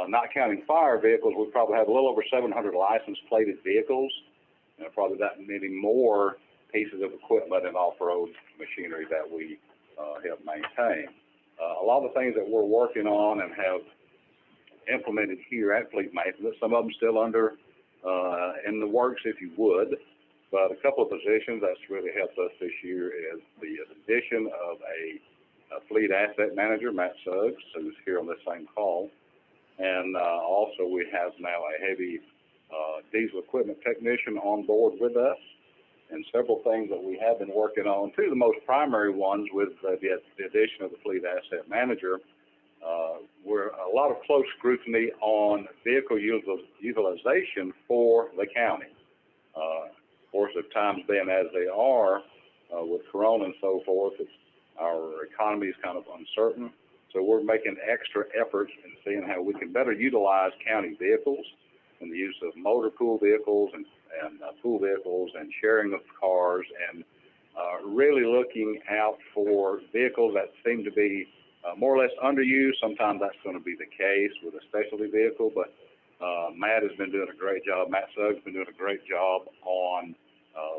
not counting fire vehicles, we probably have a little over 700 license plated vehicles, and probably that many more pieces of equipment and off-road machinery that we help maintain. A lot of the things that we're working on and have implemented here at Fleet Maintenance, some of them still under in the works, if you would, but a couple of positions that's really helped us this year is the addition of a fleet asset manager, Matt Suggs, who's here on this same call. And also we have now a heavy diesel equipment technician on board with us, and several things that we have been working on. Two of the most primary ones with the addition of the fleet asset manager were a lot of close scrutiny on vehicle utilization for the county. Of course, if times being as they are with Corona and so forth, our economy is kind of uncertain. So we're making extra efforts in seeing how we can better utilize county vehicles and the use of motor pool vehicles and pool vehicles and sharing of cars, and really looking out for vehicles that seem to be more or less underused. Sometimes that's going to be the case with a specialty vehicle, but Matt has been doing a great job. Matt Suggs has been doing a great job on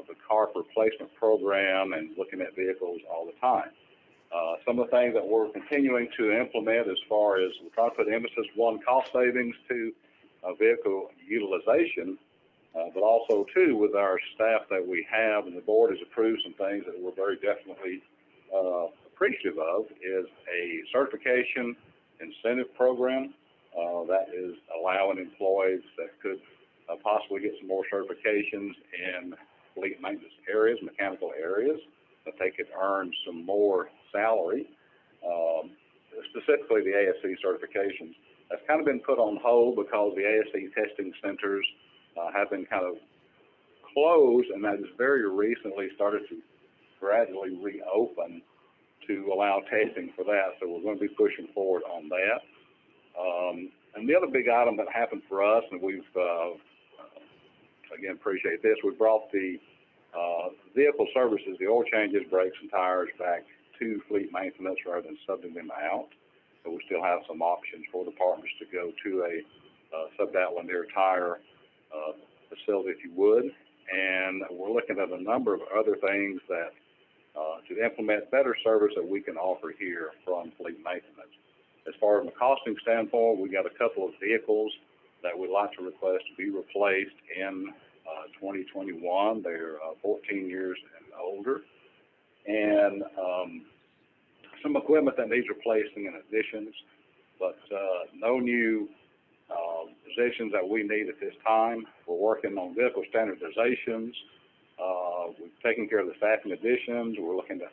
the car replacement program and looking at vehicles all the time. Some of the things that we're continuing to implement as far as we're trying to put emphasis, one, cost savings, two, vehicle utilization, but also, too, with our staff that we have, and the board has approved some things that we're very definitely appreciative of, is a certification incentive program that is allowing employees that could possibly get some more certifications in fleet maintenance areas, mechanical areas. that they could earn some more salary, specifically the ASC certifications. That's kind of been put on hold because the ASC testing centers have been kind of closed, and that has very recently started to gradually reopen to allow testing for that. So we're going to be pushing forward on that. And the other big item that happened for us, and we've, again, appreciate this, we brought the vehicle services, the oil changes, brakes, and tires back to fleet maintenance rather than subbing them out. So we still have some options for departments to go to a subbed out Lanier Tire facility, if you would. And we're looking at a number of other things that to implement better service that we can offer here from fleet maintenance. As far as the costing standpoint, we got a couple of vehicles that we'd like to request to be replaced in 2021. They're 14 years and older. And some equipment that needs replacing in additions, but no new positions that we need at this time. We're working on vehicle standardizations. We've taken care of the staffing additions. We're looking at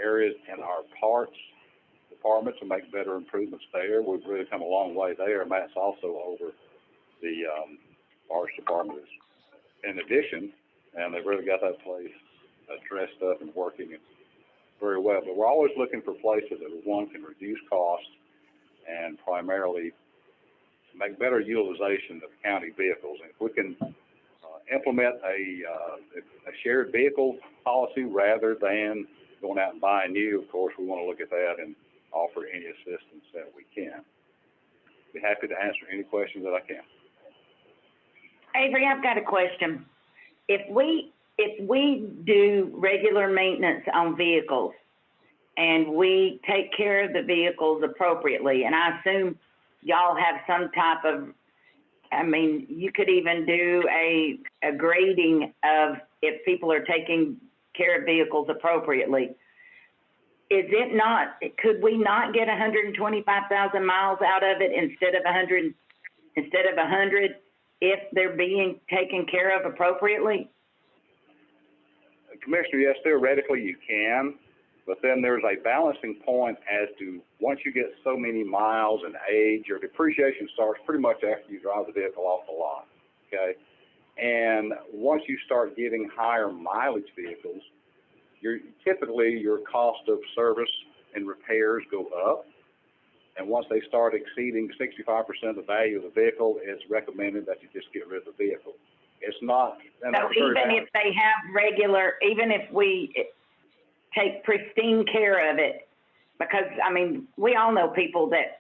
areas in our parts department to make better improvements there. We've really come a long way there. Matt's also over the parts department in addition, and they've really got that place dressed up and working very well. But we're always looking for places that, one, can reduce costs and primarily make better utilization of county vehicles. And if we can implement a shared vehicle policy rather than going out and buying new, of course, we want to look at that and offer any assistance that we can. Be happy to answer any questions that I can. Avery, I've got a question. If we do regular maintenance on vehicles and we take care of the vehicles appropriately, and I assume y'all have some type of, I mean, you could even do a grading of if people are taking care of vehicles appropriately. Is it not, could we not get 125,000 miles out of it instead of 100 if they're being taken care of appropriately? Commissioner, yes, theoretically you can, but then there's a balancing point as to once you get so many miles and age, your depreciation starts pretty much after you drive the vehicle off the lot, okay? And once you start getting higher mileage vehicles, typically your cost of service and repairs go up. And once they start exceeding 65% of the value of the vehicle, it's recommended that you just get rid of the vehicle. It's not. So even if they have regular, even if we take pristine care of it, because I mean, we all know people that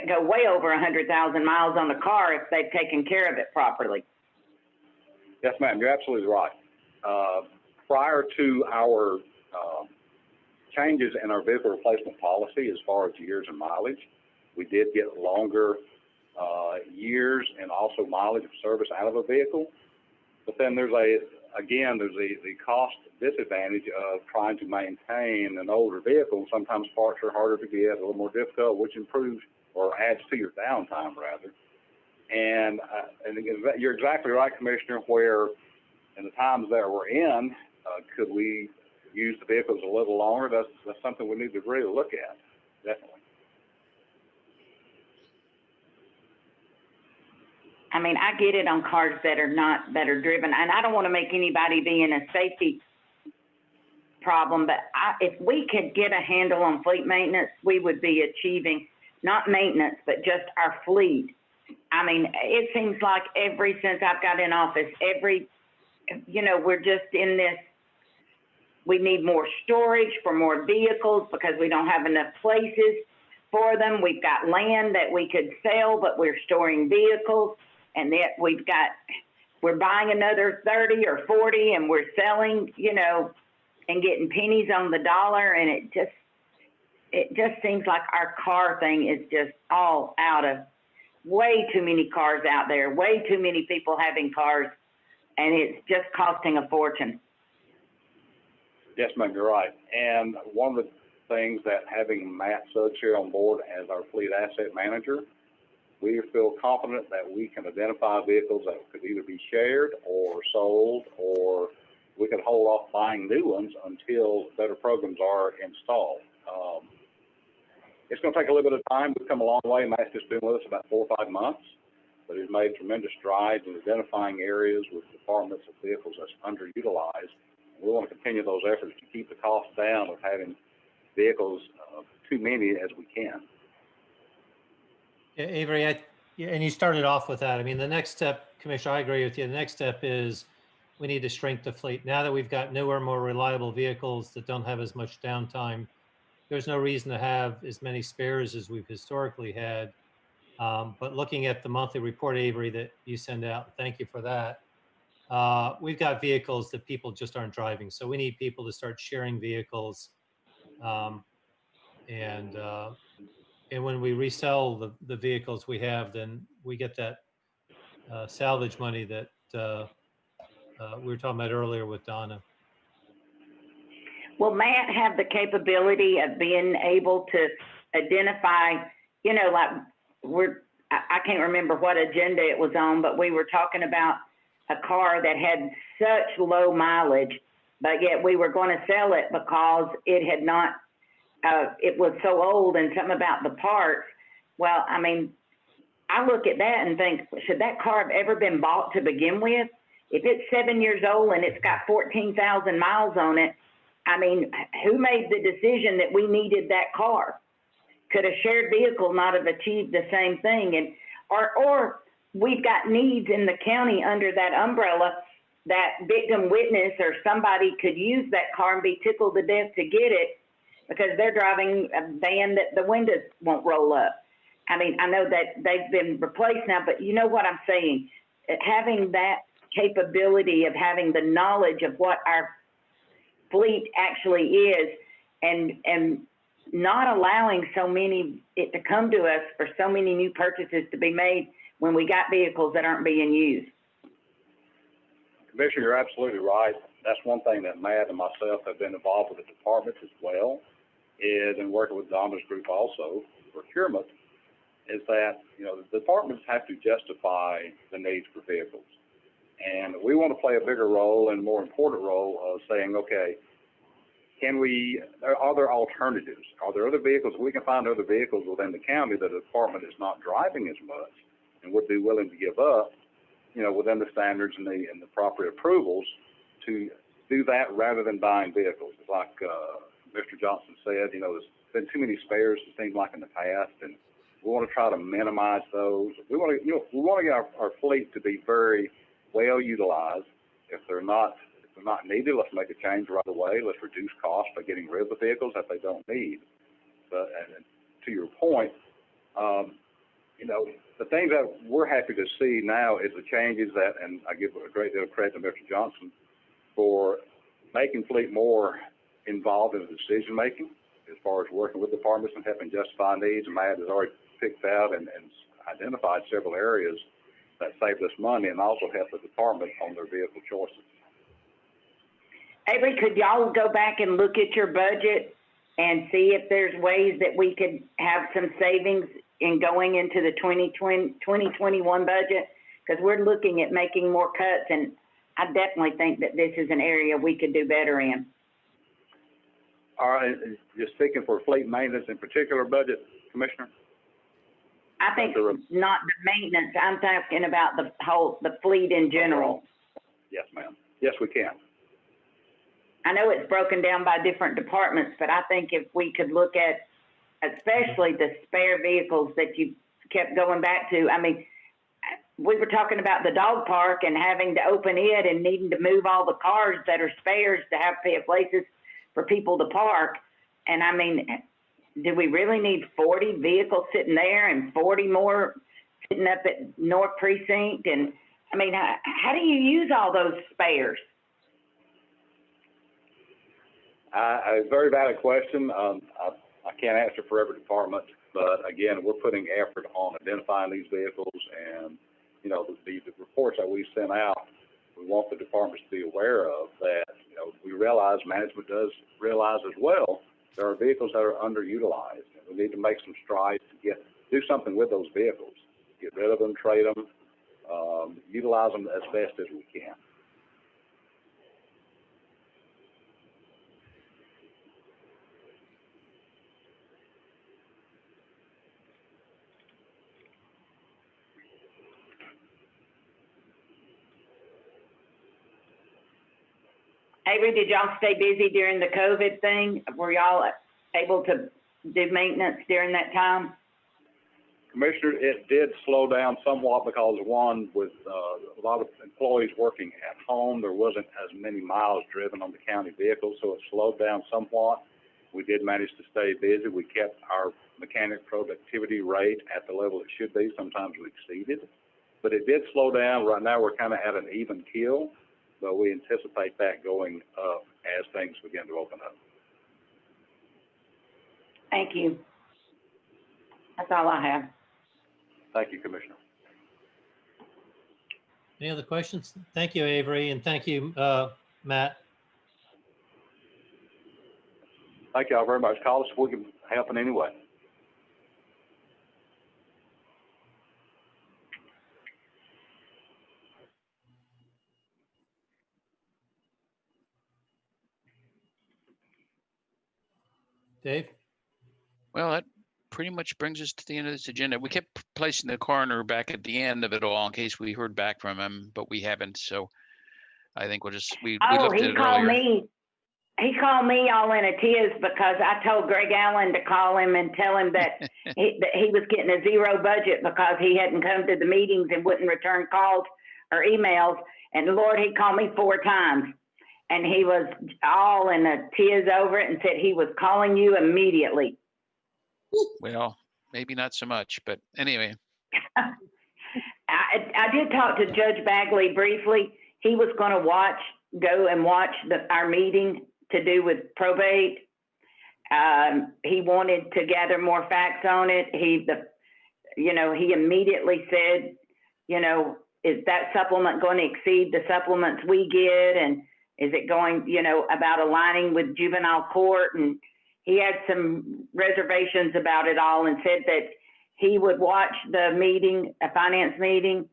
go way over 100,000 miles on the car if they've taken care of it properly. Yes, ma'am, you're absolutely right. Prior to our changes in our vehicle replacement policy as far as years and mileage, we did get longer years and also mileage of service out of a vehicle. But then there's the cost disadvantage of trying to maintain an older vehicle. Sometimes parts are harder to get, a little more difficult, which improves or adds to your downtime rather. And you're exactly right, Commissioner, where in the times that we're in, could we use the vehicles a little longer? That's something we need to really look at, definitely. I mean, I get it on cars that are driven, and I don't want to make anybody be in a safety problem, but if we could get a handle on fleet maintenance, we would be achieving, not maintenance, but just our fleet. I mean, it seems like since I've got in office, we're just in this, we need more storage for more vehicles because we don't have enough places for them. We've got land that we could sell, but we're storing vehicles. And that we're buying another 30 or 40 and we're selling, and getting pennies on the dollar. And it just seems like our car thing is just all out of, way too many cars out there, way too many people having cars, and it's just costing a fortune. Yes, ma'am, you're right. And one of the things that having Matt Suggs here on board as our fleet asset manager, we feel confident that we can identify vehicles that could either be shared or sold or we could hold off buying new ones until better programs are installed. It's going to take a little bit of time. We've come a long way. Matt's just been with us about 4 or 5 months, but he's made tremendous strides in identifying areas with departments of vehicles that's underutilized. We want to continue those efforts to keep the cost down of having vehicles, too many as we can. Yeah, Avery, and you started off with that. I mean, the next step, Commissioner, I agree with you. The next step is we need to shrink the fleet. Now that we've got newer, more reliable vehicles that don't have as much downtime, there's no reason to have as many spares as we've historically had. But looking at the monthly report, Avery, that you send out, thank you for that. We've got vehicles that people just aren't driving. So we need people to start sharing vehicles. And when we resell the vehicles we have, then we get that salvage money that we were talking about earlier with Donna. Will Matt have the capability of being able to identify, you know, like I can't remember what agenda it was on, but we were talking about a car that had such low mileage, but yet we were going to sell it because it had not, it was so old, and something about the parts. Well, I mean, I look at that and think, should that car have ever been bought to begin with? If it's 7 years old and it's got 14,000 miles on it, I mean, who made the decision that we needed that car? Could a shared vehicle not have achieved the same thing? And or we've got needs in the county under that umbrella that victim witness or somebody could use that car and be tickled to death to get it because they're driving a van that the windows won't roll up. I mean, I know that they've been replaced now, but you know what I'm saying? Having that capability of having the knowledge of what our fleet actually is, and not allowing so many it to come to us for so many new purchases to be made when we got vehicles that aren't being used. Commissioner, you're absolutely right. That's one thing that Matt and myself have been involved with the department as well, is in working with Donna's group also, procurement, is that, you know, the departments have to justify the needs for vehicles. And we want to play a bigger role and more important role of saying, okay, are there alternatives? Are there other vehicles? We can find other vehicles within the county that the department is not driving as much and would be willing to give up, you know, within the standards and the proper approvals to do that rather than buying vehicles. It's like Mr. Johnson said, you know, there's been too many spares, it seems like, in the past, and we want to try to minimize those. We want to, you know, we want to get our fleet to be very well utilized. If they're not needed, let's make a change right away. Let's reduce costs by getting rid of the vehicles that they don't need. But and to your point, you know, the things that we're happy to see now is the changes that, and I give a great deal of credit to Mr. Johnson for making fleet more involved in the decision making as far as working with departments and helping justify needs. And Matt has already picked out and identified several areas that saved us money and also helped the department on their vehicle choices. Avery, could y'all go back and look at your budget and see if there's ways that we could have some savings in going into the 2021 budget? Because we're looking at making more cuts, and I definitely think that this is an area we could do better in. All right, just speaking for fleet maintenance in particular budget, Commissioner? I think not the maintenance. I'm talking about the fleet in general. Yes, ma'am. Yes, we can. I know it's broken down by different departments, but I think if we could look at especially the spare vehicles that you kept going back to. I mean, we were talking about the dog park and having to open it and needing to move all the cars that are spares to have places for people to park. And I mean, do we really need 40 vehicles sitting there and 40 more sitting up at North Precinct? And I mean, how do you use all those spares? A very valid question. I can't answer for every department, but again, we're putting effort on identifying these vehicles, and you know, the reports that we sent out, we want the departments to be aware of that. You know, we realize, management does realize as well, there are vehicles that are underutilized, and we need to make some strides to do something with those vehicles, get rid of them, trade them, utilize them as best as we can. Avery, did y'all stay busy during the COVID thing? Were y'all able to do maintenance during that time? Commissioner, it did slow down somewhat because one, with a lot of employees working at home, there wasn't as many miles driven on the county vehicles, so it slowed down somewhat. We did manage to stay busy. We kept our mechanic productivity rate at the level it should be. Sometimes we exceeded, but it did slow down. Right now, we're kind of at an even keel, but we anticipate that going up as things begin to open up. Thank you. That's all I have. Thank you, Commissioner. Any other questions? Thank you, Avery, and thank you, Matt. Thank y'all very much. Call us if we can help in any way. Dave? Well, that pretty much brings us to the end of this agenda. We kept placing the coroner back at the end of it all in case we heard back from him, but we haven't. So I think we'll just, we Oh, looked at he it called earlier. me. He called me all in a tiz because I told Greg Allen to call him and tell him that he was getting a zero budget because he hadn't come to the meetings and wouldn't return calls or emails. And Lord, he called me 4 times. And he was all in a tiz over it and said he was calling you immediately. Well, maybe not so much, but anyway. I did talk to Judge Bagley briefly. He was going to go and watch our meeting to do with probate. He wanted to gather more facts on it. He immediately said, is that supplement going to exceed the supplements we get? And is it going, about aligning with juvenile court? And he had some reservations about it all and said that he would watch the meeting, a finance meeting.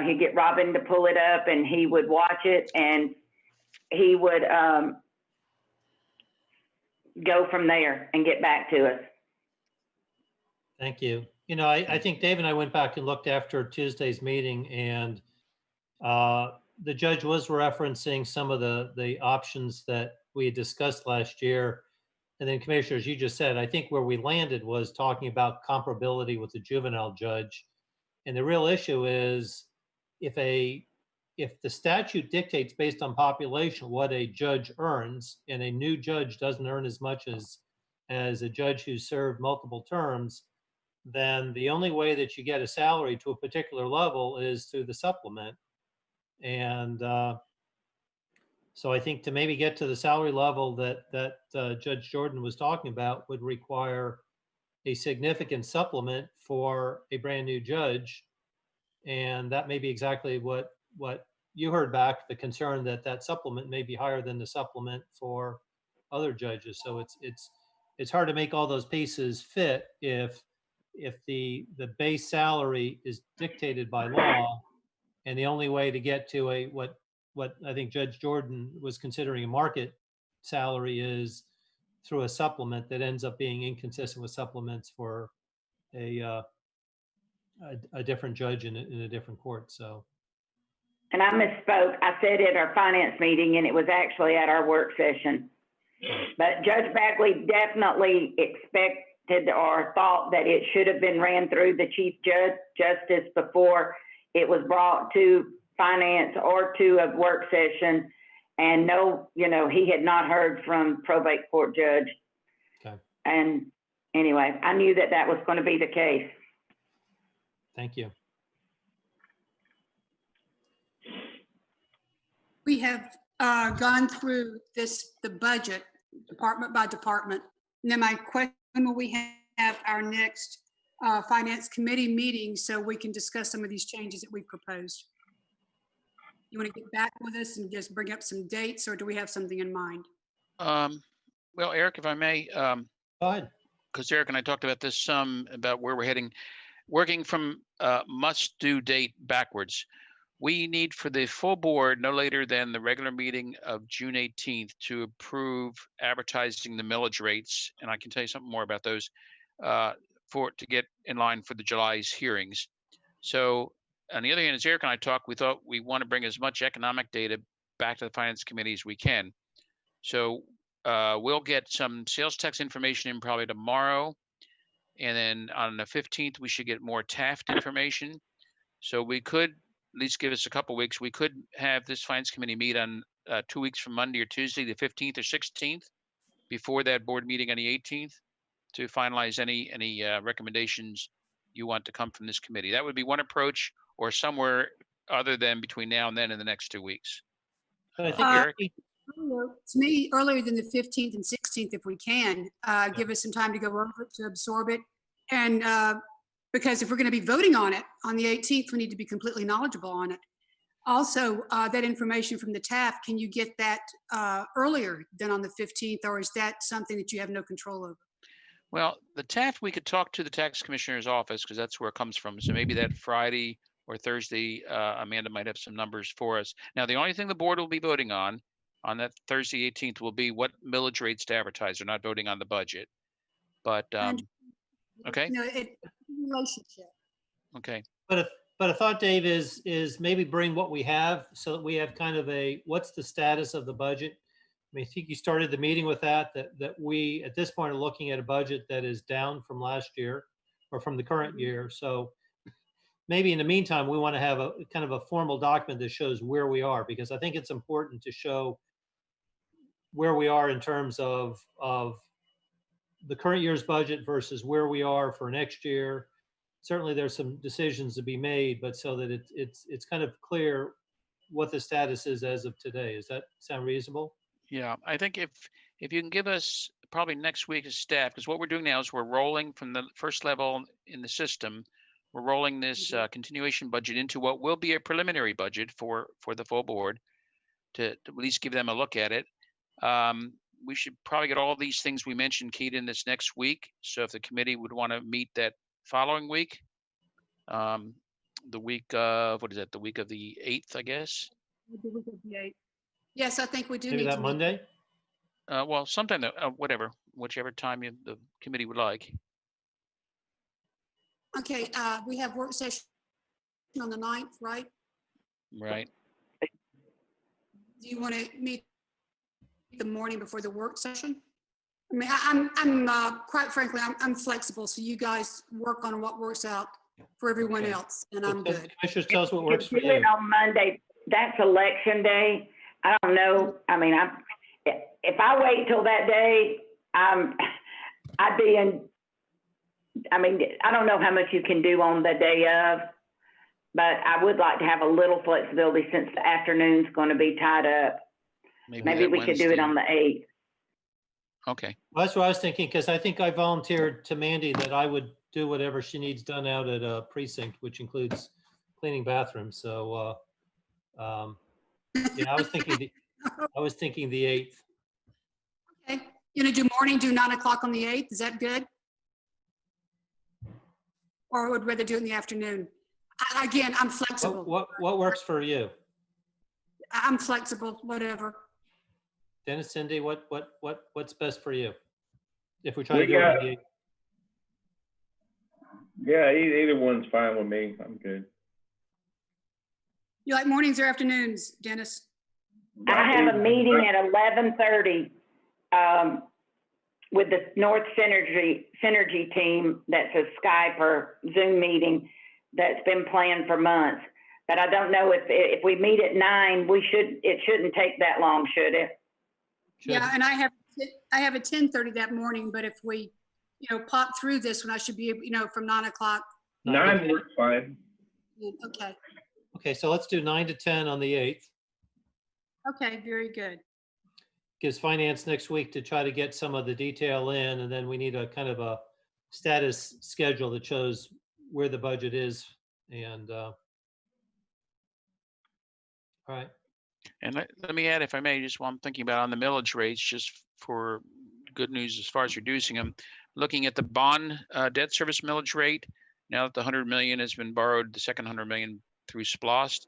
He'd get Robin to pull it up and he would watch it and he would go from there and get back to us. Thank you. I think Dave and I went back and looked after Tuesday's meeting, and the judge was referencing some of the options that we had discussed last year. And then, commissioners, you just said, I think where we landed was talking about comparability with the juvenile judge. And the real issue is if the statute dictates based on population what a judge earns, and a new judge doesn't earn as much as a judge who served multiple terms, then the only way that you get a salary to a particular level is through the supplement. And so I think to maybe get to the salary level that Judge Jordan was talking about would require a significant supplement for a brand new judge. And that may be exactly what you heard back, the concern that supplement may be higher than the supplement for other judges. So it's hard to make all those pieces fit if the base salary is dictated by law, and the only way to get to what I think Judge Jordan was considering a market salary is through a supplement that ends up being inconsistent with supplements for a different judge in a different court. So. And I misspoke. I said at our finance meeting, and it was actually at our work session. But Judge Bagley definitely expected or thought that it should have been ran through the Chief Justice before it was brought to finance or to a work session. And he had not heard from probate court judge. Okay. And anyway, I knew that was going to be the case. Thank you. We have gone through the budget department by department. And then my question, will we have our next finance committee meeting so we can discuss some of these changes that we proposed? You want to get back with us and just bring up some dates, or do we have something in mind? Well, Eric, if I may, go ahead. Because Eric and I talked about this about where we're heading, working from must due date backwards. We need for the full board no later than the regular meeting of June 18th to approve advertising the millage rates. And I can tell you something more about those to get in line for the July's hearings. So on the other hand, as Eric and I talked, we thought we want to bring as much economic data back to the finance committee as we can. So we'll get some sales tax information in probably tomorrow. And then on the 15th, we should get more Taft information. So we could, at least give us a couple weeks, we could have this finance committee meet on 2 weeks from Monday or Tuesday, the 15th or 16th, before that board meeting on the 18th, to finalize any recommendations you want to come from this committee. That would be one approach, or somewhere other than between now and then in the next 2 weeks. But I think Eric? To me, earlier than the 15th and 16th, if we can, give us some time to go over it, to absorb it. And because if we're going to be voting on it on the 18th, we need to be completely knowledgeable on it. Also, that information from the TAF, can you get that earlier than on the 15th, or is that something that you have no control over? Well, the Taft, we could talk to the tax commissioner's office because that's where it comes from. So maybe that Friday or Thursday, Amanda might have some numbers for us. Now, the only thing the board will be voting on that Thursday 18th will be what millage rates to advertise. They're not voting on the budget. But, okay. You know, relationship. Okay. But a thought, Dave, is maybe bring what we have so that we have kind of a, what's the status of the budget? I mean, I think you started the meeting with that we, at this point, are looking at a budget that is down from last year or from the current year. So maybe in the meantime, we want to have a kind of a formal document that shows where we are, because I think it's important to show where we are in terms of the current year's budget versus where we are for next year. Certainly there's some decisions to be made, but so that it's kind of clear what the status is as of today. Does that sound reasonable? Yeah, I think if you can give us probably next week as staff, because what we're doing now is we're rolling from the first level in the system, we're rolling this continuation budget into what will be a preliminary budget for the full board to at least give them a look at it. We should probably get all these things we mentioned keyed in this next week. So if the committee would want to meet that following week, the week of, what is that? The week of the 8th, I guess. The week of the 8th. Yes, I think we do Maybe need that to Monday? Well, sometime, whichever time the committee would like. Okay, we have work session on the 9th, right? Right. Do you want to meet the morning before the work session? I mean, I'm quite frankly, I'm flexible, so you guys work on what works out for everyone Okay. else, and I'm good. Commissioners, tell us what works for Do you. it on Monday. That's election day. I don't know. I mean, if I wait till that day, I'd be in, I mean, I don't know how much you can do on the day of, but I would like to have a little flexibility since the afternoon's going to be tied up. Maybe that we could do it Wednesday. on the 8th. Okay. Well, that's what I was thinking, because I think I volunteered to Mandy that I would do whatever she needs done out at a precinct, which includes cleaning bathrooms. So, yeah, I was thinking the 8th. Okay, you gonna do morning, do 9 o'clock on the 8th? Is that good? Or would rather do it in the afternoon? Again, I'm flexible. What works for you? I'm flexible, whatever. Dennis, Cindy, what's best for you? If we try to We do it on got- the 8th. Yeah, either one's fine with me. I'm good. You like mornings or afternoons, Dennis? I have a meeting at 11:30 with the North Synergy team. That's a Skype or Zoom meeting that's been planned for months. But I don't know if we meet at 9, it shouldn't take that long, should it? Yeah, and I have a 10:30 that morning, but if we, pop through this one, I should be, from 9 o'clock. 9 works fine. Okay, Okay, so let's do 9 to 10 on the 8th. okay, very good. Gives finance next week to try to get some of the detail in, and then we need a kind of a status schedule that shows where the budget is. And all right. And let me add, if I may, just while I'm thinking about on the millage rates, just for good news as far as reducing them, looking at the bond debt service millage rate, now that the 100 million has been borrowed, the second 100 million through SPLOST,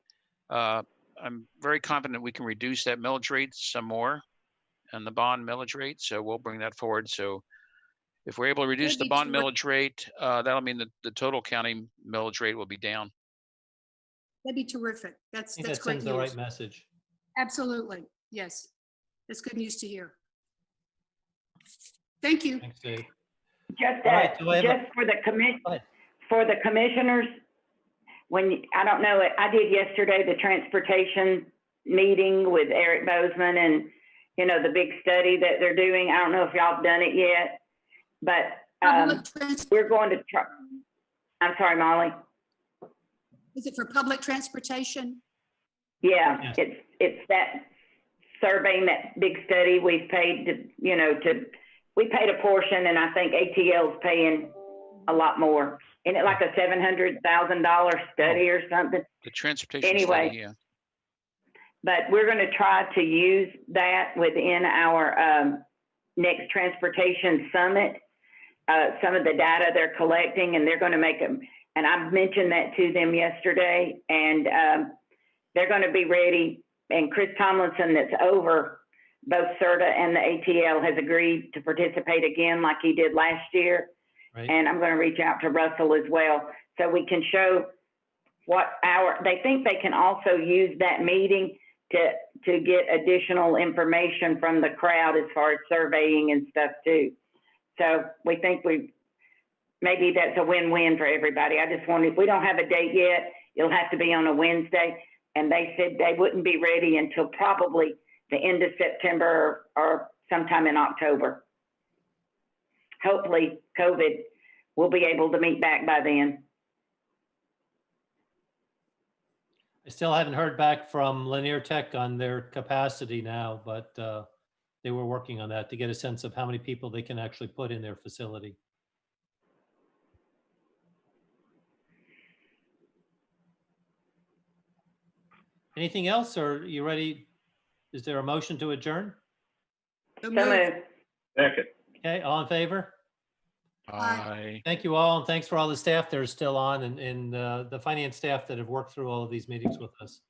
I'm very confident we can reduce that millage rate some more and the bond millage rate. So we'll bring that forward. So if we're able to reduce the bond millage rate, that'll mean that the total county millage rate will be down. That'd be terrific. I That's think that great sends the right news. message. Absolutely. Yes. That's good news to hear. Thank you. Thanks, Dave. Just, All right, do I have a- just for the Go ahead. for the commissioners, I don't know, I did yesterday, the transportation meeting with Eric Bozeman and, you know, the big study that they're doing. I don't know if y'all have done it yet, but, we're going to try. I'm sorry, Molly. Is it for public transportation? Yeah, Yes. it's that surveying, that big study we've paid to, you know, we paid a portion and I think ATL's paying a lot more. Isn't it like a $700,000 study or something? The transportation Anyway. study, yeah. But we're going to try to use that within our next transportation summit. Some of the data they're collecting, and they're going to make them. And I mentioned that to them yesterday, and they're going to be ready. And Chris Tomlinson, that's over both CERTA and the ATL, has agreed to participate again like he did last year. Right. And I'm going to reach out to Russell as well, so we can show they think they can also use that meeting to get additional information from the crowd as far as surveying and stuff too. So we think maybe that's a win-win for everybody. I just wanted, we don't have a date yet. It'll have to be on a Wednesday. And they said they wouldn't be ready until probably the end of September or sometime in October. Hopefully COVID will be able to meet back by then. I still haven't heard back from Linear Tech on their capacity now, but they were working on that to get a sense of how many people they can actually put in their facility. Anything else, or are you ready? Is there a motion to adjourn? So So moved. moved. Second. Okay, all in favor? Aye. Thank you all, and thanks for all the staff that are still on and the finance staff that have worked through all of these meetings with us.